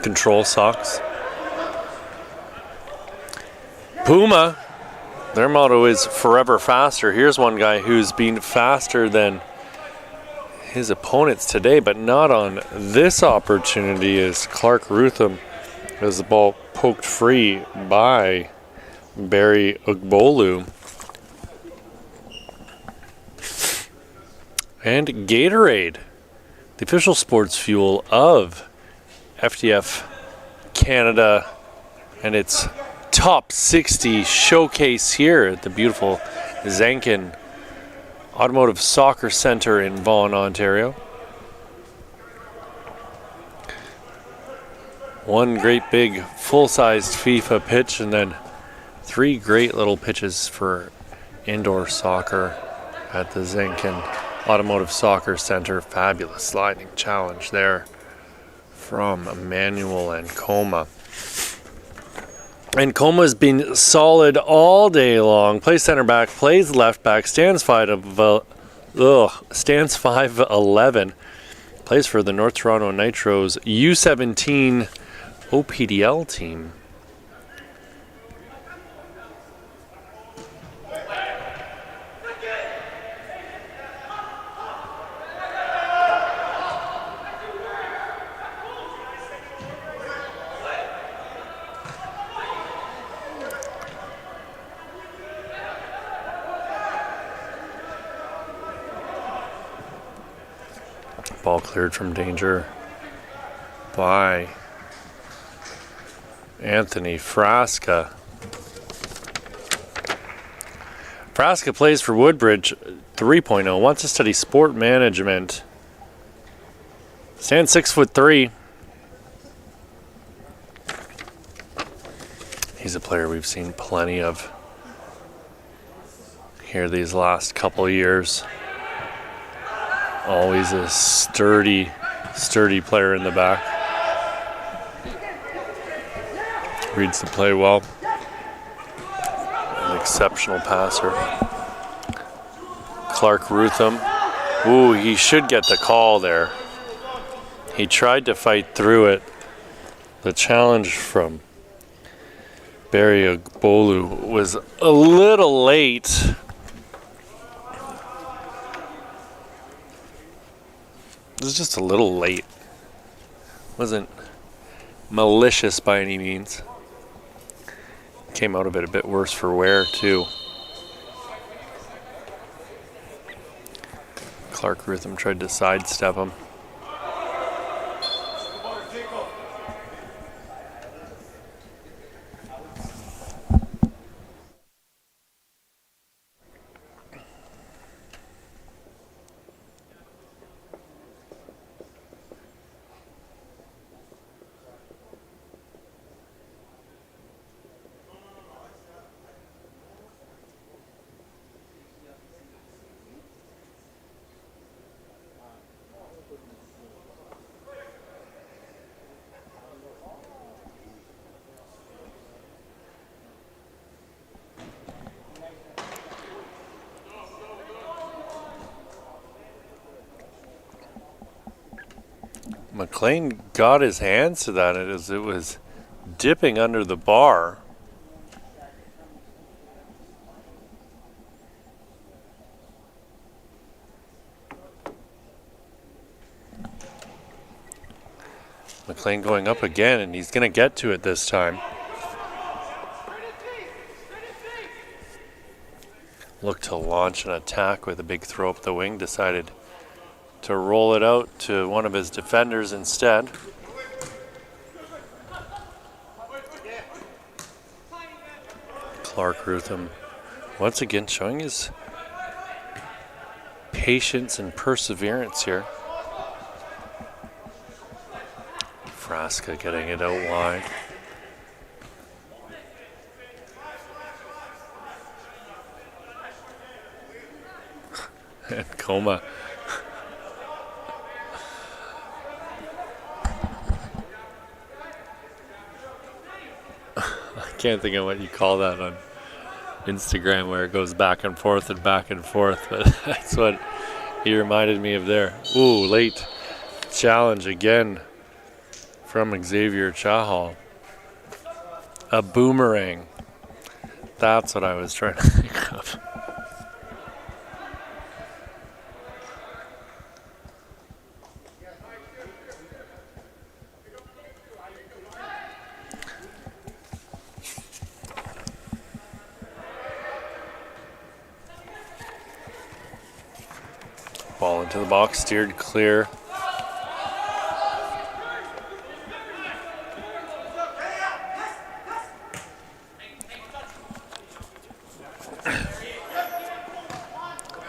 Control Socks. Puma, their motto is forever faster. Here's one guy who's been faster than his opponents today, but not on this opportunity, as Clark Rutham has the ball poked free by Barry Ugbolu. And Gatorade, the official sports fuel of FTF Canada, and its top 60 showcase here at the beautiful Zankin Automotive Soccer Center in Vaughan, Ontario. One great big full-sized FIFA pitch, and then three great little pitches for indoor soccer at the Zankin Automotive Soccer Center. Fabulous sliding challenge there from Emmanuel and Coma. And Coma's been solid all day long. Plays center back, plays left back, stands 5'11". Plays for the North Toronto Nitros U17 OPDL team. Ball cleared from danger by Anthony Frasca. Frasca plays for Woodbridge 3.0. Wants to study sport management. Stands 6'3". He's a player we've seen plenty of here these last couple of years. Always a sturdy player in the back. Reads the play well. An exceptional passer. Clark Rutham. Ooh, he should get the call there. He tried to fight through it. The challenge from Barry Agbolu was a little late. It was just a little late. Wasn't malicious by any means. Came out of it a bit worse for wear too. Clark Rutham tried to sidestep him. McLean got his hands to that as it was dipping under the bar. McLean going up again, and he's going to get to it this time. Looked to launch an attack with a big throw up the wing, decided to roll it out to one of his defenders instead. Clark Rutham once again showing his patience and perseverance here. Frasca getting it out wide. And Coma. I can't think of what you call that on Instagram where it goes back and forth, but that's what he reminded me of there. Ooh, late challenge again from Xavier Chahal. A boomerang. That's what I was trying to think of. Ball into the box, steered clear.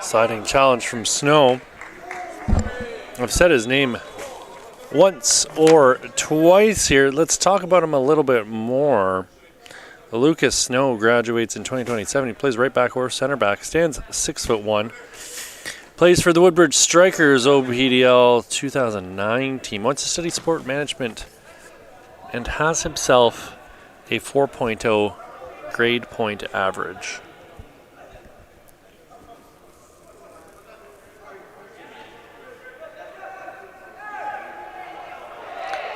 Sliding challenge from Snow. I've said his name once or twice here. Let's talk about him a little bit more. Lucas Snow graduates in 2027. He plays right back or center back. Stands 6'1". Plays for the Woodbridge Strikers OPDL 2009 team. Wants to study sport management and has himself a 4.0 grade point average.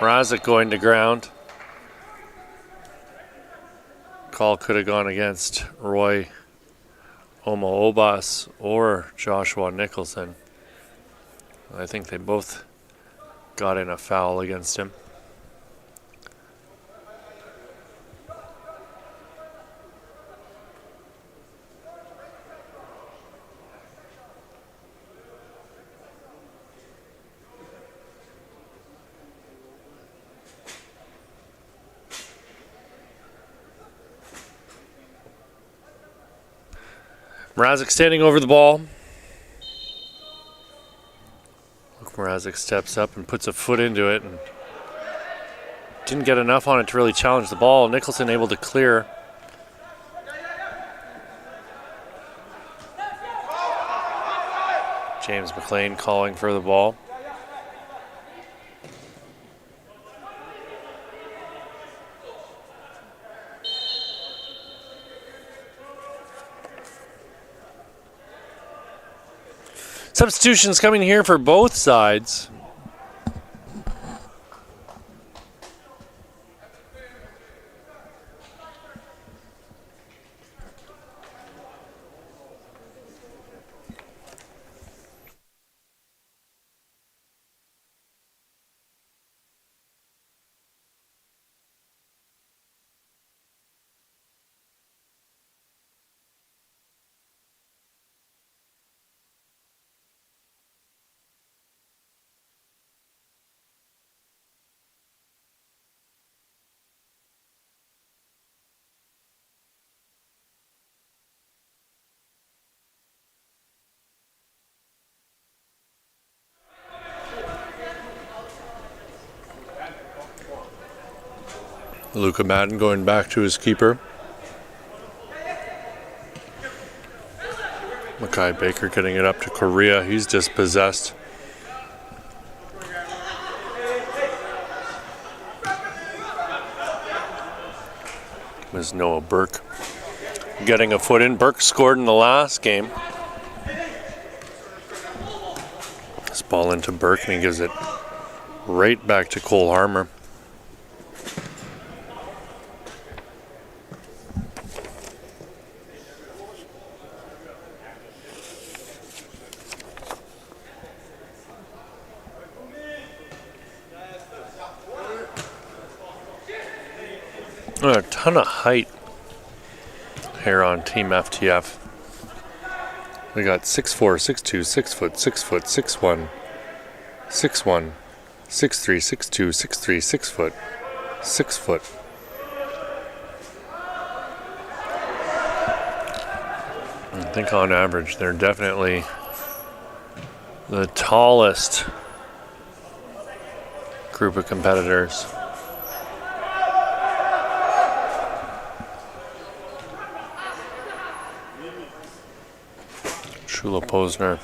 Mrazek going to ground. Call could have gone against Roy Omo-Obas or Joshua Nicholson. I think they both got in a foul against him. Mrazek standing over the ball. Mrazek steps up and puts a foot into it and didn't get enough on it to really challenge the ball. Nicholson able to clear. James McLean calling for the ball. Substitutions coming here for both sides. Luca Madden going back to his keeper. Mackay Baker getting it up to Correa. He's dispossessed. There's Noah Burke getting a foot in. Burke scored in the last game. This ball into Burke and he gives it right back to Cole Harmer. A ton of height here on Team FTF. We got 6'4", 6'2", 6 foot, 6 foot, 6'1", 6'1", 6'3", 6'2", 6'3", 6 foot, 6 foot. I think on average they're definitely the tallest group of competitors. Shula Posner.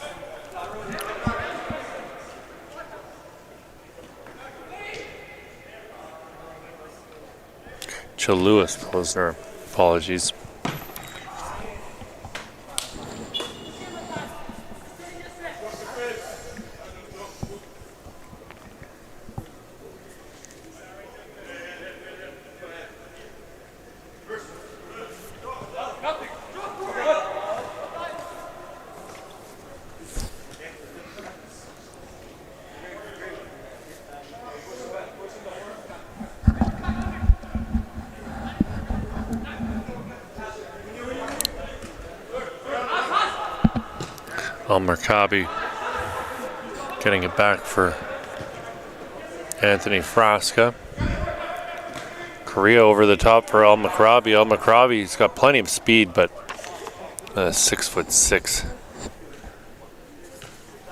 Lewis Posner. Apologies. Al-Merkabi getting it back for Anthony Frasca. Correa over the top for Al-Merkabi. Al-Merkabi's got plenty of speed, but 6'6"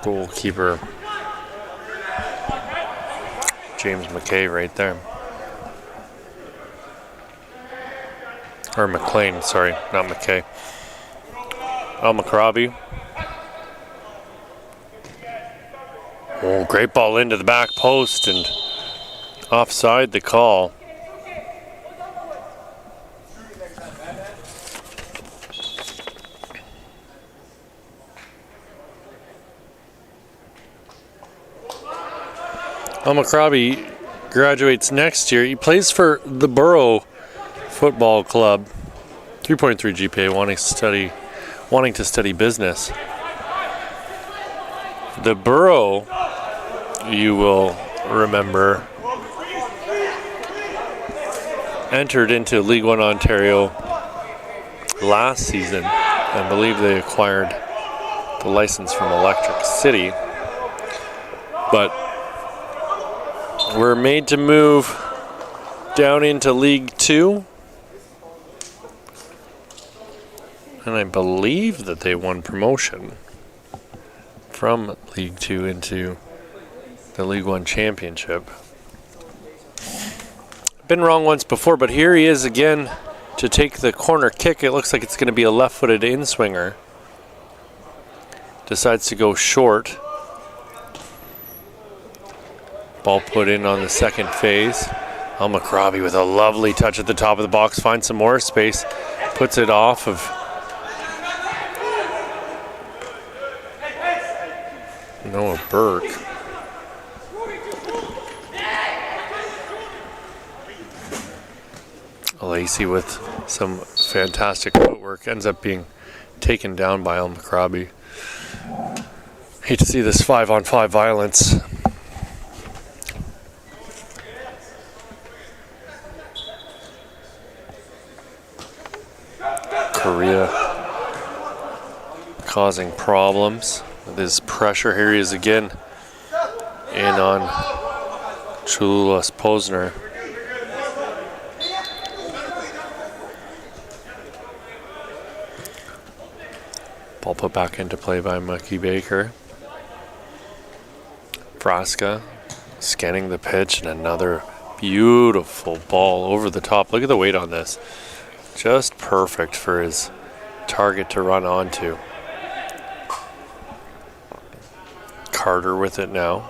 goalkeeper James McKay right there. Or McLean, sorry, not McKay. Al-Merkabi. Oh, great ball into the back post and offside the call. Al-Macrabi graduates next year. He plays for the Borough Football Club. 3.3 GPA, wanting to study business. The Borough, you will remember, entered into League One Ontario last season. I believe they acquired the license from Electric City, but were made to move down into League Two. And I believe that they won promotion from League Two into the League One Championship. Been wrong once before, but here he is again to take the corner kick. It looks like it's going to be a left-footed in-swinger. Decides to go short. Ball put in on the second phase. Al-Macrabi with a lovely touch at the top of the box. Finds some more space. Puts it off of Noah Burke. Lacey with some fantastic footwork ends up being taken down by Al-Macrabi. Hate to see this 5-on-5 violence. Korea causing problems with his pressure. Here he is again in on Chululas Posner. Ball put back into play by Mucky Baker. Frasca scanning the pitch, and another beautiful ball over the top. Look at the weight on this. Just perfect for his target to run onto. Carter with it now.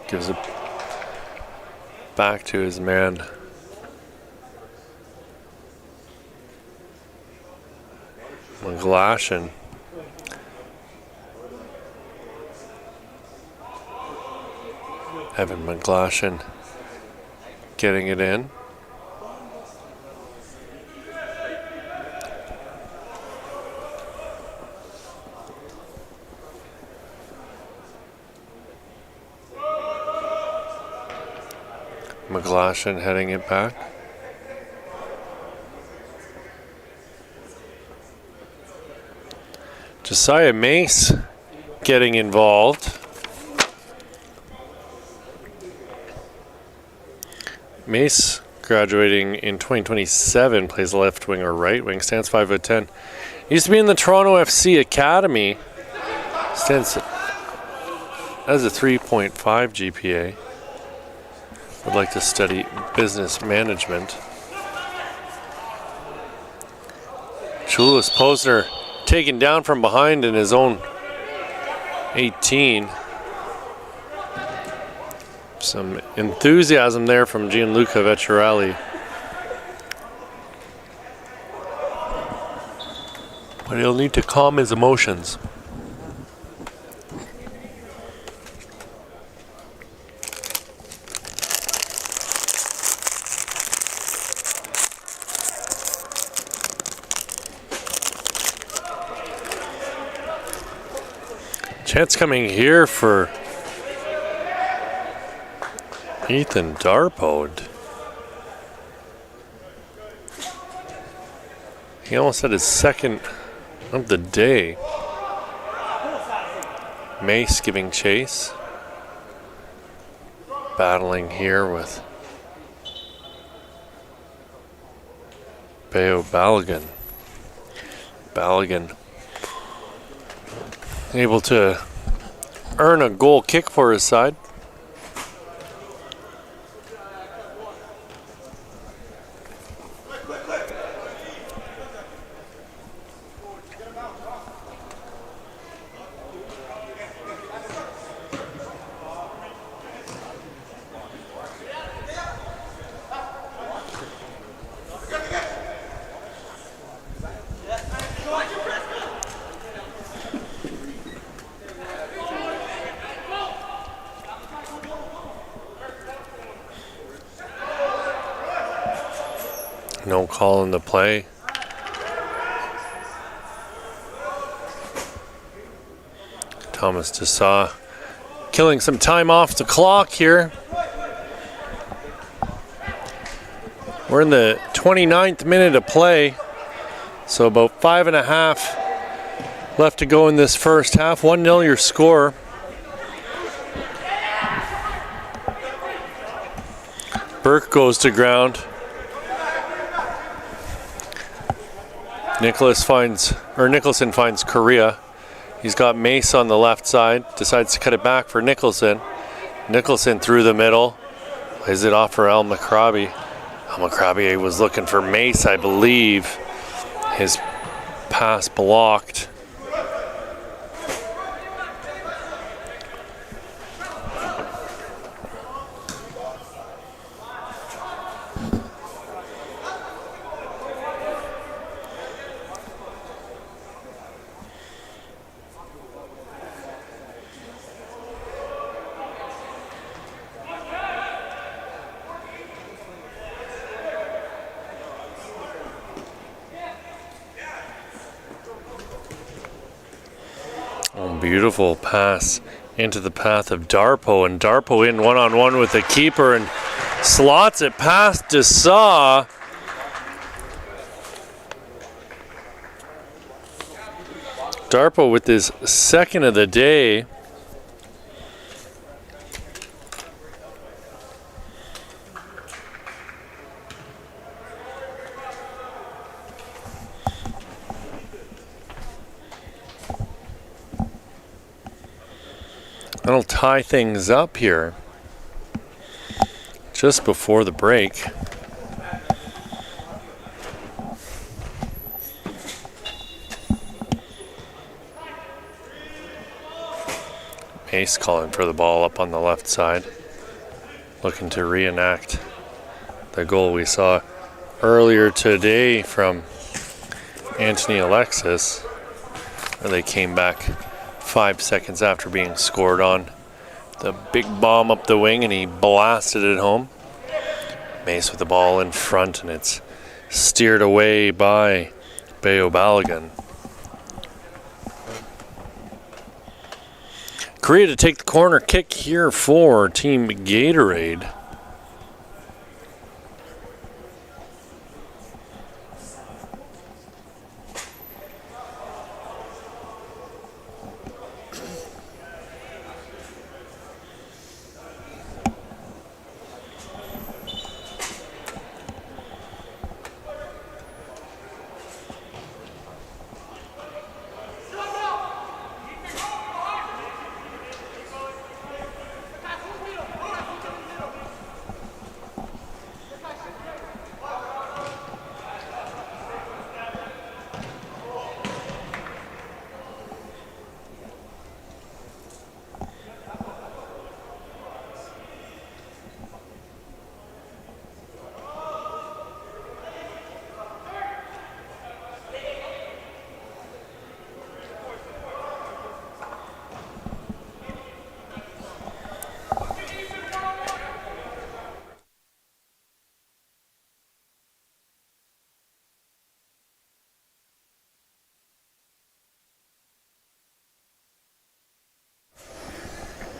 Gives it back to his man. McGlashan. Evan McGlashan getting it in. McGlashan heading it back. Josiah Mace getting involved. Mace graduating in 2027, plays left wing or right wing, stands 5'10". Used to be in the Toronto FC Academy. Stands as a 3.5 GPA. Would like to study business management. Chululas Posner taken down from behind in his own 18. Some enthusiasm there from Gianluca Vecchiarelli. But he'll need to calm his emotions. Chance coming here for Ethan Darpode. He almost had his second of the day. Mace giving chase. Battling here with Bayo Balogun. Balogun able to earn a goal kick for his side. No call in the play. Thomas Dessau killing some time off the clock here. We're in the 29th minute of play, so about 5.5 left to go in this first half. 1-0 your score. Burke goes to ground. Nicholson finds Correa. He's got Mace on the left side, decides to cut it back for Nicholson. Nicholson through the middle, plays it off for El Macrabi. El Macrabi was looking for Mace, I believe. His pass blocked. Beautiful pass into the path of Darpo, and Darpo in one-on-one with the keeper and slots it past Dessau. Darpo with his second of the day. That'll tie things up here just before the break. Mace calling for the ball up on the left side, looking to reenact the goal we saw earlier today from Anthony Alexis, where they came back 5 seconds after being scored on. The big bomb up the wing, and he blasted it home. Mace with the ball in front, and it's steered away by Bayo Balogun. Korea to take the corner kick here for Team Gatorade.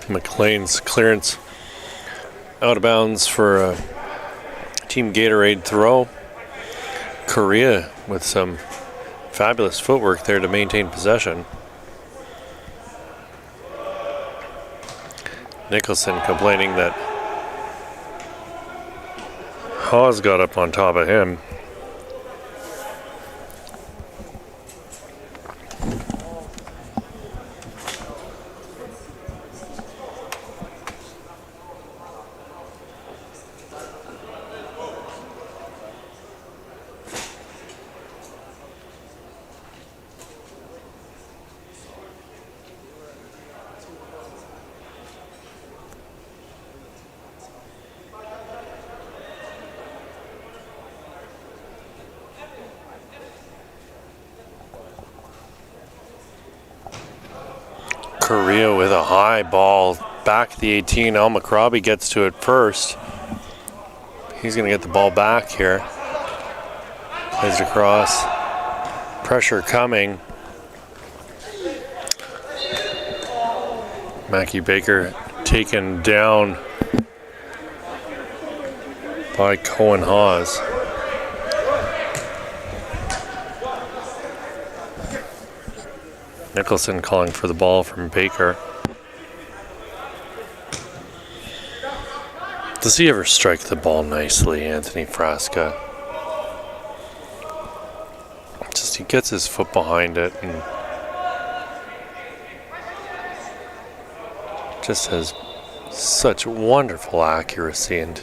McLean's clearance out of bounds for a Team Gatorade throw. Korea with some fabulous footwork there to maintain possession. Nicholson complaining that Hawes got up on top of him. Korea with a high ball back the 18. El Macrabi gets to it first. He's going to get the ball back here. Plays it across. Pressure coming. Mackie Baker taken down by Cohen Hawes. Nicholson calling for the ball from Baker. Does he ever strike the ball nicely, Anthony Frasca? Just he gets his foot behind it and just has such wonderful accuracy and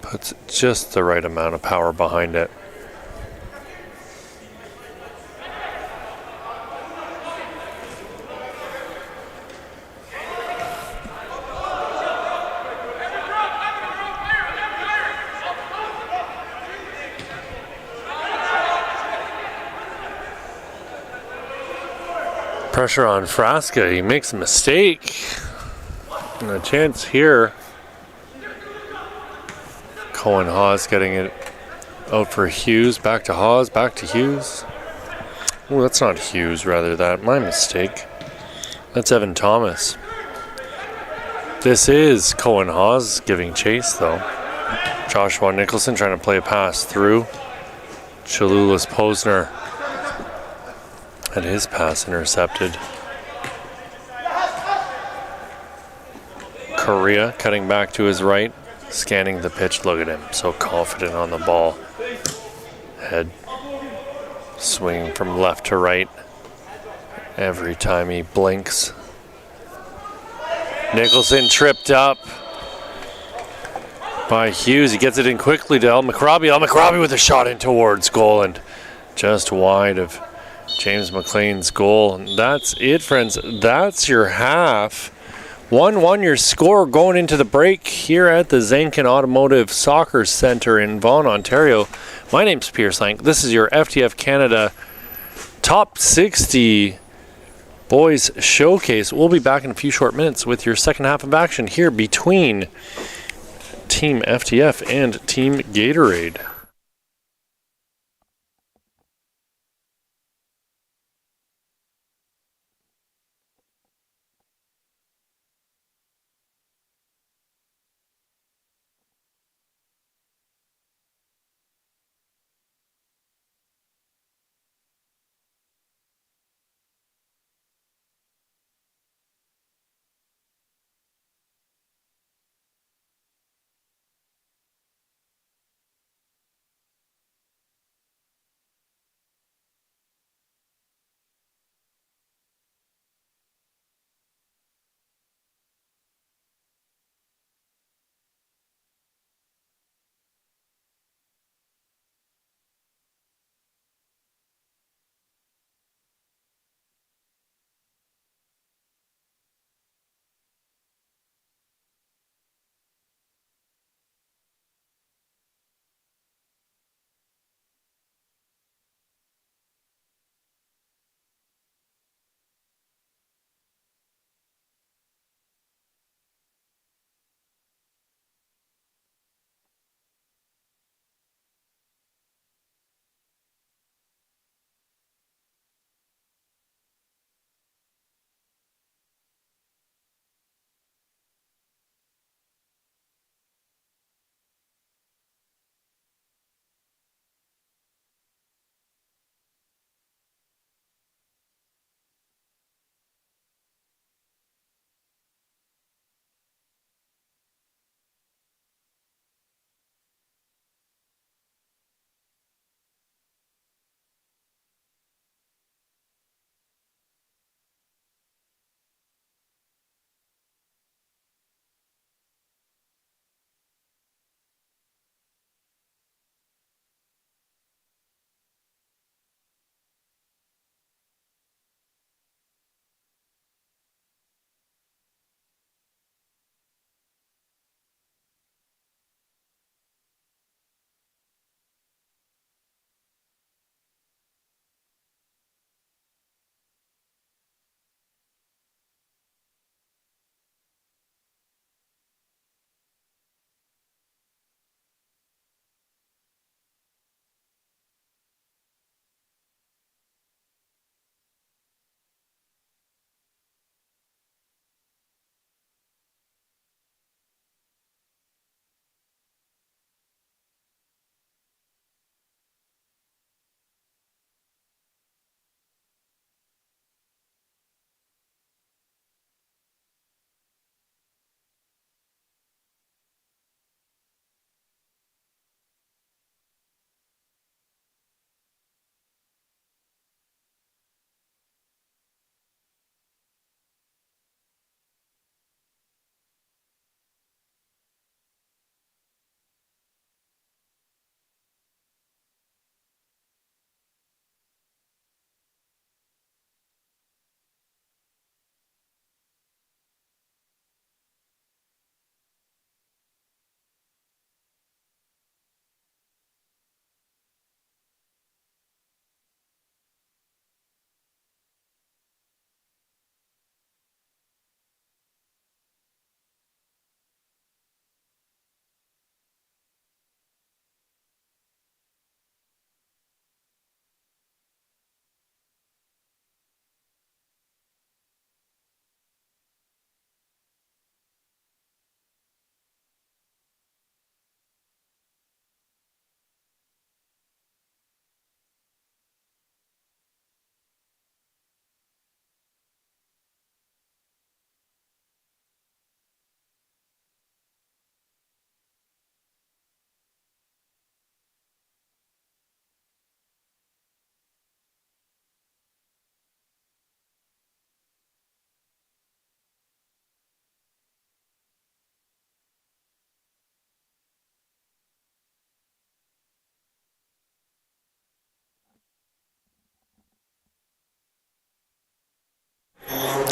puts just the right amount of power behind it. Pressure on Frasca. He makes a mistake. And a chance here. Cohen Hawes getting it out for Hughes. Back to Hawes. Back to Hughes. Oh, that's not Hughes, rather that. My mistake. That's Evan Thomas. This is Cohen Hawes giving chase, though. Joshua Nicholson trying to play a pass through. Chalulis Posner had his pass intercepted. Correa cutting back to his right, scanning the pitch. Look at him, so confident on the ball. Head swinging from left to right every time he blinks. Nicholson tripped up by Hughes. He gets it in quickly to El McRobbie. El McRobbie with a shot in towards goal and just wide of James McLean's goal. And that's it, friends. That's your half. 1-1 your score going into the break here at the Zankin Automotive Soccer Centre in Vaughan, Ontario. My name's Pierce Lang. This is your FTF Canada Top 60 Boys Showcase. We'll be back in a few short minutes with your second half of action here between Team FTF and Team Gatorade.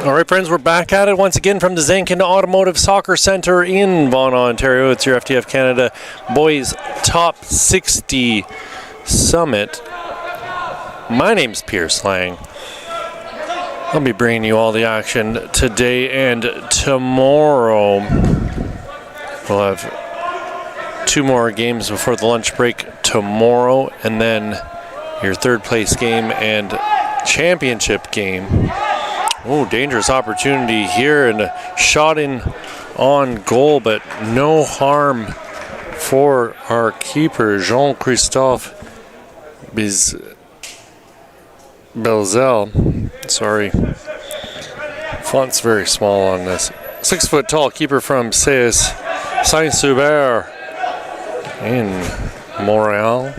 All right, friends, we're back at it once again from the Zankin Automotive Soccer Centre in Vaughan, Ontario. It's your FTF Canada Boys Top 60 Summit. My name's Pierce Lang. I'll be bringing you all the action today and tomorrow. We'll have 2 more games before the lunch break tomorrow, and then your third place game and championship game. Oh, dangerous opportunity here, and a shot in on goal, but no harm for our keeper, Jean-Christophe Belzel. Sorry. Font's very small on this. 6 foot tall keeper from CS Saint-Hubert in Montreal.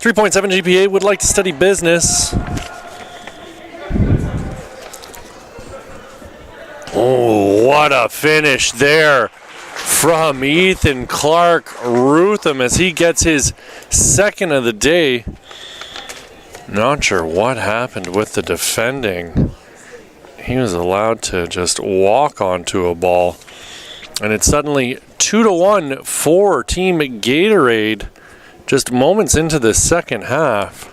3.7 GPA, would like to study business. Oh, what a finish there from Ethan Clark Rutham as he gets his second of the day. Not sure what happened with the defending. He was allowed to just walk onto a ball. And it's suddenly 2-1 for Team Gatorade just moments into the second half.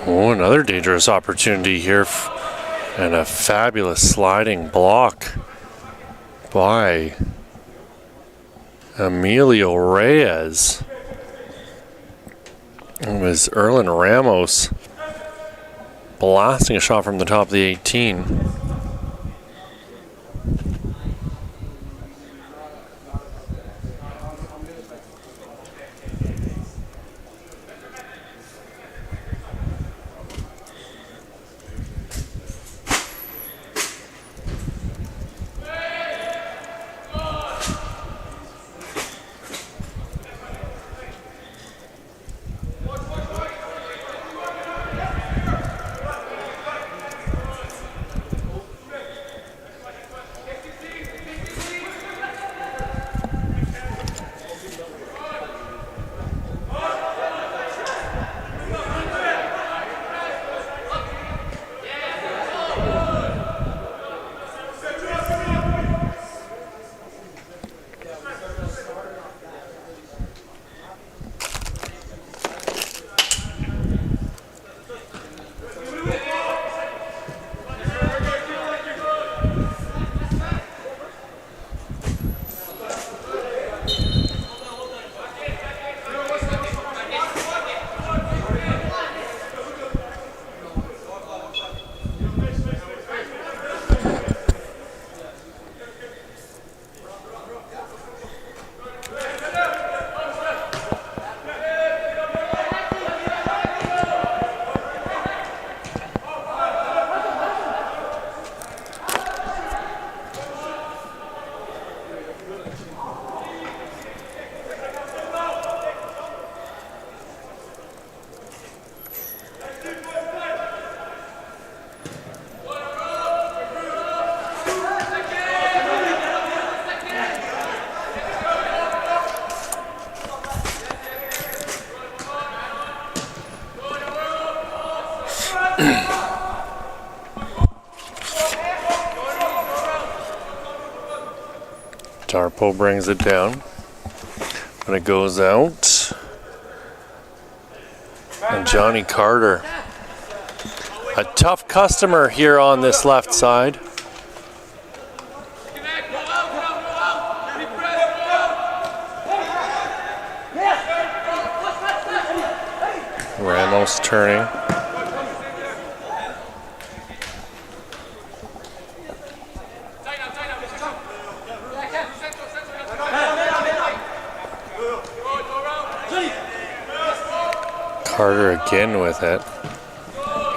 Oh, another dangerous opportunity here, and a fabulous sliding block by Emilio Reyes. It was Erlen Ramos blasting a shot from the top of the 18. Tarpo brings it down, and it goes out. And Johnny Carter, a tough customer here on this left side. Ramos turning. Carter again with it.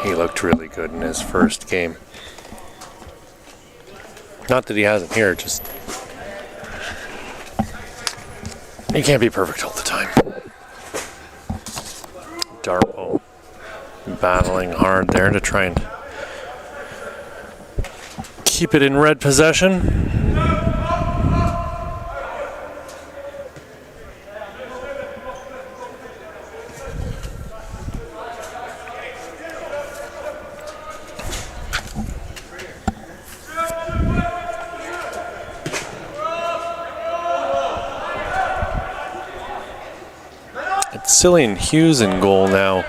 He looked really good in his first game. Not that he hasn't here, just he can't be perfect all the time. Darpo battling hard there to try and keep it in red possession. It's Cillian Hughes in goal now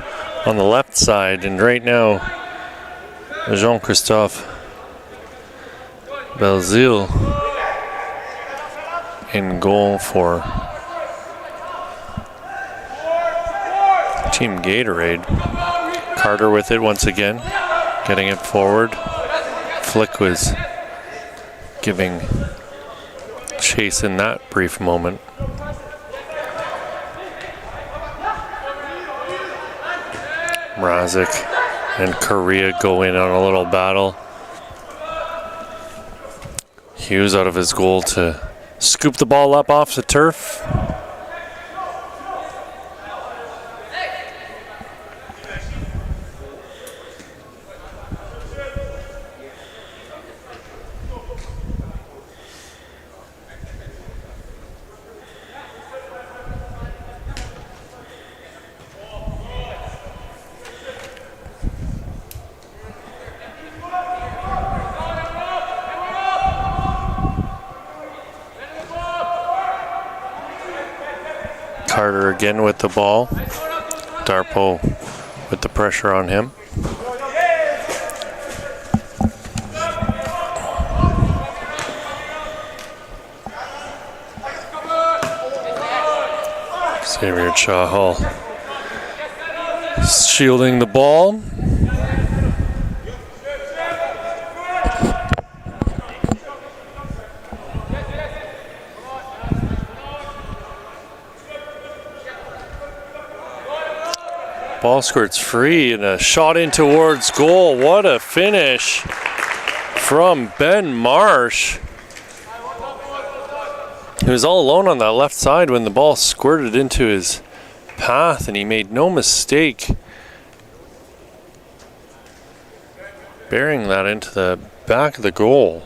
on the left side, and right now Jean-Christophe Belzile in goal for Team Gatorade. Carter with it once again, getting it forward. Flick was giving chase in that brief moment. Mrazek and Correa go in on a little battle. Hughes out of his goal to scoop the ball up off the turf. Carter again with the ball. Darpo with the pressure on him. Xavier Chahal shielding the ball. Ball squirts free and a shot in towards goal. What a finish from Ben Marsh. He was all alone on that left side when the ball squirted into his path, and he made no mistake burying that into the back of the goal.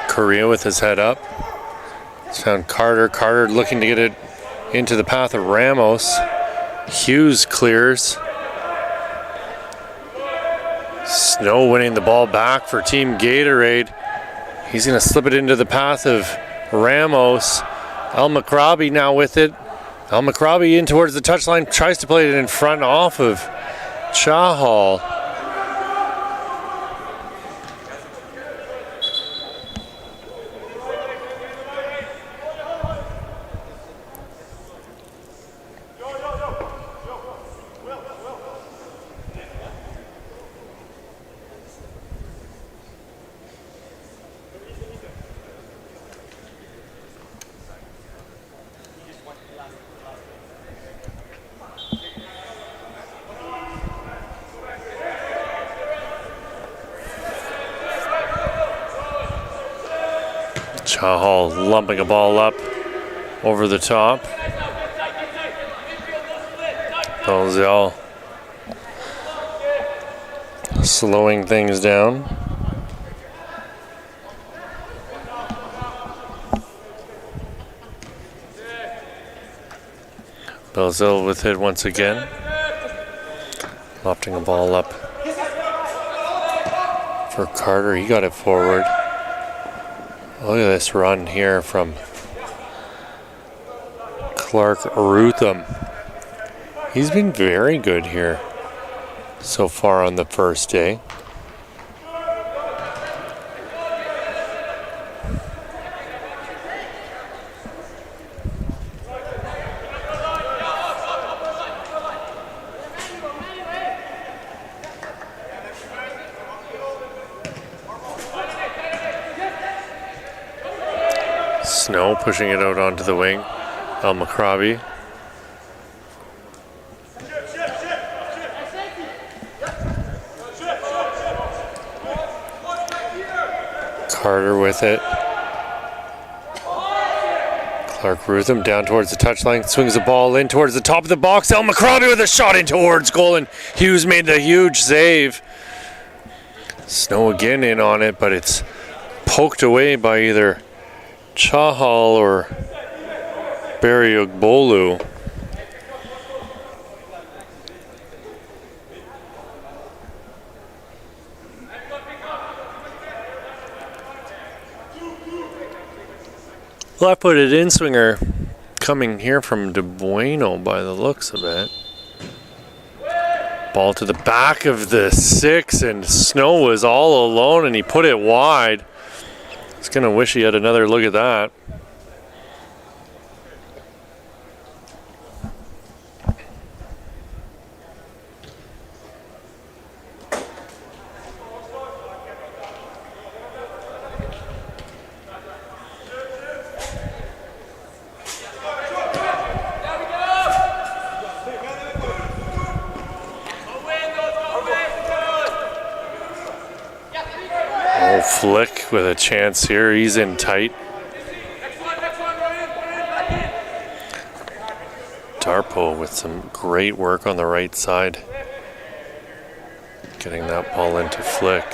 Correa with his head up. He's found Carter. Carter looking to get it into the path of Ramos. Hughes clears. Snow winning the ball back for Team Gatorade. He's going to slip it into the path of Ramos. El Macrabi now with it. El Macrabi in towards the touchline. Tries to play it in front off of Chahal. Chahal lumping a ball up over the top. Belzile slowing things down. Belzile with it once again. Lofting a ball up for Carter. He got it forward. Look at this run here from Clark Rutham. He's been very good here so far on the first day. Snow pushing it out onto the wing. El Macrabi. Carter with it. Clark Rutham down towards the touchline, swings the ball in towards the top of the box. El Macrabi with a shot in towards goal, and Hughes made the huge save. Snow again in on it, but it's poked away by either Chahal or Barry-Ogbolu. Left-footed in-swinger coming here from De Bueno by the looks of it. Ball to the back of the 6, and Snow was all alone, and he put it wide. He's going to wish he had another look at that. Flick with a chance here. He's in tight. Darpo with some great work on the right side. Getting that ball into Flick.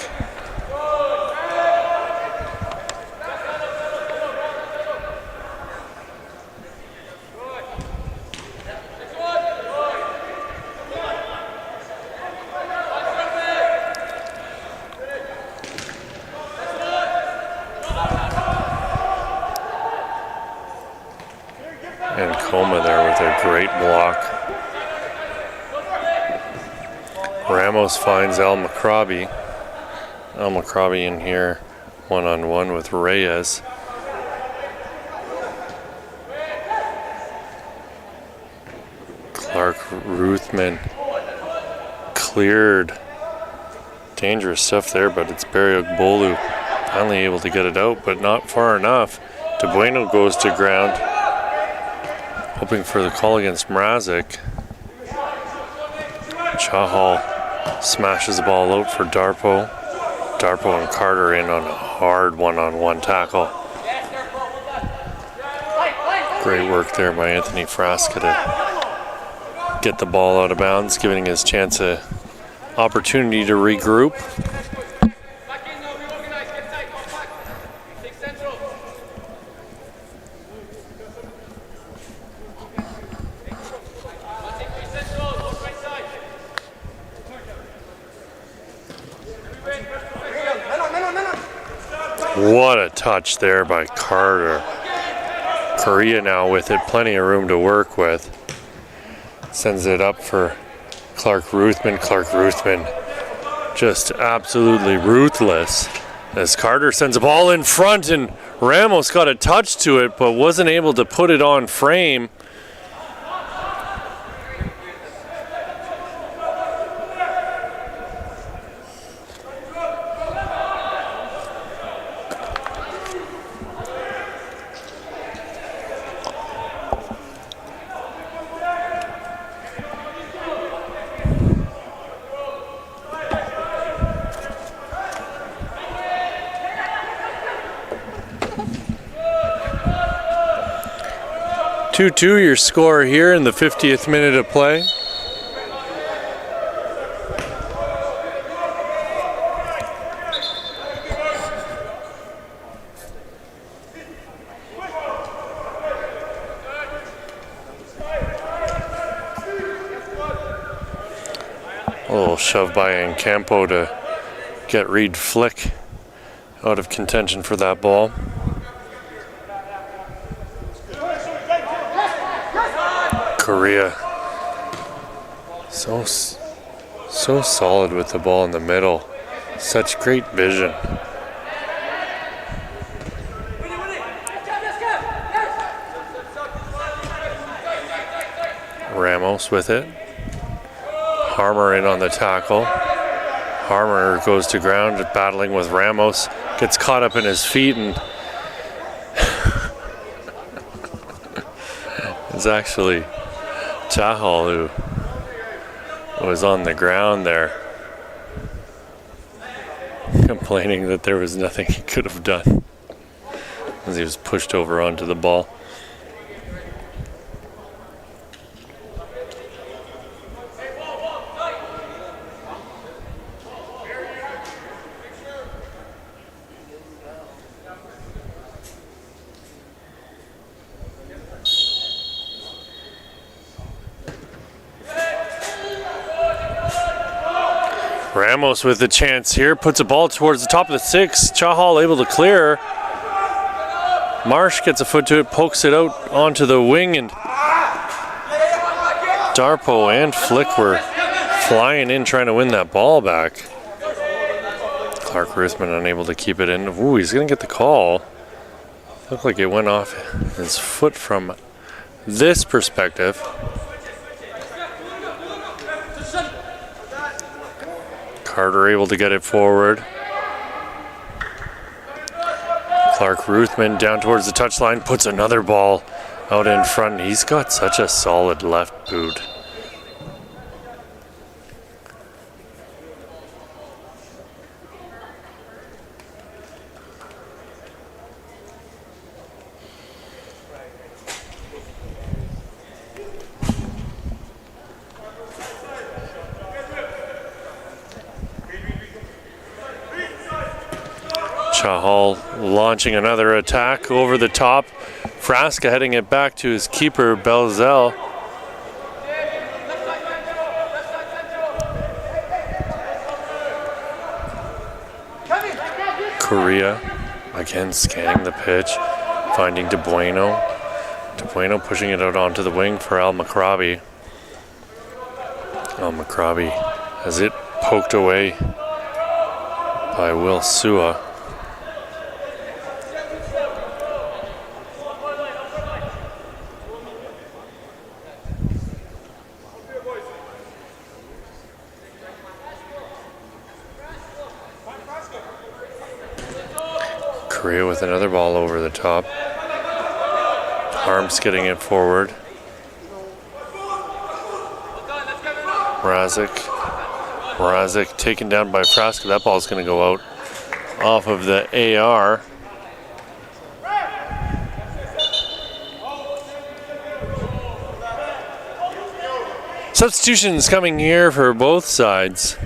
And Coma there with a great block. Ramos finds El Macrabi. El Macrabi in here one-on-one with Reyes. Clark Ruthman cleared. Dangerous stuff there, but it's Barry-Ogbolu finally able to get it out, but not far enough. De Bueno goes to ground. Hoping for the call against Mrazek. Chahal smashes the ball out for Darpo. Darpo and Carter in on a hard one-on-one tackle. Great work there by Anthony Frasca to get the ball out of bounds, giving his chance an opportunity to regroup. 'What a touch there by Carter. Correa now with it, plenty of room to work with. Sends it up for Clark Ruthman. Clark Ruthman just absolutely ruthless as Carter sends a ball in front, and Ramos got a touch to it but wasn't able to put it on frame. Your score here in the 50th minute of play. A little shove by Encampo to get Reed Flick out of contention for that ball. Correa, so solid with the ball in the middle. Such great vision. Ramos with it. Harmer in on the tackle. Harmer goes to ground, battling with Ramos. Gets caught up in his feet and was actually Chahal who was on the ground there, complaining that there was nothing he could have done as he was pushed over onto the ball. Ramos with the chance here, puts a ball towards the top of the 6. Chahal able to clear. Marsh gets a foot to it, pokes it out onto the wing, and Darpo and Flick were flying in trying to win that ball back. Clark Ruthman unable to keep it in. Ooh, he's going to get the call. Looked like it went off his foot from this perspective. Carter able to get it forward. Clark Ruthman down towards the touchline, puts another ball out in front. He's got such a solid left boot. Chahal launching another attack over the top. Frasca heading it back to his keeper, Belzell. Correa again scanning the pitch, finding De Bueno. De Bueno pushing it out onto the wing for Al Macrabi. Al Macrabi has it poked away by Will Sua. Correa with another ball over the top. Harms getting it forward. Mrazek taken down by Frasca. That ball's going to go out off of the AR. Substitutions coming here for both sides.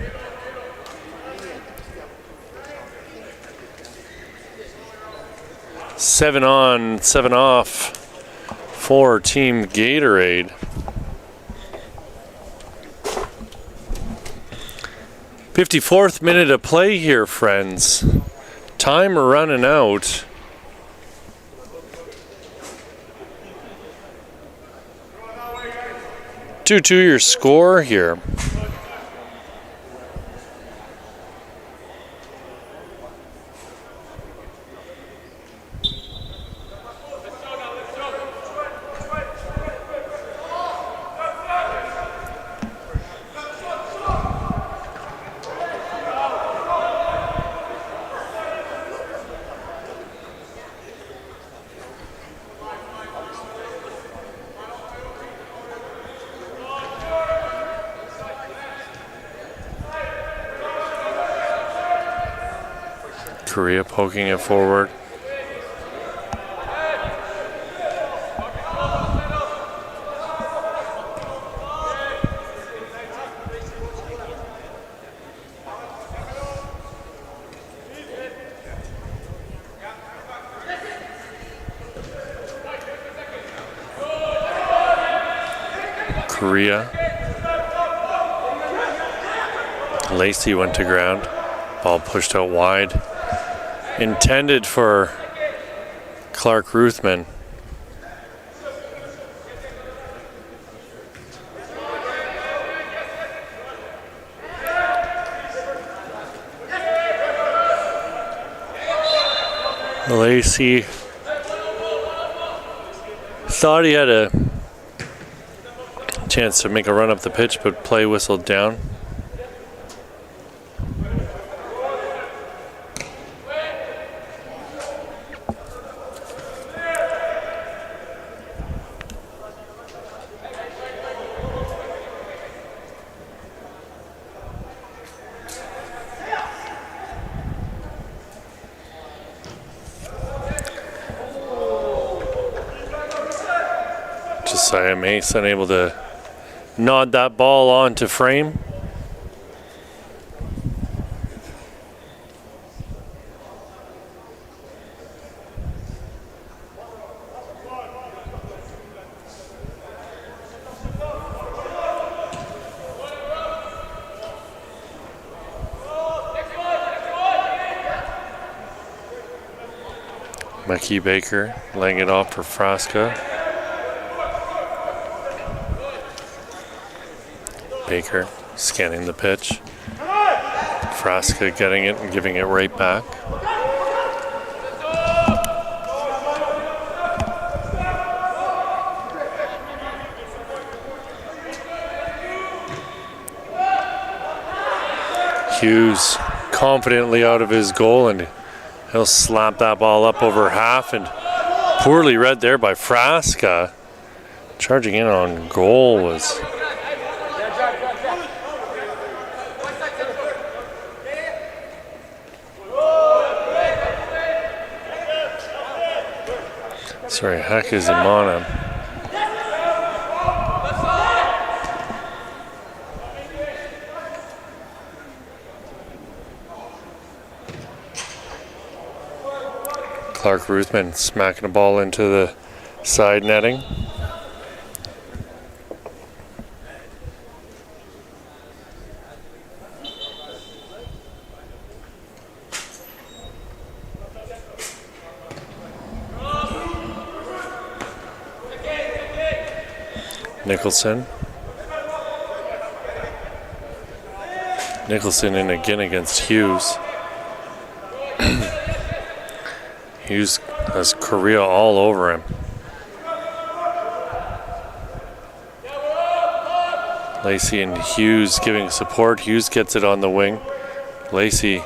Seven on, 7 off for Team Gatorade. .54th minute of play here, friends. Time running out. Two your score here. Correa poking it forward. Correa. Lacey went to ground. Ball pushed out wide. Intended for Clark Ruthman. Lacey thought he had a chance to make a run up the pitch, but play whistled down. side. Mace unable to nod that ball onto frame. Mackie Baker laying it off for Frasca. Baker scanning the pitch. Frasca getting it and giving it right back. Hughes confidently out of his goal, and he'll slap that ball up over half, and poorly read there by Frasca. Charging in on goal was Heck is Imana. Clark Ruthman smacking a ball into the side netting. Nicholson in again against Hughes. Hughes has Korea all over him. Lacey and Hughes giving support. Hughes gets it on the wing. Lacey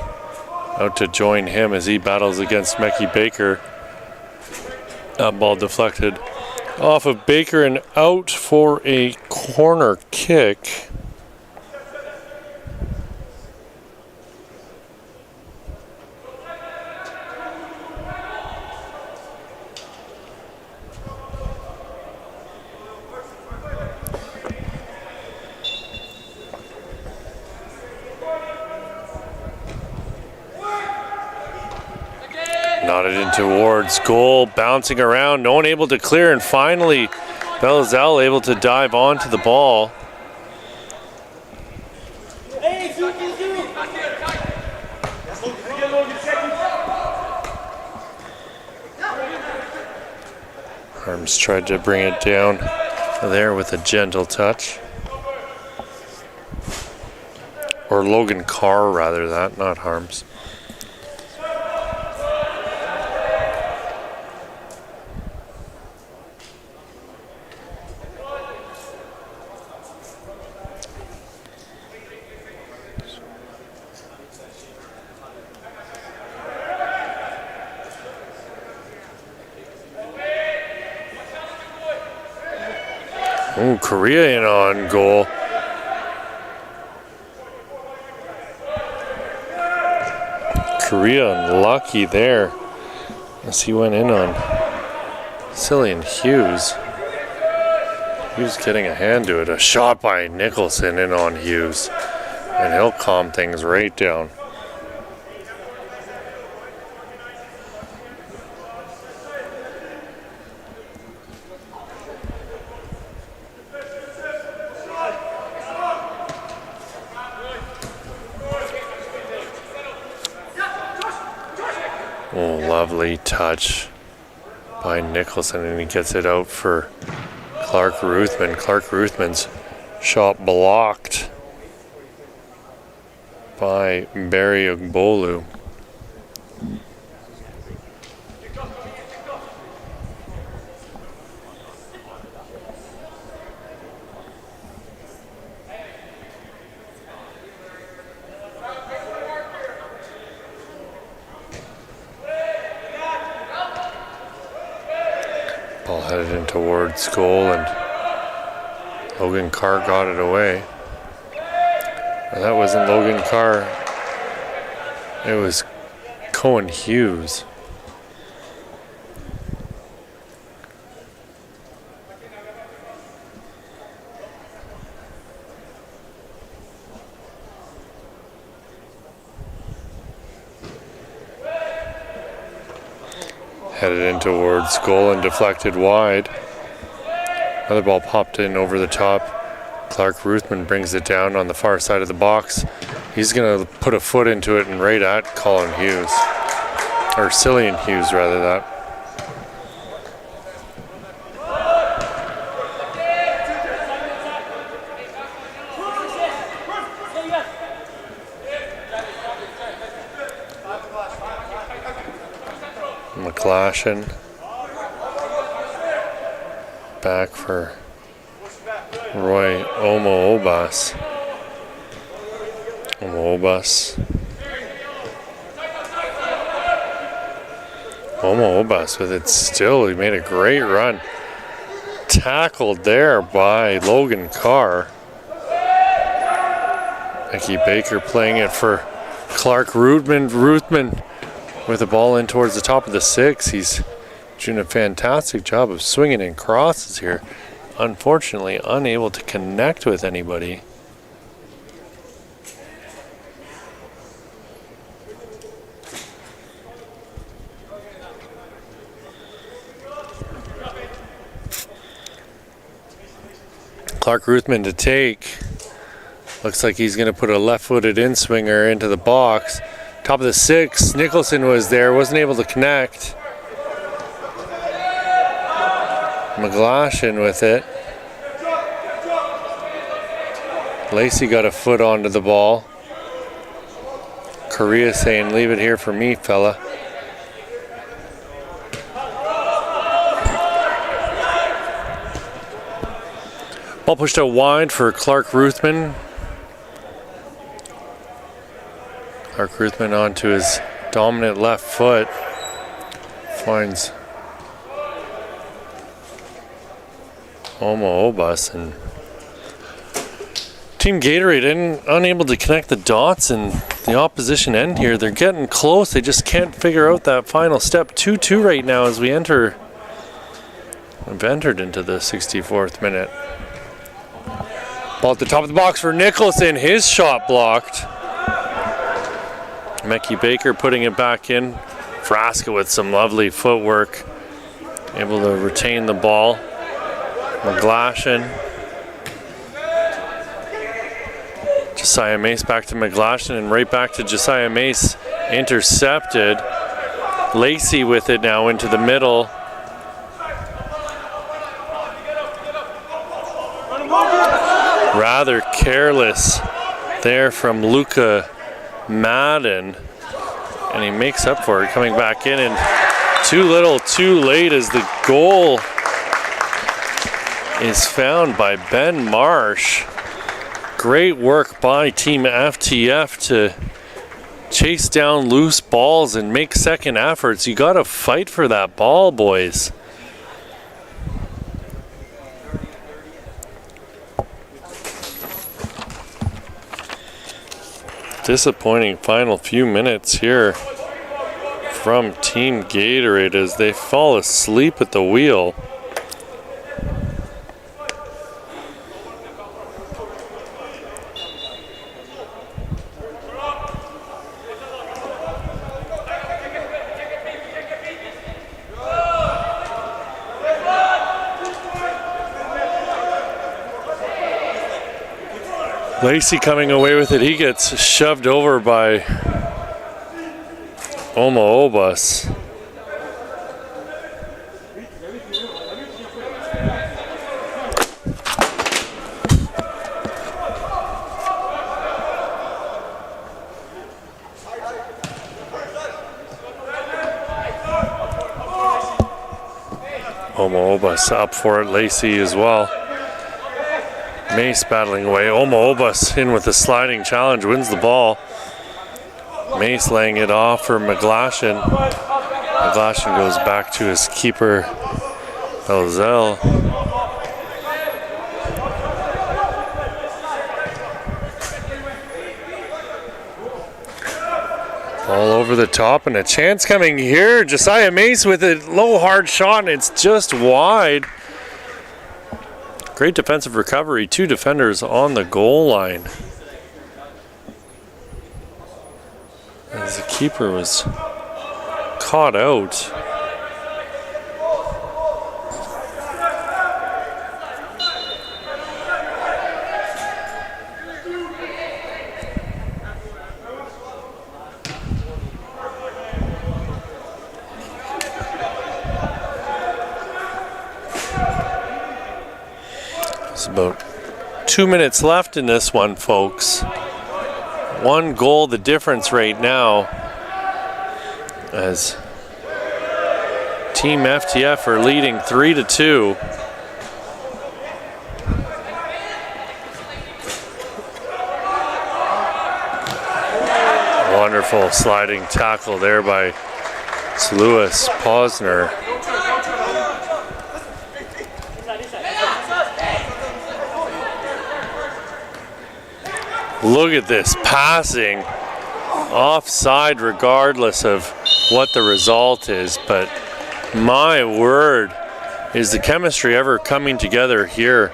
out to join him as he battles against Mackie Baker. That ball deflected off of Baker and out for a corner kick. Nodded in towards goal, bouncing around, no one able to clear, and finally Belzal able to dive onto the ball. Harms tried to bring it down there with a gentle touch. Or Logan Carr, rather, that, not Harms. Ooh, Korea in on goal. Korea unlucky there as he went in on Cillian Hughes. Hughes getting a hand to it. A shot by Nicholson in on Hughes. And he'll calm things right down. Oh, lovely touch by Nicholson, and he gets it out for Clark Ruthman. Clark Ruthman's shot blocked by Barry Ogbolu. Ball headed in towards goal, and Logan Carr got it away. Well, that wasn't Logan Carr. It was Cohen Hughes. Headed in towards goal and deflected wide. Another ball popped in over the top. Clark Ruthman brings it down on the far side of the box. He's going to put a foot into it and right at Colin Hughes. Or Cillian Hughes, rather, that. McGlashan. Back for Roy Omo-Obas. Omo-Obas with it still. He made a great run. Tackled there by Logan Carr. Mickey Baker playing it for Clark Ruthman. Ruthman with the ball in towards the top of the 6. He's doing a fantastic job of swinging in crosses here. Unfortunately, unable to connect with anybody. Clark Ruthman to take. Looks like he's going to put a left-footed in-swinger into the box. Top of the 6. Nicholson was there, wasn't able to connect. McGlashan with it. Lacey got a foot onto the ball. Correa saying, leave it here for me, fella. Ball pushed out wide for Clark Ruthman. Clark Ruthman onto his dominant left foot. Finds Omo-Obas, and Team Gatorade unable to connect the dots in the opposition end here. They're getting close. They just can't figure out that final step. 2-2 right now as we've entered into the 64th minute. Ball at the top of the box for Nicholson. His shot blocked. Mickey Baker putting it back in. Frasca with some lovely footwork. Able to retain the ball. McGlashan. Josiah Mace back to McGlashan and right back to Josiah Mace. Intercepted. Lacey with it now into the middle. Rather careless there from Luca Madden. And he makes up for it coming back in, and too little too late as the goal is found by Ben Marsh. Great work by Team FTF to chase down loose balls and make second efforts. You got to fight for that ball, boys. Disappointing final few minutes here from Team Gatorade as they fall asleep at the wheel. Lacey coming away with it. He gets shoved over by Omo-Obas. Omo-Obas up for it. Lacey as well. Mace battling away. Omo-Obas in with a sliding challenge, wins the ball. Mace laying it off for McGlashan. McGlashan goes back to his keeper, Elzel. All over the top and a chance coming here. Josiah Mace with a low hard shot and it's just wide. Great defensive recovery. Two defenders on the goal line. As the keeper was caught out. About 2 minutes left in this one, folks. 1 goal the difference right now, as Team FTF are leading 3-2. Wonderful sliding tackle there by Lewis Posner. Look at this passing, offside regardless of what the result is, but my word, is the chemistry ever coming together here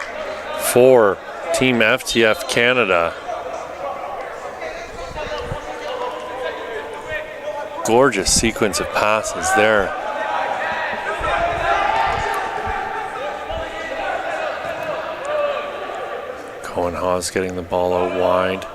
for Team FTF Canada. Gorgeous sequence of passes there. Cohen Haas getting the ball out wide.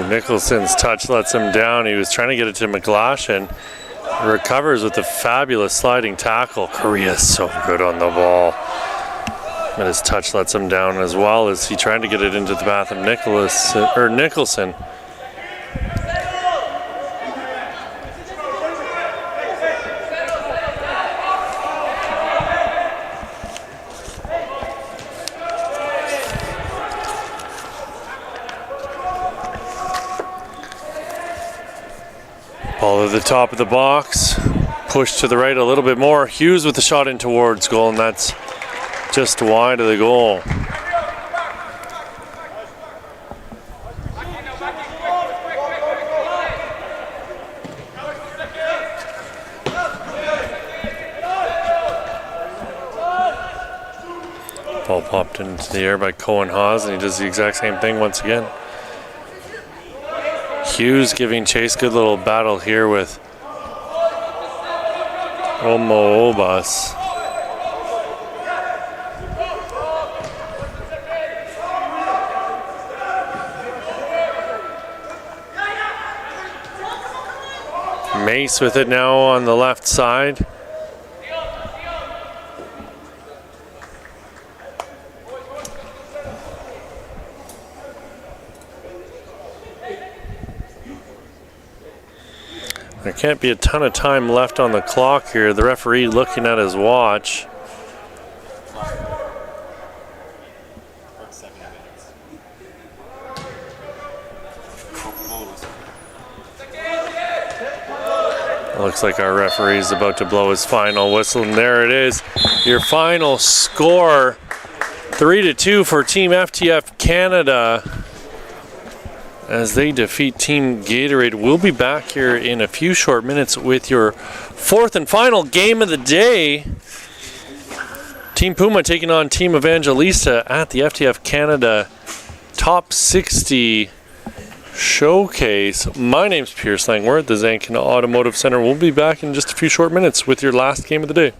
Nicholson's touch lets him down. He was trying to get it to McGlashan. Recovers with a fabulous sliding tackle. Korea's so good on the ball. But his touch lets him down as well as he tried to get it into the path of Nicholson. Ball at the top of the box, push to the right a little bit more. Hughes with the shot in towards goal, and that's just wide of the goal. Ball popped into the air by Cohen Haas, and he does the exact same thing once again. Hughes giving chase. Good little battle here with Omo Obas. Mace with it now on the left side. There can't be a ton of time left on the clock here. The referee looking at his watch. Looks like our referee is about to blow his final whistle, and there it is. Your final score, 3-2 for Team FTF Canada as they defeat Team Gatorade. We'll be back here in a few short minutes with your fourth and final game of the day. Team Puma taking on Team Evangelista at the FTF Canada Top 60 Showcase. My name's Pierce Lang. We're at the Zankin Automotive Center. We'll be back in just a few short minutes with your last game of the day.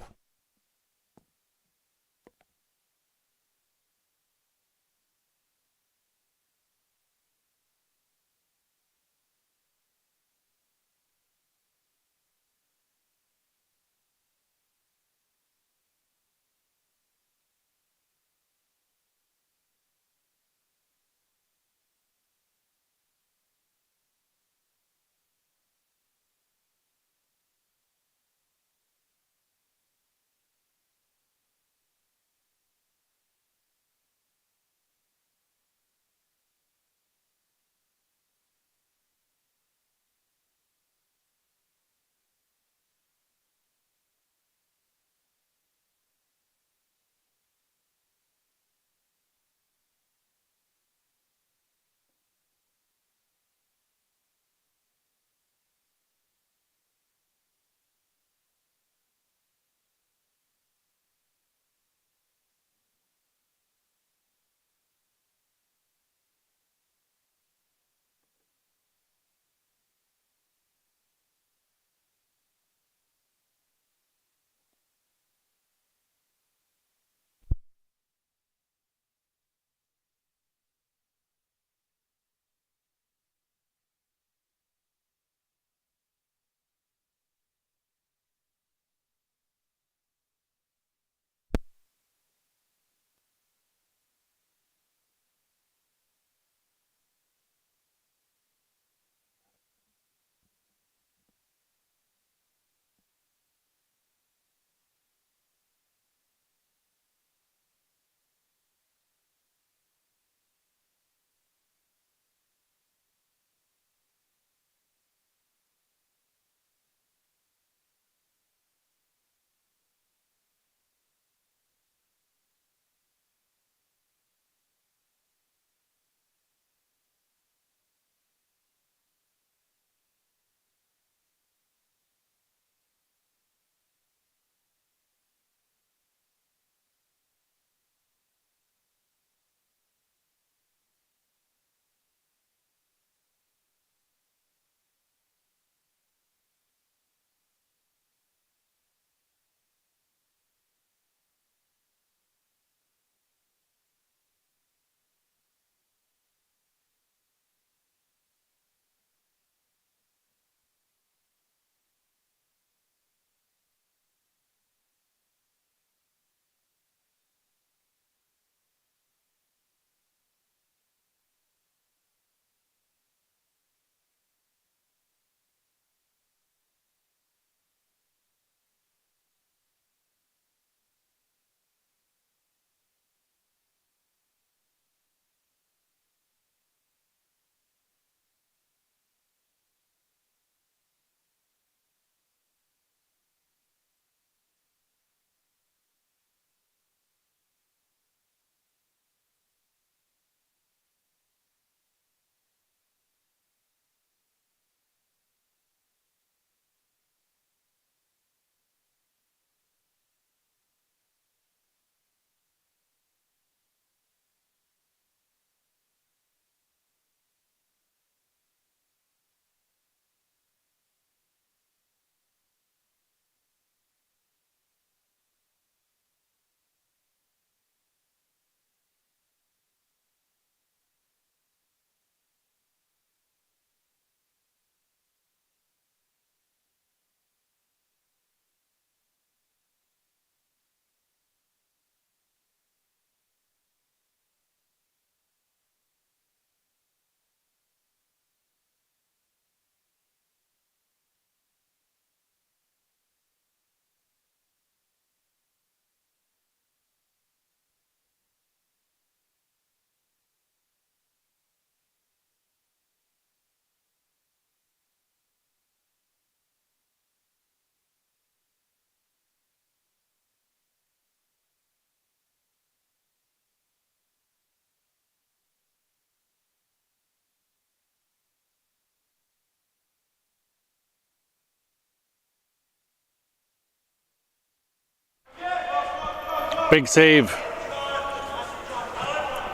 Big save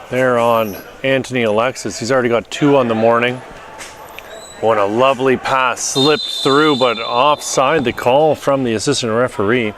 there on Anthony Alexis. He's already got 2 on the morning. What a lovely pass, slipped through, but offside the call from the assistant referee.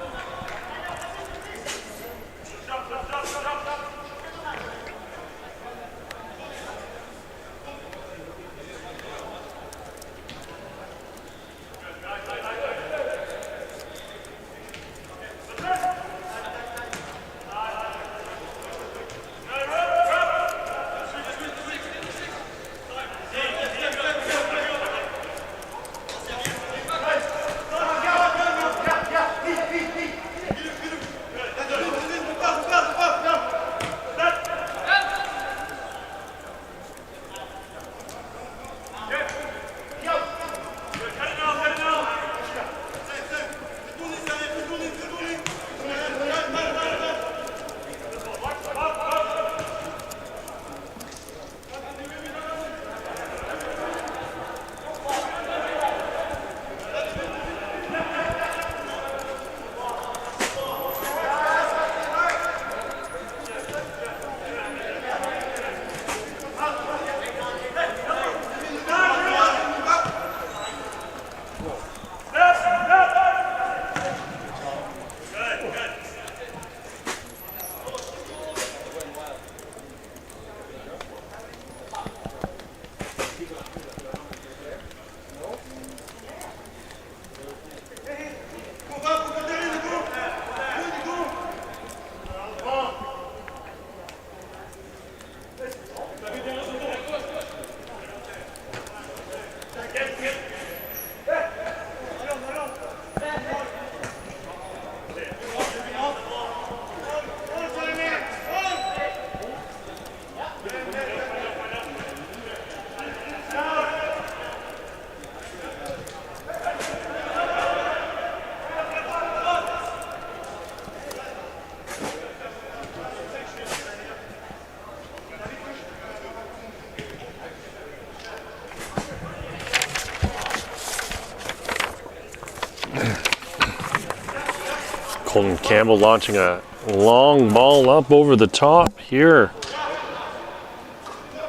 Colton Campbell launching a long ball up over the top here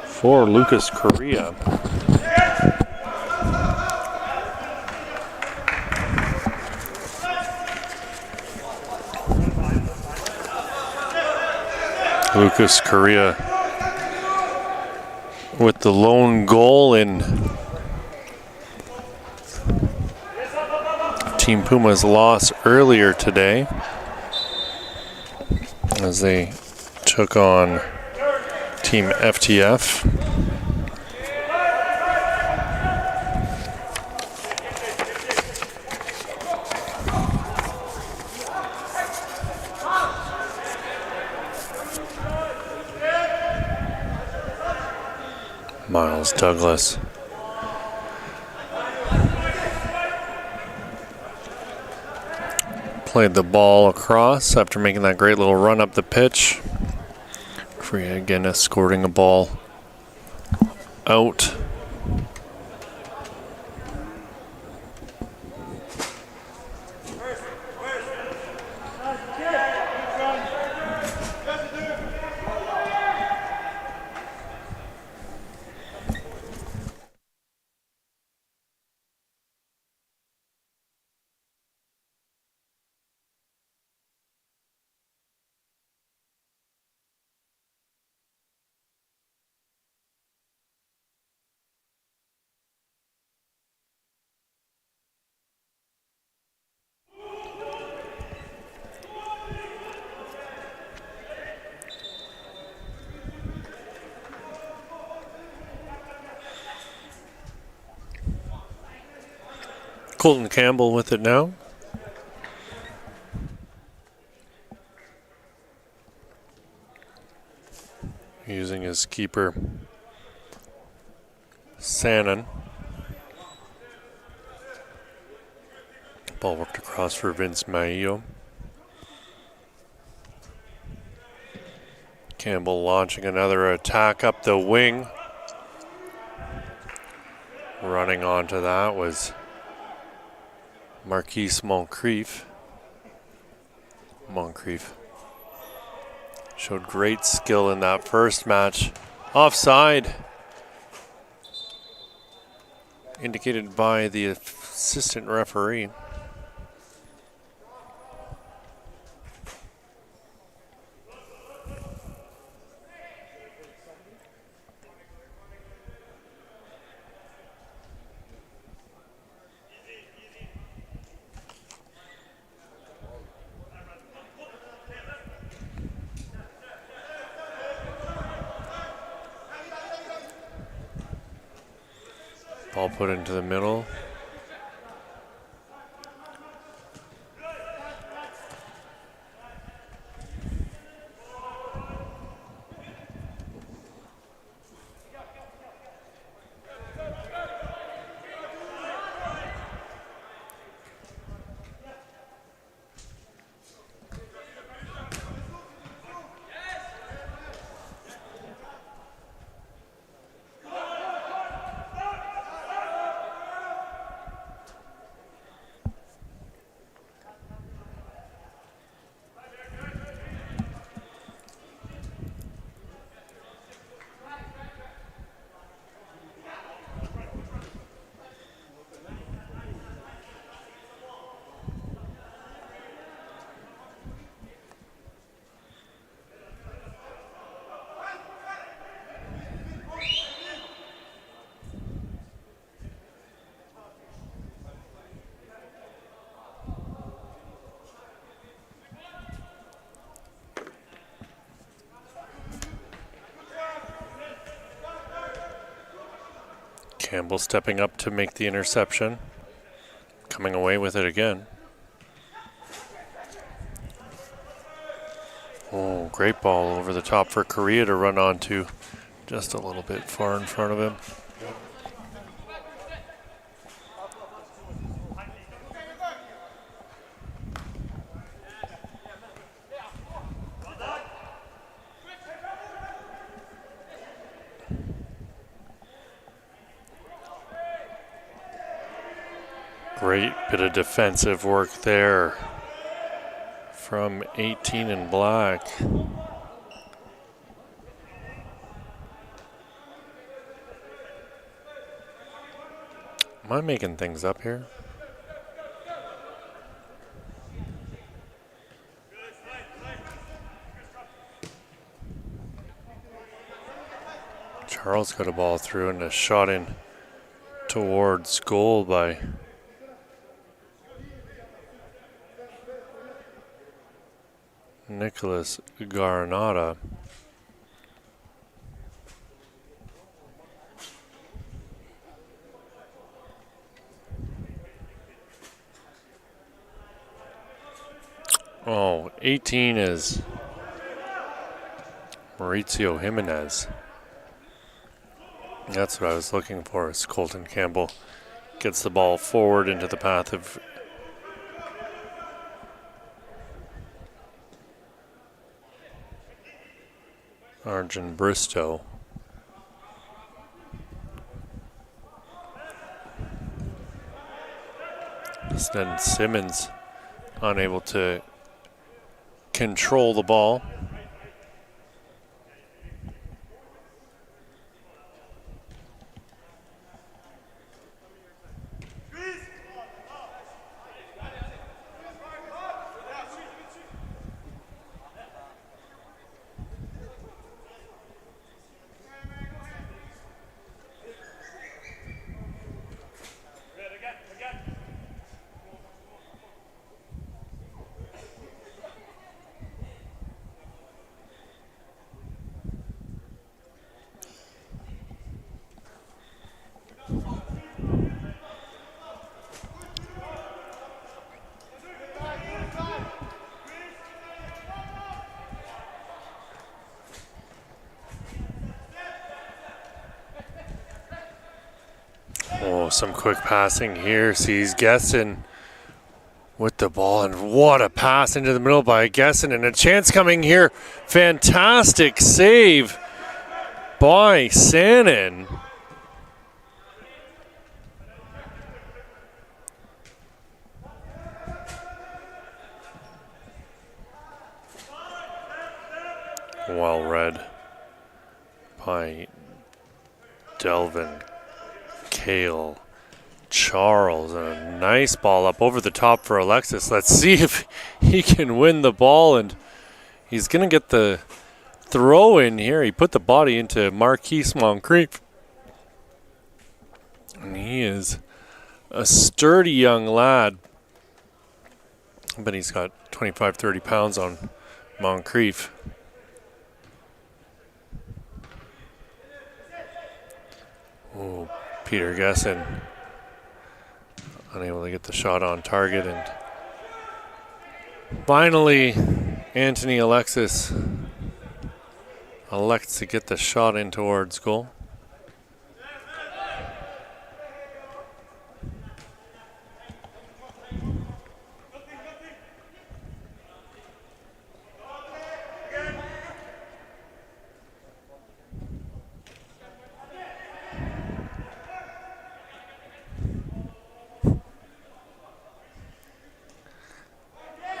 for Lucas Correa. Lucas Correa with the lone goal in Team Puma's loss earlier today as they took on Team FTF. Miles Douglas. Played the ball across after making that great little run up the pitch. Correa again escorting a ball out. Colton Campbell with it now. Using his keeper, Sannon. Ball worked across for Vince Maio. Campbell launching another attack up the wing. Running onto that was Marquise Moncrief. Showed great skill in that first match. Offside. Indicated by the assistant referee. Ball put into the middle. Campbell stepping up to make the interception. Coming away with it again. Oh, great ball over the top for Korea to run onto. Just a little bit far in front of him. Great bit of defensive work there from 18 in black. Am I making things up here? Charles got a ball through and a shot in towards goal by Nicholas Garnata. Oh, 18 is Mauricio Jimenez. That's what I was looking for, is Colton Campbell gets the ball forward into the path of Arjun Bristow. Then Simmons unable to control the ball. Oh, some quick passing here. Sees Gesson with the ball, and what a pass into the middle by Gesson, and a chance coming here. Fantastic save by Sannon. Well read by Delvin, Kale, Charles, and a nice ball up over the top for Alexis. Let's see if he can win the ball, and he's going to get the throw in here. He put the body into Marquise Moncrief. And he is a sturdy young lad, but he's got 25, 30 pounds on Moncrief. Oh, Peter Gesson unable to get the shot on target, and finally Anthony Alexis elects to get the shot in towards goal.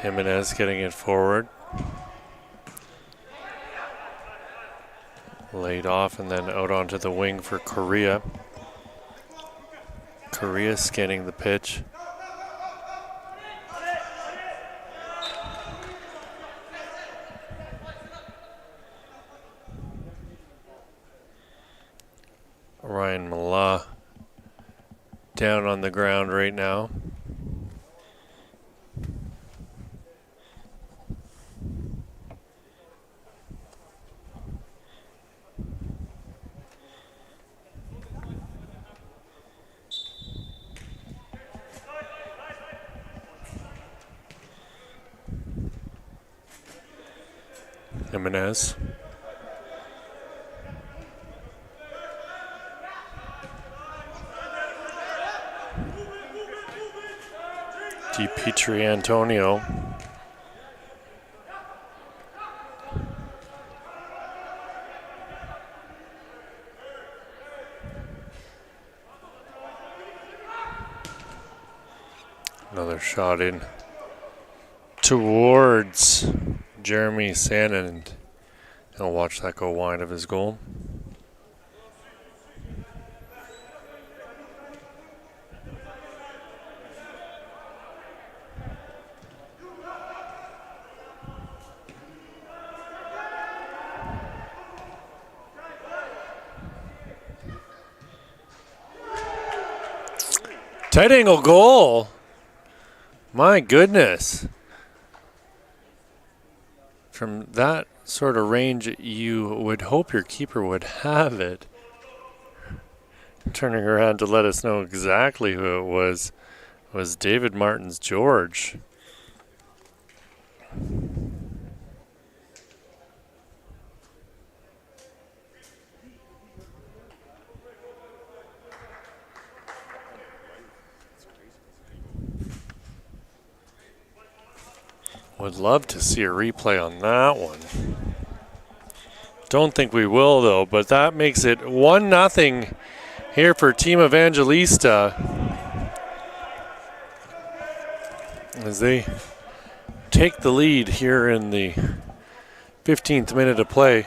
Jimenez getting it forward. Laid off and then out onto the wing for Correa. Correa scanning the pitch. Ryan Mala down on the ground right now. Jimenez. DiPietri Antonio. Another shot in towards Jeremy Sannon, and he'll watch that go wide of his goal. Tight angle goal. My goodness. From that sort of range, you would hope your keeper would have it. Turning around to let us know exactly who it was David Martins George. Would love to see a replay on that one. Don't think we will, though, but that makes it 1-0 here for Team Evangelista as they take the lead here in the 15th minute of play.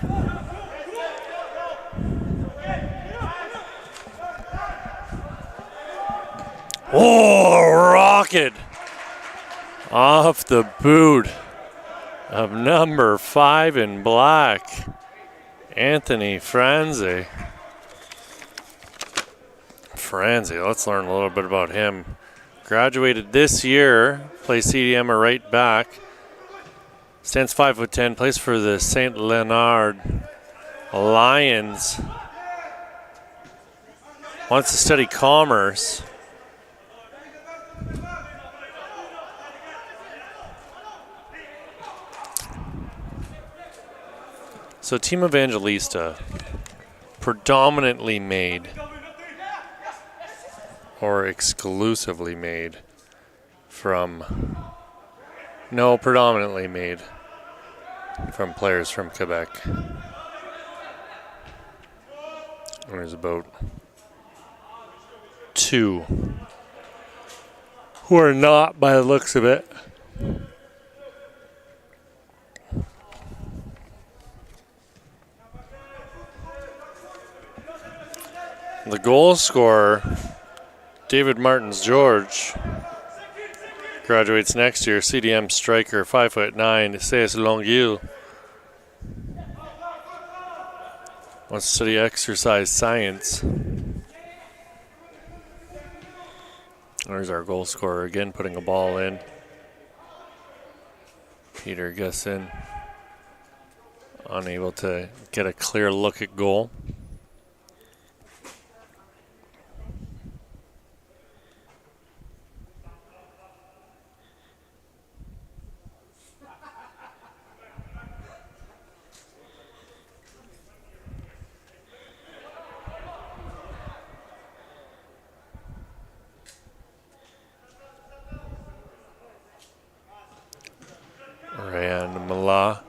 Oh, rocket! Off the boot of number 5 in black, Anthony Franzi. Let's learn a little bit about him. Graduated this year, plays CDM or right back. Stands 5'10", plays for the St. Leonard Lions. Wants to study commerce. So Team Evangelista predominantly made or exclusively made predominantly made from players from Quebec. There's about 2 who are not by the looks of it. The goal scorer, David Martins George, graduates next year. CDM striker, 5'9", CS Longueuil. Wants to study exercise science. There's our goal scorer again, putting a ball in. Peter Gesson, unable to get a clear look at goal. Ryan Mala,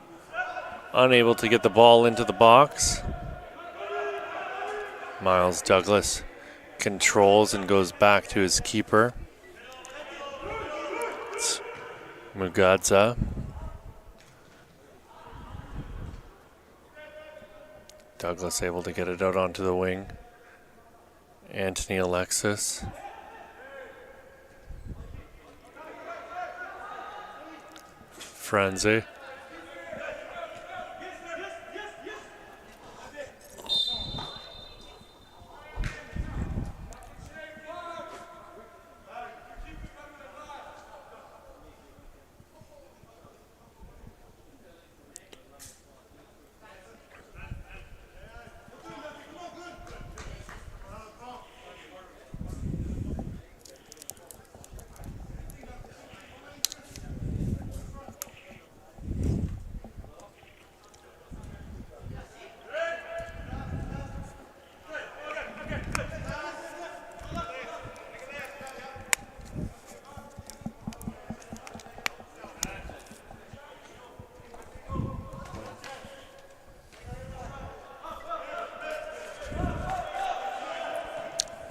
unable to get the ball into the box. Miles Douglas controls and goes back to his keeper. It's Mugadza. Douglas able to get it out onto the wing. Anthony Alexis. Frenzy.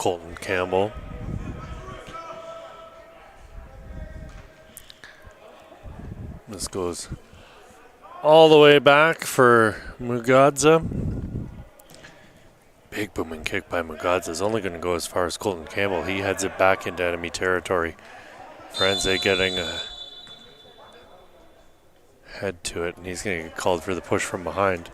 Colton Campbell. This goes all the way back for Mugadza. Big booming kick by Mugadza is only going to go as far as Colton Campbell. He heads it back into enemy territory. Frenzy getting a head to it, and he's going to get called for the push from behind.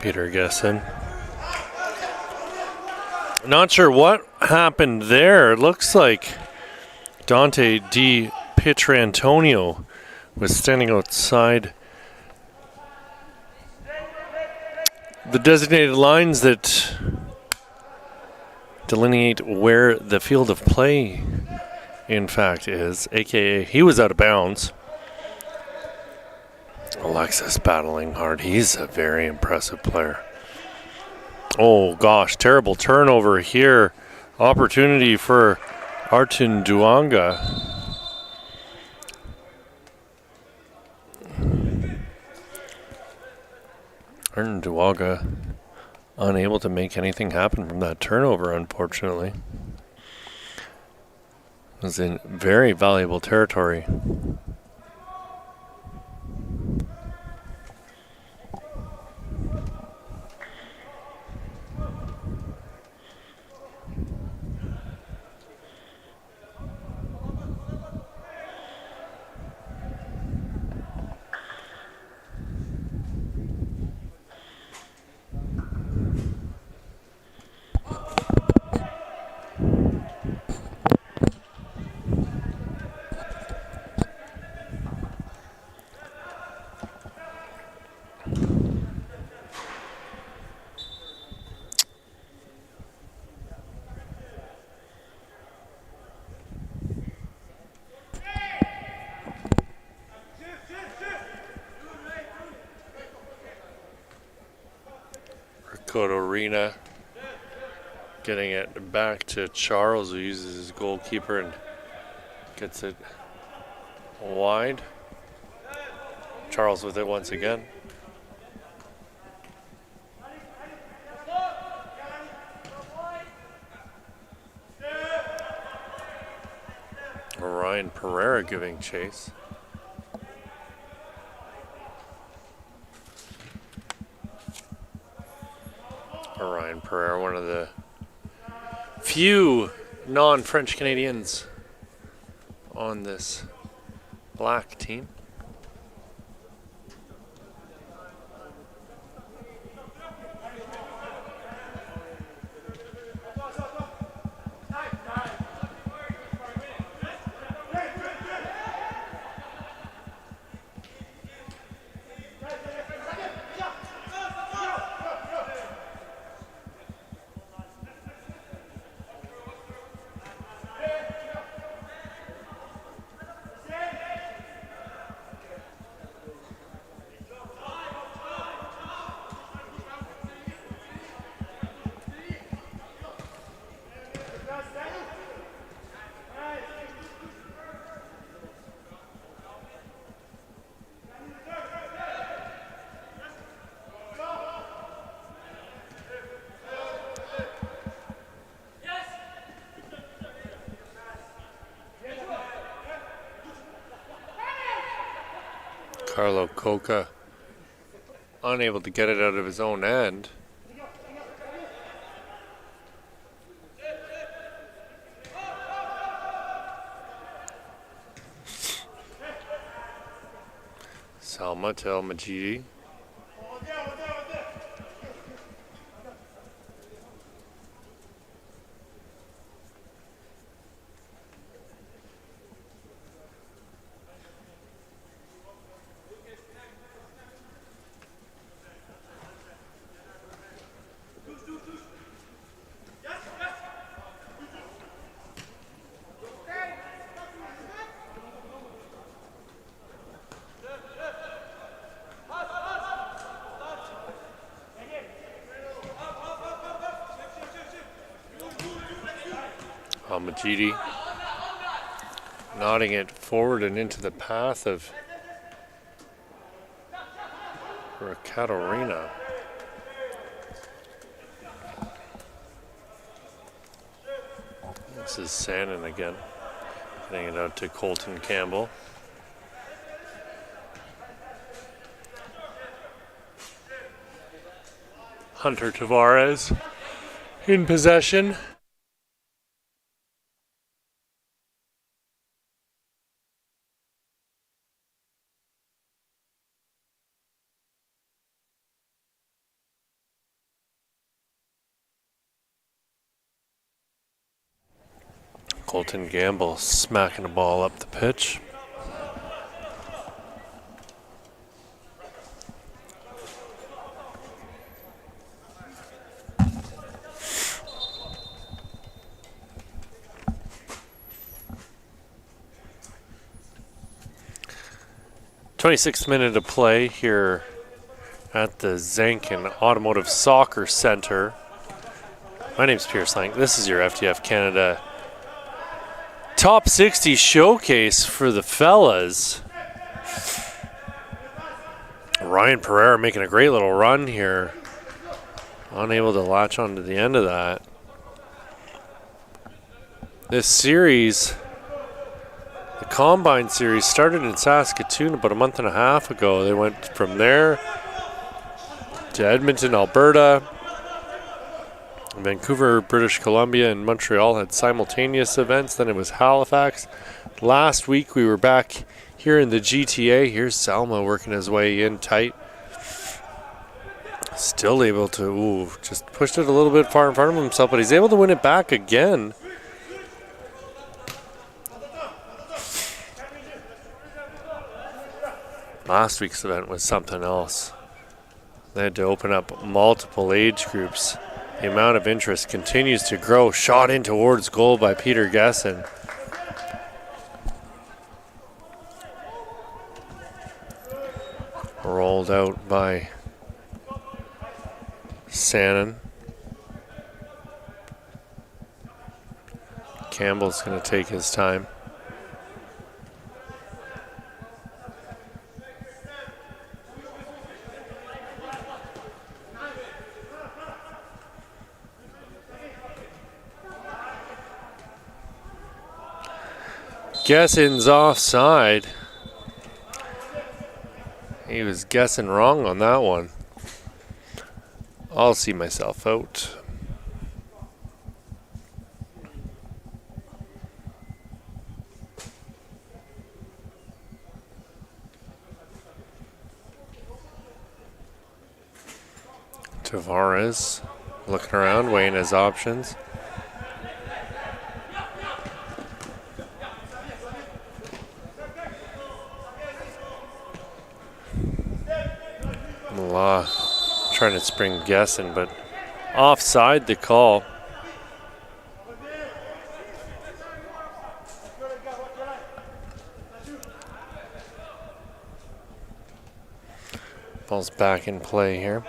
Peter Gesson. Not sure what happened there. It looks like Dante Di Pietrantonio was standing outside the designated lines that delineate where the field of play, in fact, is, aka he was out of bounds. Alexis battling hard. He's a very impressive player. Oh gosh, terrible turnover here. Opportunity for Artun Duanga. Artun Duanga unable to make anything happen from that turnover, unfortunately. It was in very valuable territory. Arena getting it back to Charles, who uses his goalkeeper and gets it wide. Charles with it once again. Ryan Pereira giving chase. Ryan Pereira, one of the few non-French Canadians on this black team. Carlo Coca unable to get it out of his own end. Salma to El Majidi. Majidi nodding it forward and into the path of Katarina. This is Sannon again, getting it out to Colton Campbell. Hunter Tavares in possession. Colton Gamble smacking the ball up the pitch. "26th minute of play here at the Zankin Automotive Soccer Center. My name's Pierce Lang. This is your FTF Canada Top 60 showcase for the fellas. Ryan Pereira making a great little run here. Unable to latch onto the end of that. This series, the Combine Series, started in Saskatoon about a month and a half ago. They went from there to Edmonton, Alberta. Vancouver, British Columbia, and Montreal had simultaneous events. Then it was Halifax. Last week we were back here in the GTA. Here's Salma working his way in tight. Still able to, just pushed it a little bit far in front of himself, but he's able to win it back again. Last week's event was something else. They had to open up multiple age groups. The amount of interest continues to grow. Shot in towards goal by Peter Gesson. Rolled out by Sannon. Campbell's going to take his time. Guessing's offside. He was guessing wrong on that one. I'll see myself out. Tavares looking around, weighing his options. Mala trying to spring guessing, but offside the call. Ball's back in play here.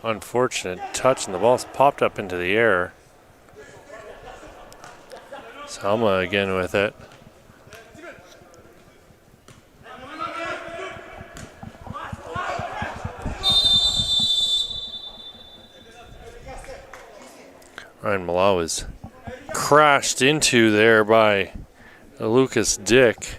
Unfortunate touch, and the ball's popped up into the air. Salma again with it. Ryan Mala was crashed into there by Lucas Dick.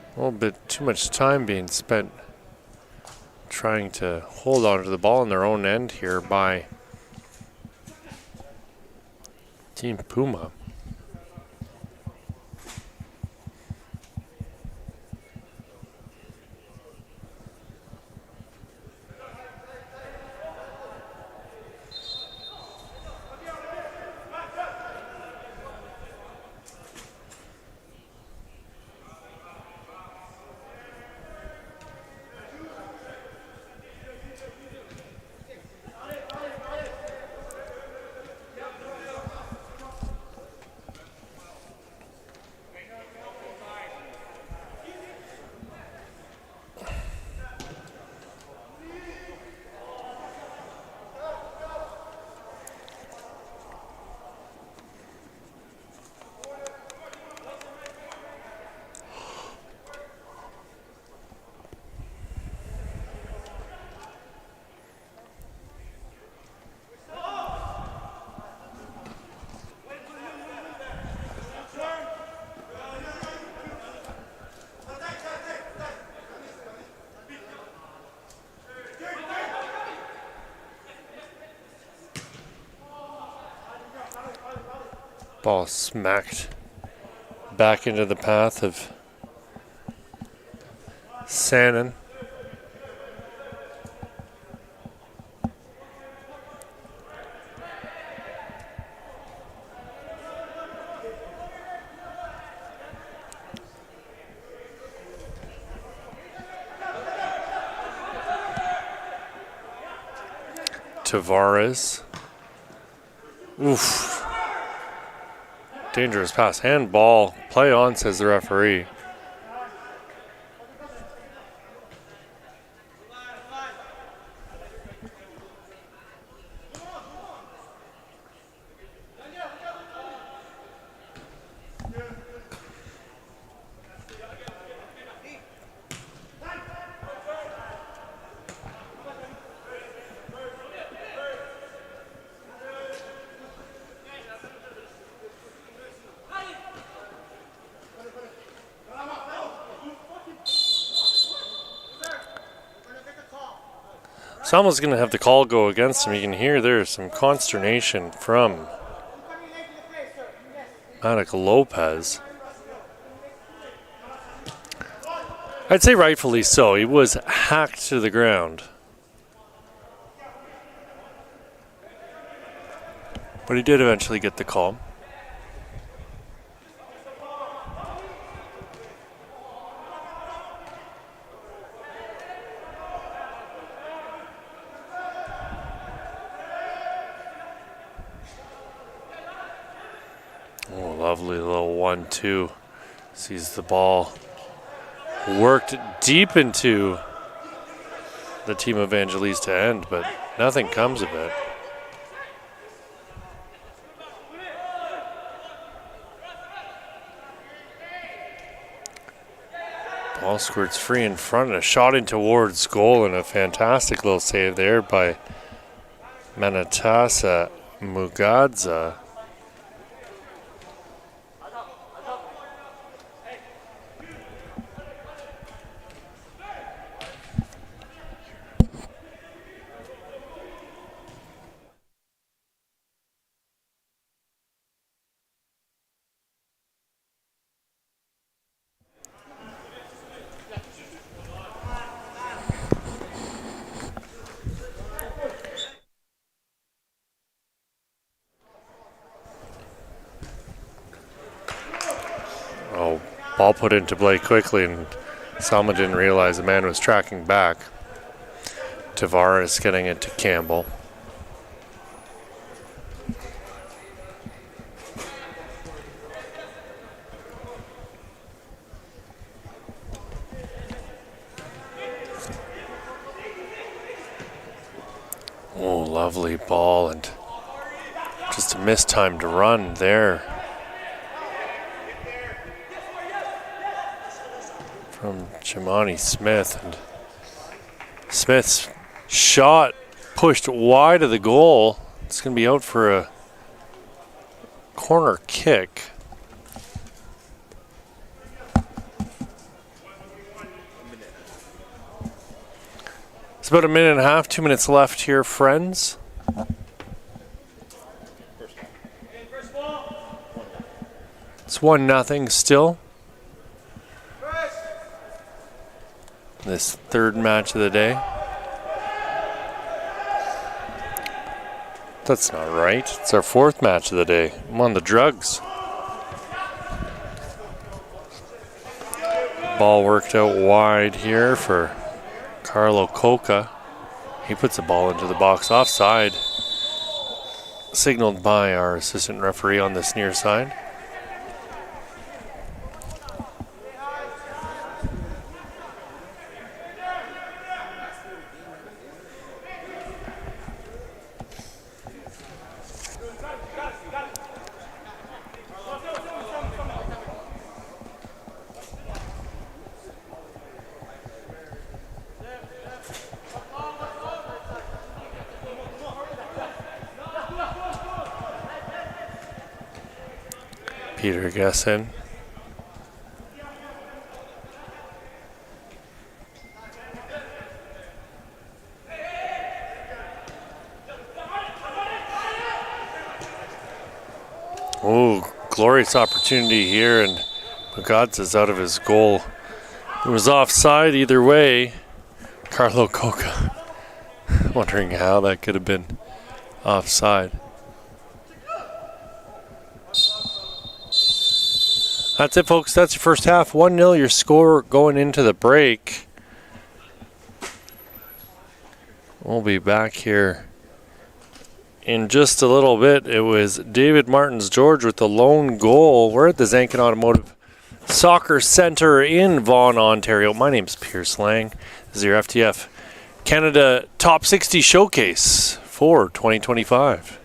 A little bit too much time being spent trying to hold on to the ball in their own end here by Team Puma. Ball smacked back into the path of Sannon. Tavares. Oof. Dangerous pass. Handball. Play on, says the referee. Salma's going to have the call go against him. You can hear there's some consternation from Maddox Lopez. I'd say rightfully so. He was hacked to the ground. But he did eventually get the call. Oh, lovely little 1-2. Sees the ball worked deep into the team Evangelista end, but nothing comes of it. Ball squirts free in front and a shot in towards goal, and a fantastic little save there by Manatasa Mugadza. Oh, ball put into play quickly, and Salma didn't realize the man was tracking back. Tavares getting it to Campbell. Oh, lovely ball, and just a mistimed run there from Jamani Smith. And Smith's shot pushed wide of the goal. It's going to be out for a corner kick. It's about a minute and a half, 2 minutes left here, friends. It's 1-0 still. This third match of the day. That's not right. It's our fourth match of the day. I'm on the drugs. Ball worked out wide here for Carlo Coca. He puts the ball into the box offside. Signaled by our assistant referee on this near side. Peter Gesson. Oh, glorious opportunity here, and Mugadza's out of his goal. It was offside either way. Carlo Coca wondering how that could have been offside. That's it, folks. That's your first half. 1-0 your score going into the break. We'll be back here in just a little bit. It was David Martins George with the lone goal. We're at the Zankin Automotive Soccer Center in Vaughan, Ontario. My name's Pierce Lang. This is your FTF Canada Top 60 Showcase for 2025.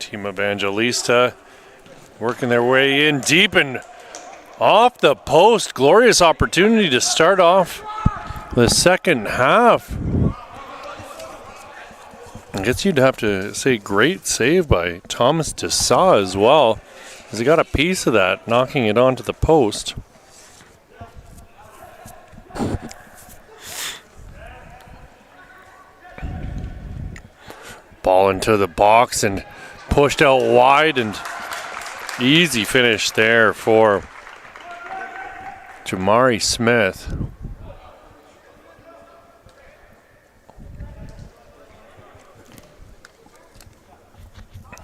Team Evangelista working their way in deep and off the post. Glorious opportunity to start off the second half. I guess you'd have to say great save by Thomas Dessau as well, as he got a piece of that, knocking it onto the post. Ball into the box and pushed out wide, and easy finish there for Jamari Smith.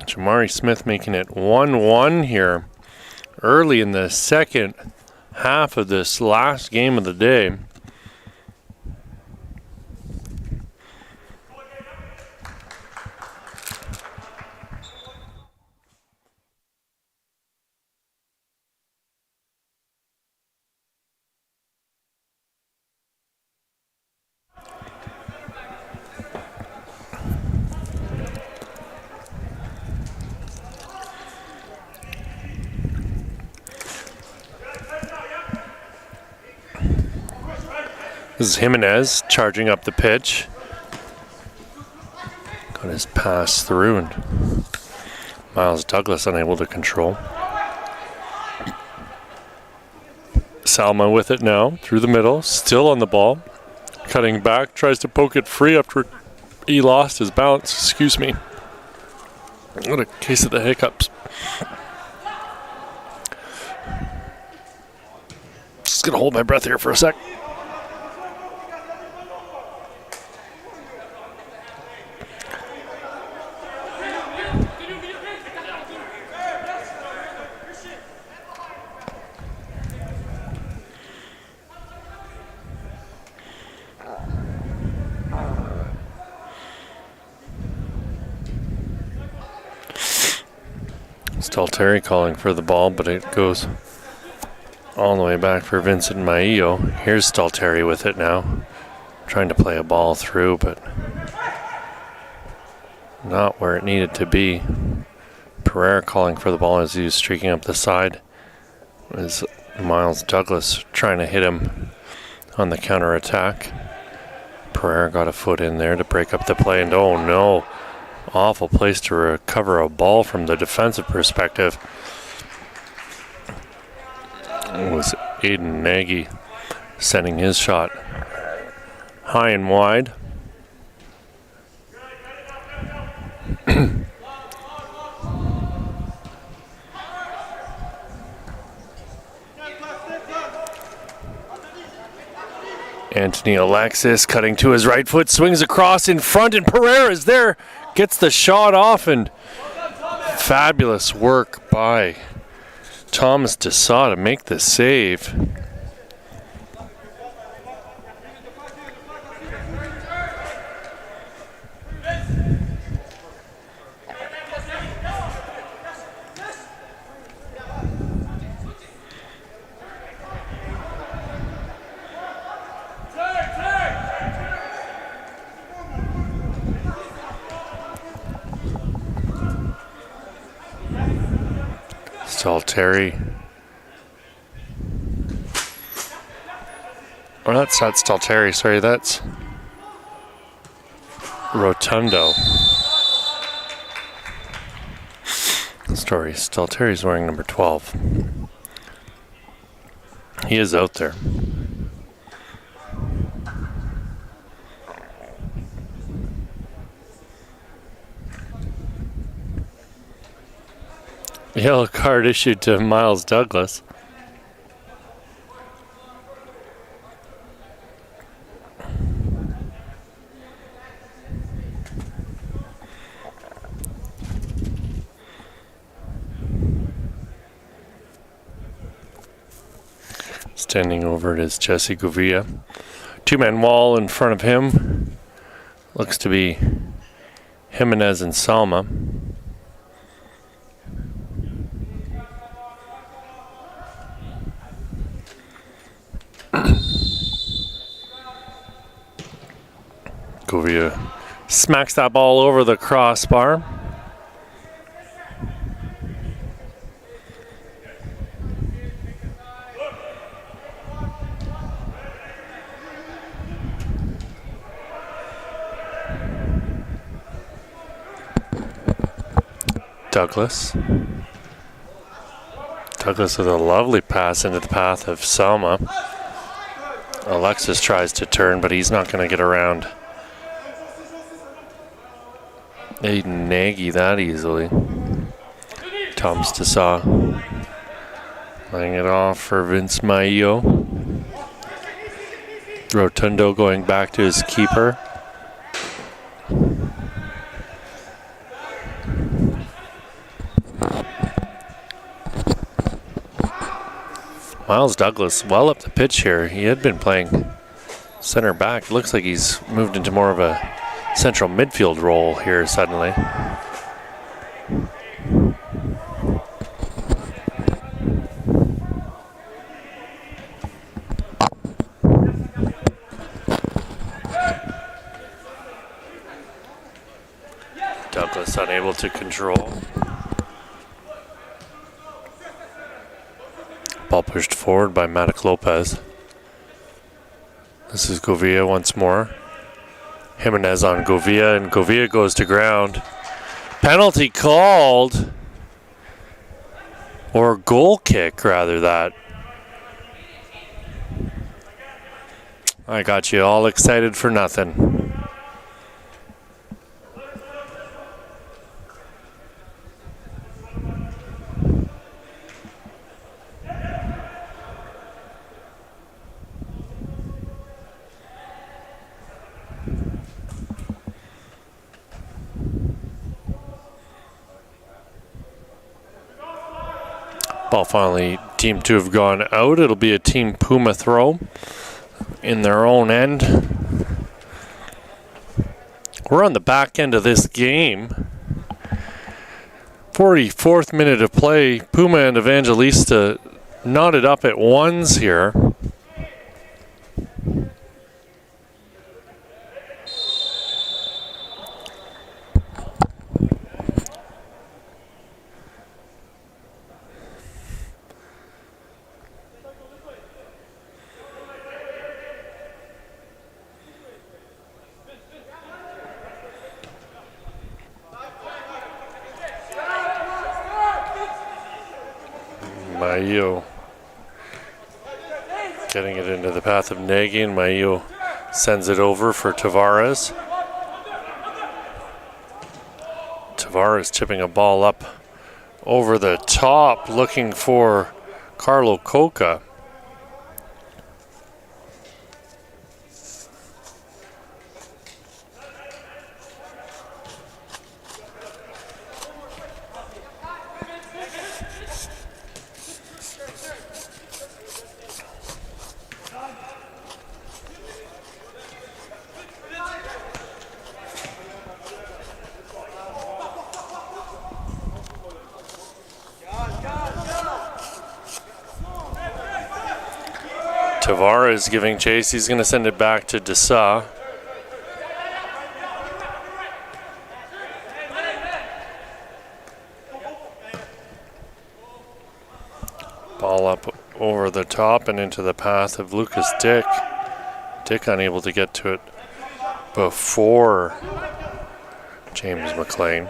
Jamari Smith making it 1-1 here early in the second half of this last game of the day. This is Jimenez charging up the pitch. Got his pass through, and Miles Douglas unable to control. Salma with it now, through the middle, still on the ball. Cutting back, tries to poke it free after he lost his balance. Excuse me. What a case of the hiccups. Just gonna hold my breath here for a sec. Stalteri calling for the ball, but it goes all the way back for Vincent Maillo. Here's Stalteri with it now, trying to play a ball through, but not where it needed to be. Pereira calling for the ball as he was streaking up the side. As Miles Douglas trying to hit him on the counterattack. Pereira got a foot in there to break up the play, and oh no, awful place to recover a ball from the defensive perspective. It was Aiden Nagy sending his shot high and wide. Anthony Alexis cutting to his right foot, swings across in front, and Pereira is there, gets the shot off, and fabulous work by Thomas Dessau to make the save. Stalteri. Oh, that's not Stalteri, sorry, that's Rotundo. Sorry, Stalteri's wearing number 12. He is out there. Yellow card issued to Miles Douglas. Standing over it is Jesse Govia. Two-man wall in front of him. Looks to be Jimenez and Salma. Govia smacks that ball over the crossbar. Douglas. Douglas with a lovely pass into the path of Selma. Alexis tries to turn, but he's not going to get around Aiden Nagy that easily. Thomas Dessa laying it off for Vince Maio. Rotundo going back to his keeper. Miles Douglas well up the pitch here. He had been playing center back. Looks like he's moved into more of a central midfield role here suddenly. Douglas unable to control. Ball pushed forward by Matic Lopez. This is Govia once more. Jimenez on Govia, and Govia goes to ground. Penalty called. Or goal kick, rather, that. I got you all excited for nothing. Ball finally deemed to have gone out. It'll be a Team Puma throw in their own end. We're on the back end of this game. 44th minute of play. Puma and Evangelista knotted up at ones here. Maio getting it into the path of Nagy, and Maio sends it over for Tavares. Tavares chipping a ball up over the top, looking for Carlo Coca. Tavares giving chase. He's going to send it back to Dessa. Ball up over the top and into the path of Lucas Dick. Dick unable to get to it before James McLean.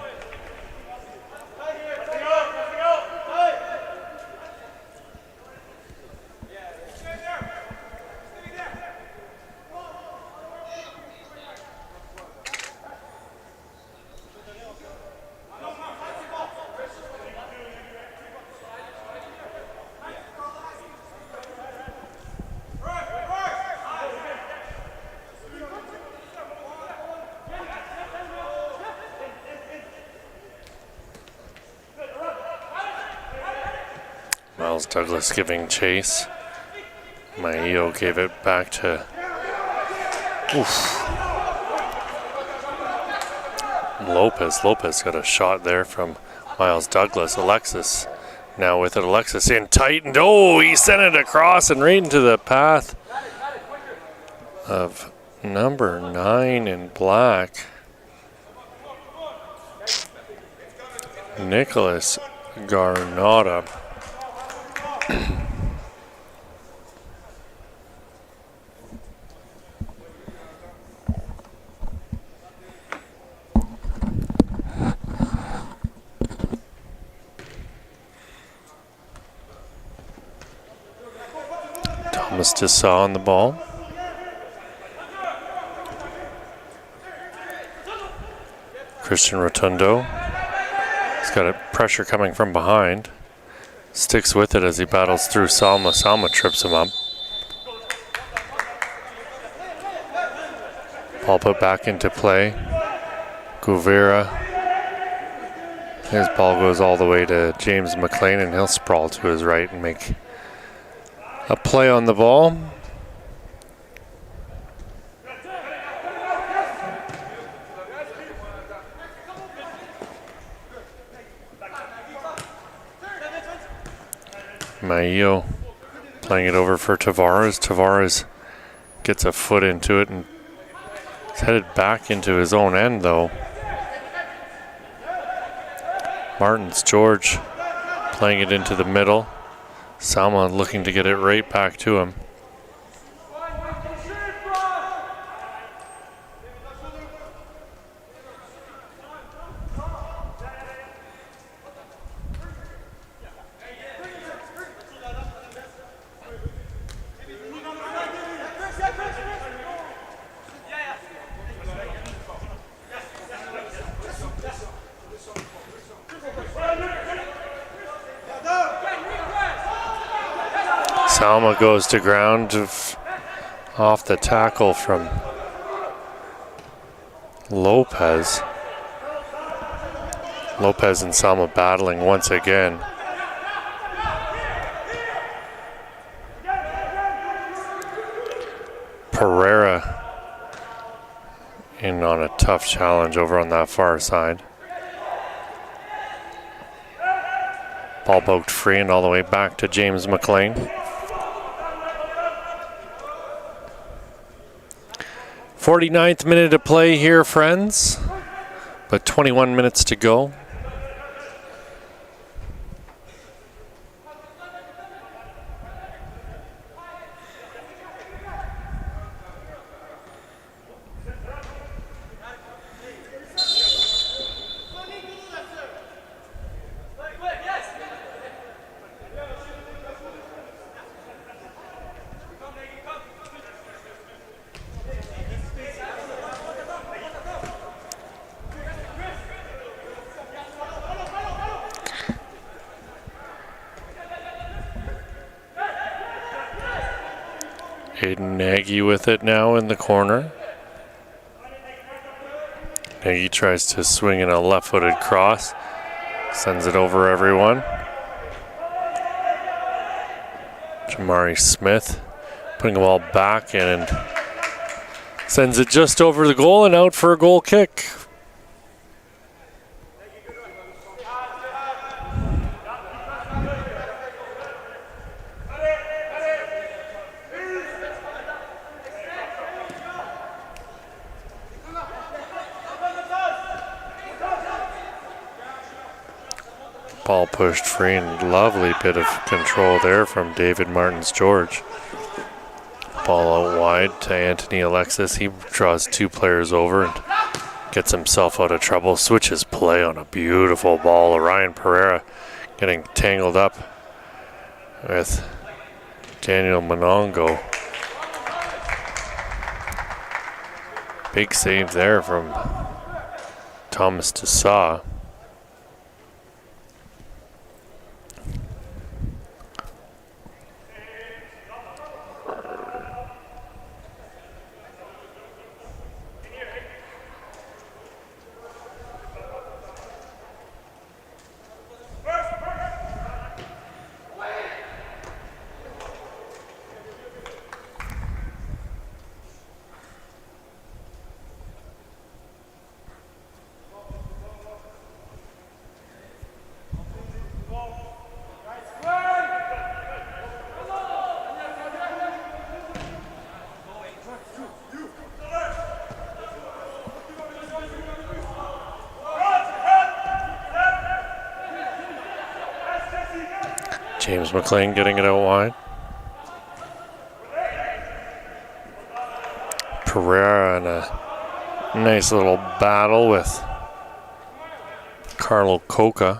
Miles Douglas giving chase. Maio gave it back to... Lopez got a shot there from Miles Douglas. Alexis now with it. Alexis in tight, and he sent it across and right into the path of number 9 in black, Nicholas Garnata. Thomas Dessau on the ball. Christian Rotundo. He's got a pressure coming from behind. Sticks with it as he battles through Salma. Salma trips him up. Ball put back into play. Guvera. His ball goes all the way to James McLean, and he'll sprawl to his right and make a play on the ball. Maio playing it over for Tavares. Tavares gets a foot into it and is headed back into his own end, though. Martins George playing it into the middle. Salma looking to get it right back to him. Salma goes to ground off the tackle from Lopez. Lopez and Salma battling once again. Pereira in on a tough challenge over on that far side. Ball poked free and all the way back to James McLean. 49th minute of play here, friends, but 21 minutes to go. Aiden Nagy with it now in the corner. Nagy tries to swing in a left-footed cross. Sends it over everyone. Jamari Smith putting the ball back in and sends it just over the goal and out for a goal kick. Ball pushed free and lovely bit of control there from David Martins George. Ball out wide to Anthony Alexis. He draws two players over and gets himself out of trouble. Switches play on a beautiful ball. Orion Pereira getting tangled up with Daniel Monongo. Big save there from Thomas Dessau. James McLean getting it out wide. Pereira in a nice little battle with Carlo Coca.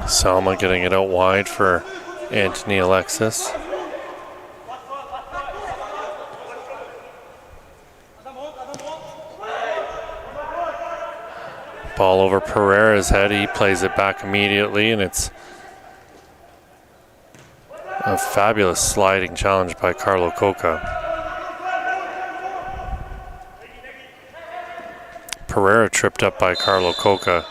Salma getting it out wide for Anthony Alexis. Ball over Pereira's head. He plays it back immediately, and it's a fabulous sliding challenge by Carlo Coca. Pereira tripped up by Carlo Coca.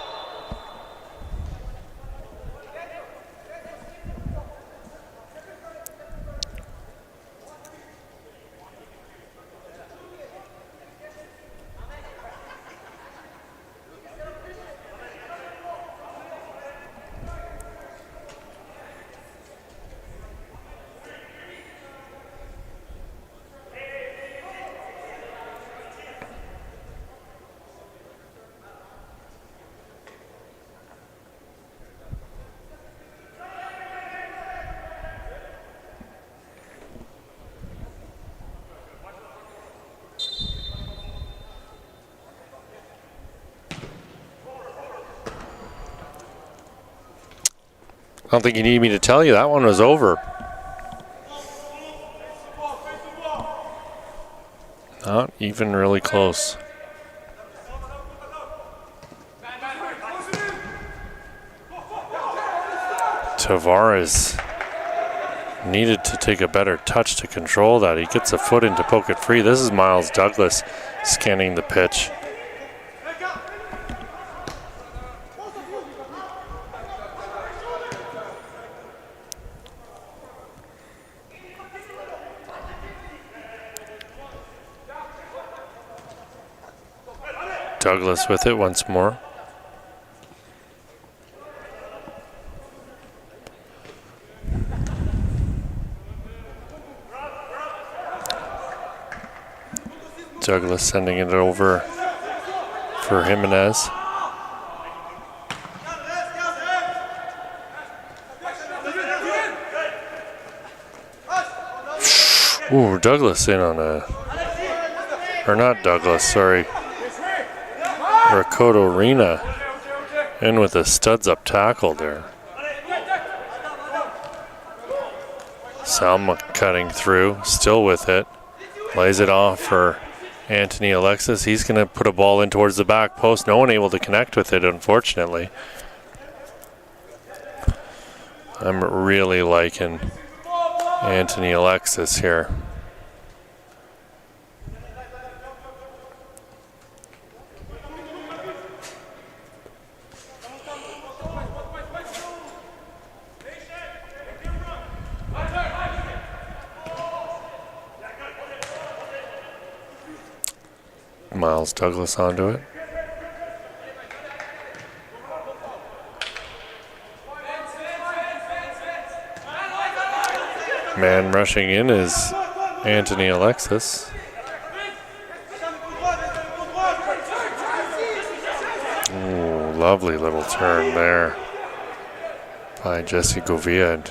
I don't think you need me to tell you that one was over. Not even really close. Tavares needed to take a better touch to control that. He gets a foot in to poke it free. This is Miles Douglas scanning the pitch. Douglas with it once more. Douglas sending it over for Jimenez. Ooh, Douglas in on a... Or not Douglas, sorry. Rakoto Rena in with a studs-up tackle there. Salma cutting through, still with it. Lays it off for Anthony Alexis. He's going to put a ball in towards the back post. No one able to connect with it, unfortunately. I'm really liking Anthony Alexis here. Miles Douglas onto it. Man rushing in is Anthony Alexis. Ooh, lovely little turn there by Jesse Govia. And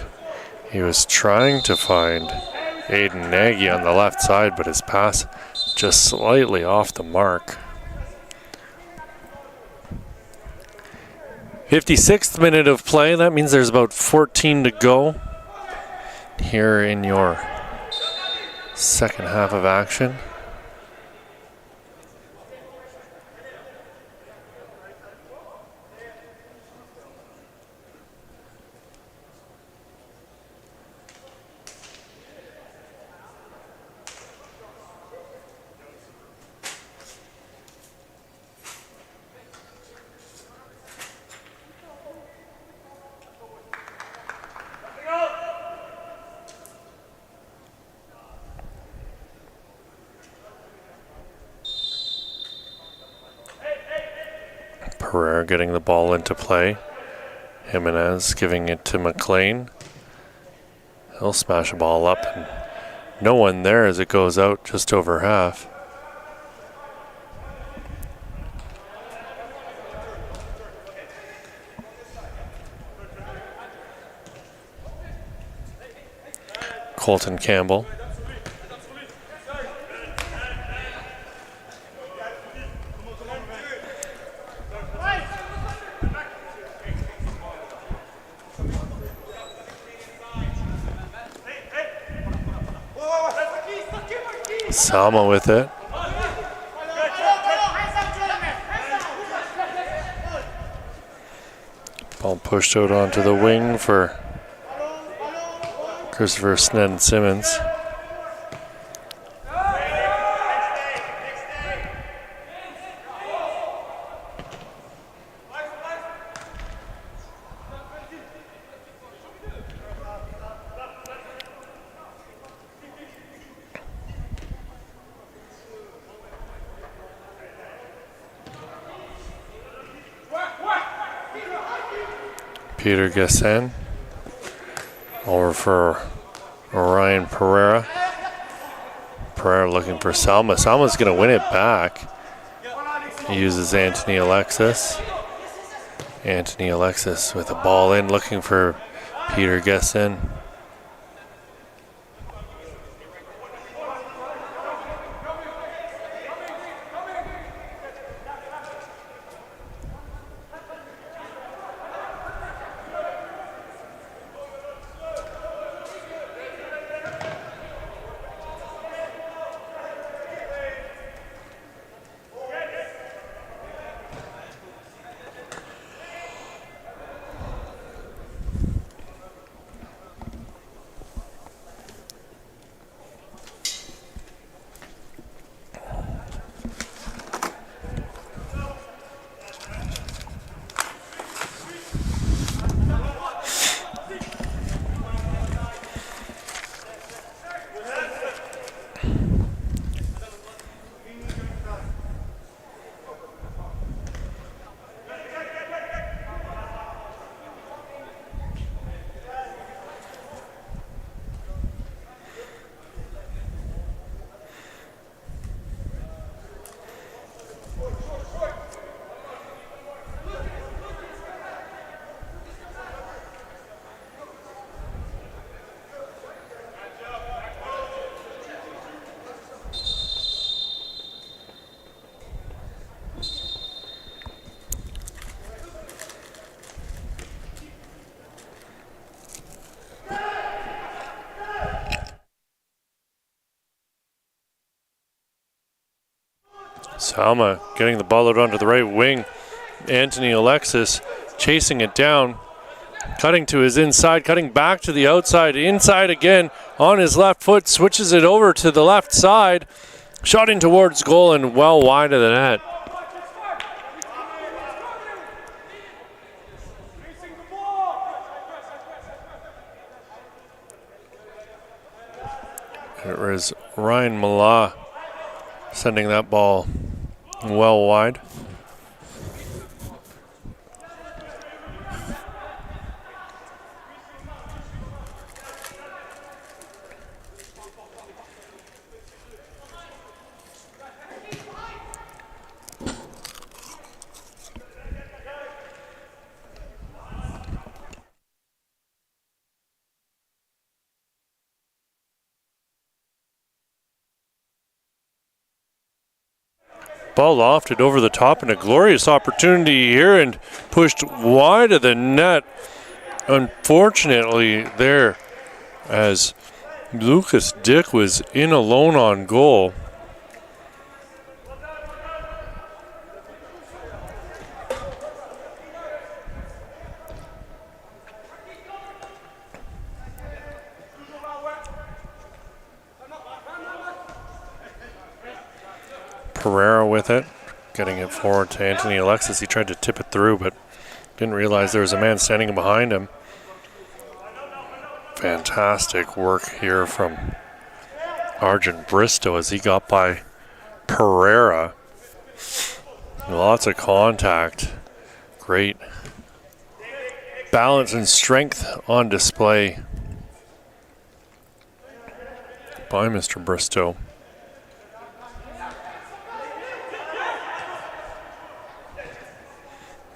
he was trying to find Aiden Nagy on the left side, but his pass just slightly off the mark. 56th minute of play. That means there's about 14 to go here in your second half of action. Pereira getting the ball into play. Jimenez giving it to McLean. He'll smash a ball up, and no one there as it goes out just over half. Colton Campbell. Salma with it. Ball pushed out onto the wing for Christopher Snedden-Simmons. Peter Gassan over for Ryan Pereira. Pereira looking for Salma. Salma's going to win it back. He uses Anthony Alexis. Anthony Alexis with the ball in, looking for Peter Gassan. Salma getting the ball out onto the right wing. Anthony Alexis chasing it down, cutting to his inside, cutting back to the outside, inside again on his left foot, switches it over to the left side, shot in towards goal and well wide of the net. It was Ryan Mala sending that ball well wide. Ball lofted over the top and a glorious opportunity here and pushed wide of the net. Unfortunately there, as Lucas Dick was in alone on goal. Pereira with it, getting it forward to Anthony Alexis. He tried to tip it through, but didn't realize there was a man standing behind him. Fantastic work here from Arjun Bristow as he got by Pereira. Lots of contact. Great balance and strength on display by Mr. Bristow.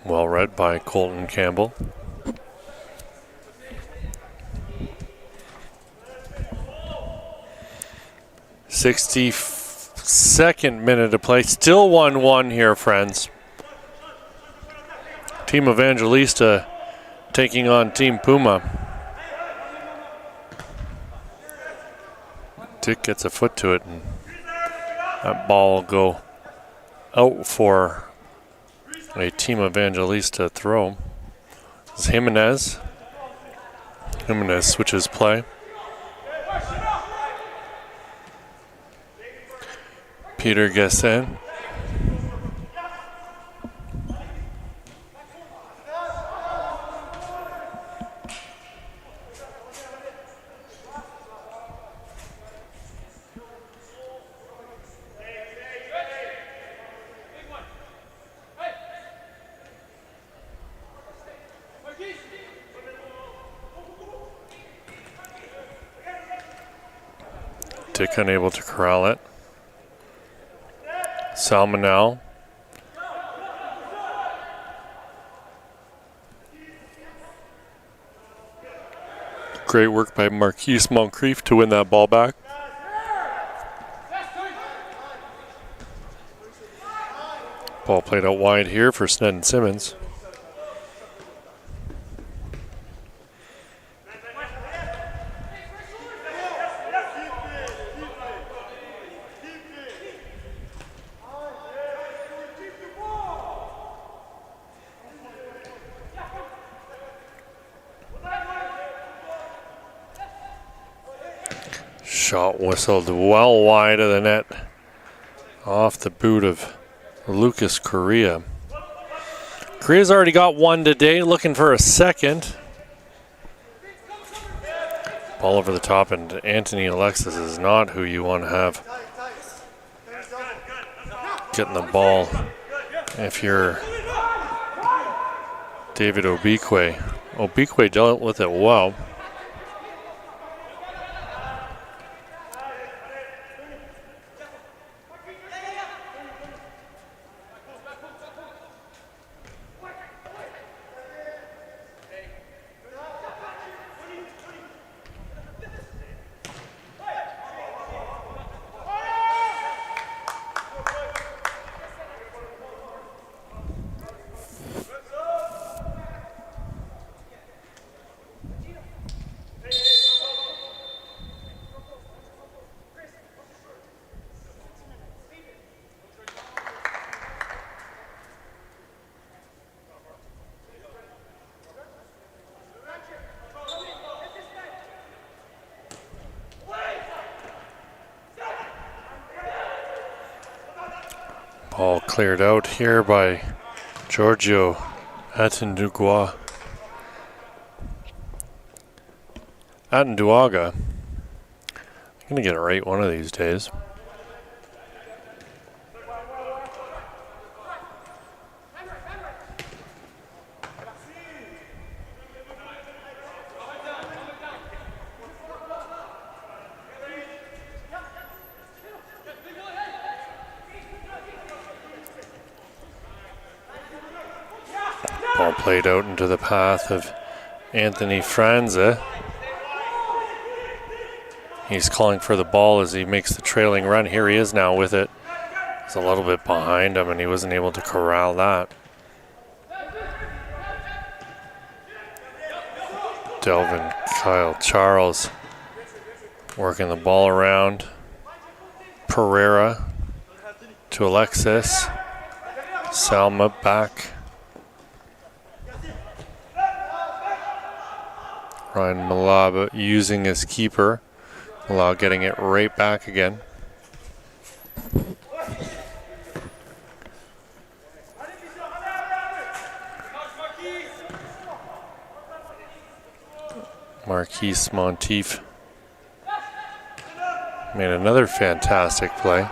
Well read by Colton Campbell. Second minute to play. Still 1-1 here, friends. Team Evangelista taking on Team Puma. Dick gets a foot to it and That ball will go out for a Team Evangelista throw. It's Jimenez. Jimenez switches play. Peter Gassin. Dick unable to corral it. Salmonel. Great work by Marquise Moncrief to win that ball back. Ball played out wide here for Snedden Simmons. Shot whistled well wide of the net, off the boot of Lucas Correa. Correa's already got one today, looking for a second. Ball over the top, and Anthony Alexis is not who you want to have getting the ball if you're David Obikwe. Obikwe dealt with it well. Ball cleared out here by Giorgio Atenduaga. I'm going to get it right one of these days. Ball played out into the path of Anthony Franza. He's calling for the ball as he makes the trailing run. Here he is now with it. He's a little bit behind him, and he wasn't able to corral that. Delvin Kyle Charles working the ball around. Pereira to Alexis. Salma back. Ryan Malaba using his keeper. Malaba getting it right back again. Marquise Monteith made another fantastic play.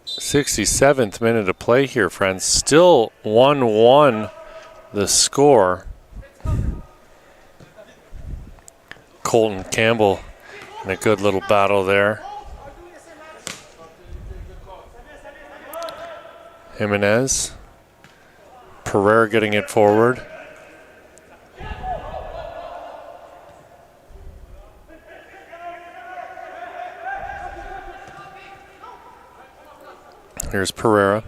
.67th minute of play here, friends. Still 1-1 the score. Colton Campbell in a good little battle there. Jimenez. Pereira getting it forward. Here's Pereira.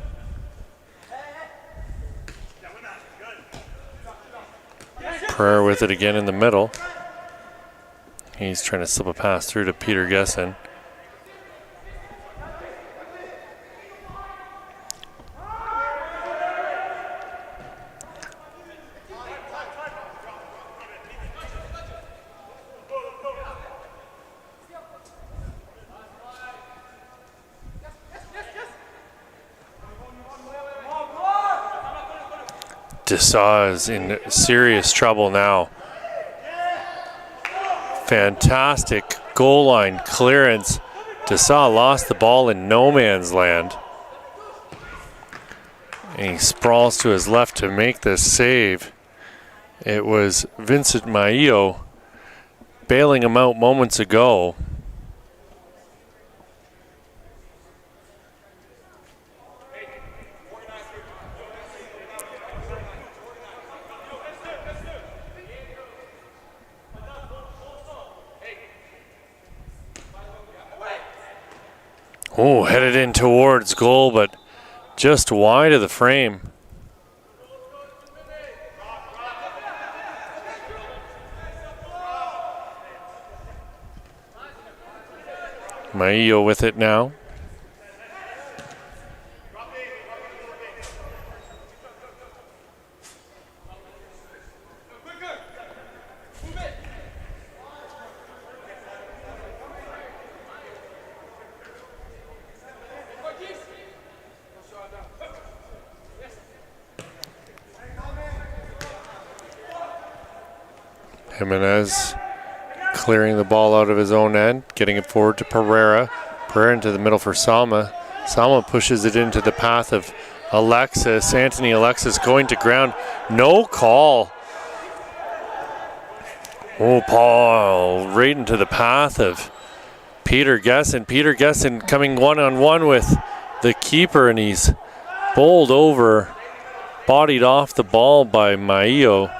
Pereira with it again in the middle. He's trying to slip a pass through to Peter Gesson. Desaw is in serious trouble now. Fantastic goal line clearance. Desaw lost the ball in no man's land. And he sprawls to his left to make this save. It was Vincent Maillo bailing him out moments ago. Oh, headed in towards goal, but just wide of the frame. Maillo with it now. Jimenez clearing the ball out of his own end, getting it forward to Pereira. Pereira into the middle for Salma. Salma pushes it into the path of Alexis. Anthony Alexis going to ground. No call. Oh, Paul right into the path of Peter Gesson. Peter Gesson coming one-on-one with the keeper, and he's bowled over, bodied off the ball by Maillo.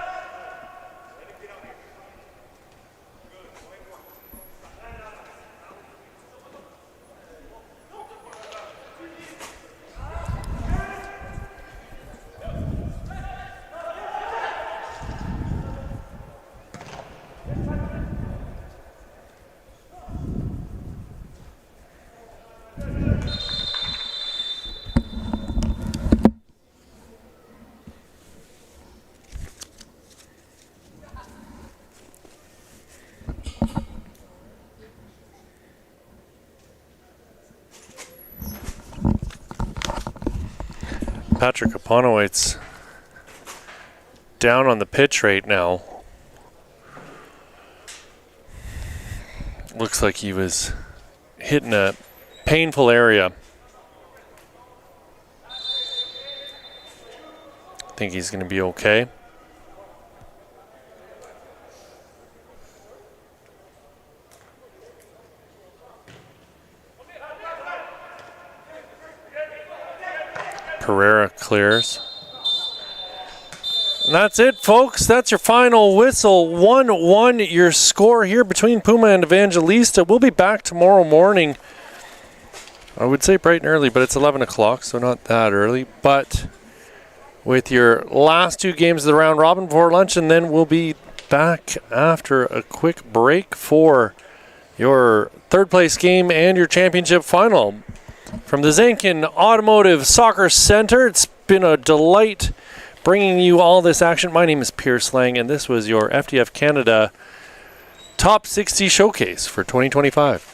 Patrick Aponowaite's down on the pitch right now. Looks like he was hitting a painful area. I think he's going to be okay. Pereira clears. And that's it, folks. That's your final whistle. 1-1 your score here between Puma and Evangelista. We'll be back tomorrow morning. I would say bright and early, but it's 11 o'clock, so not that early. But with your last two games of the round robin before lunch, and then we'll be back after a quick break for your third place game and your championship final. From the Zankin Automotive Soccer Center, it's been a delight bringing you all this action. My name is Pierce Lang, and this was your FTF Canada Top 60 Showcase for 2025.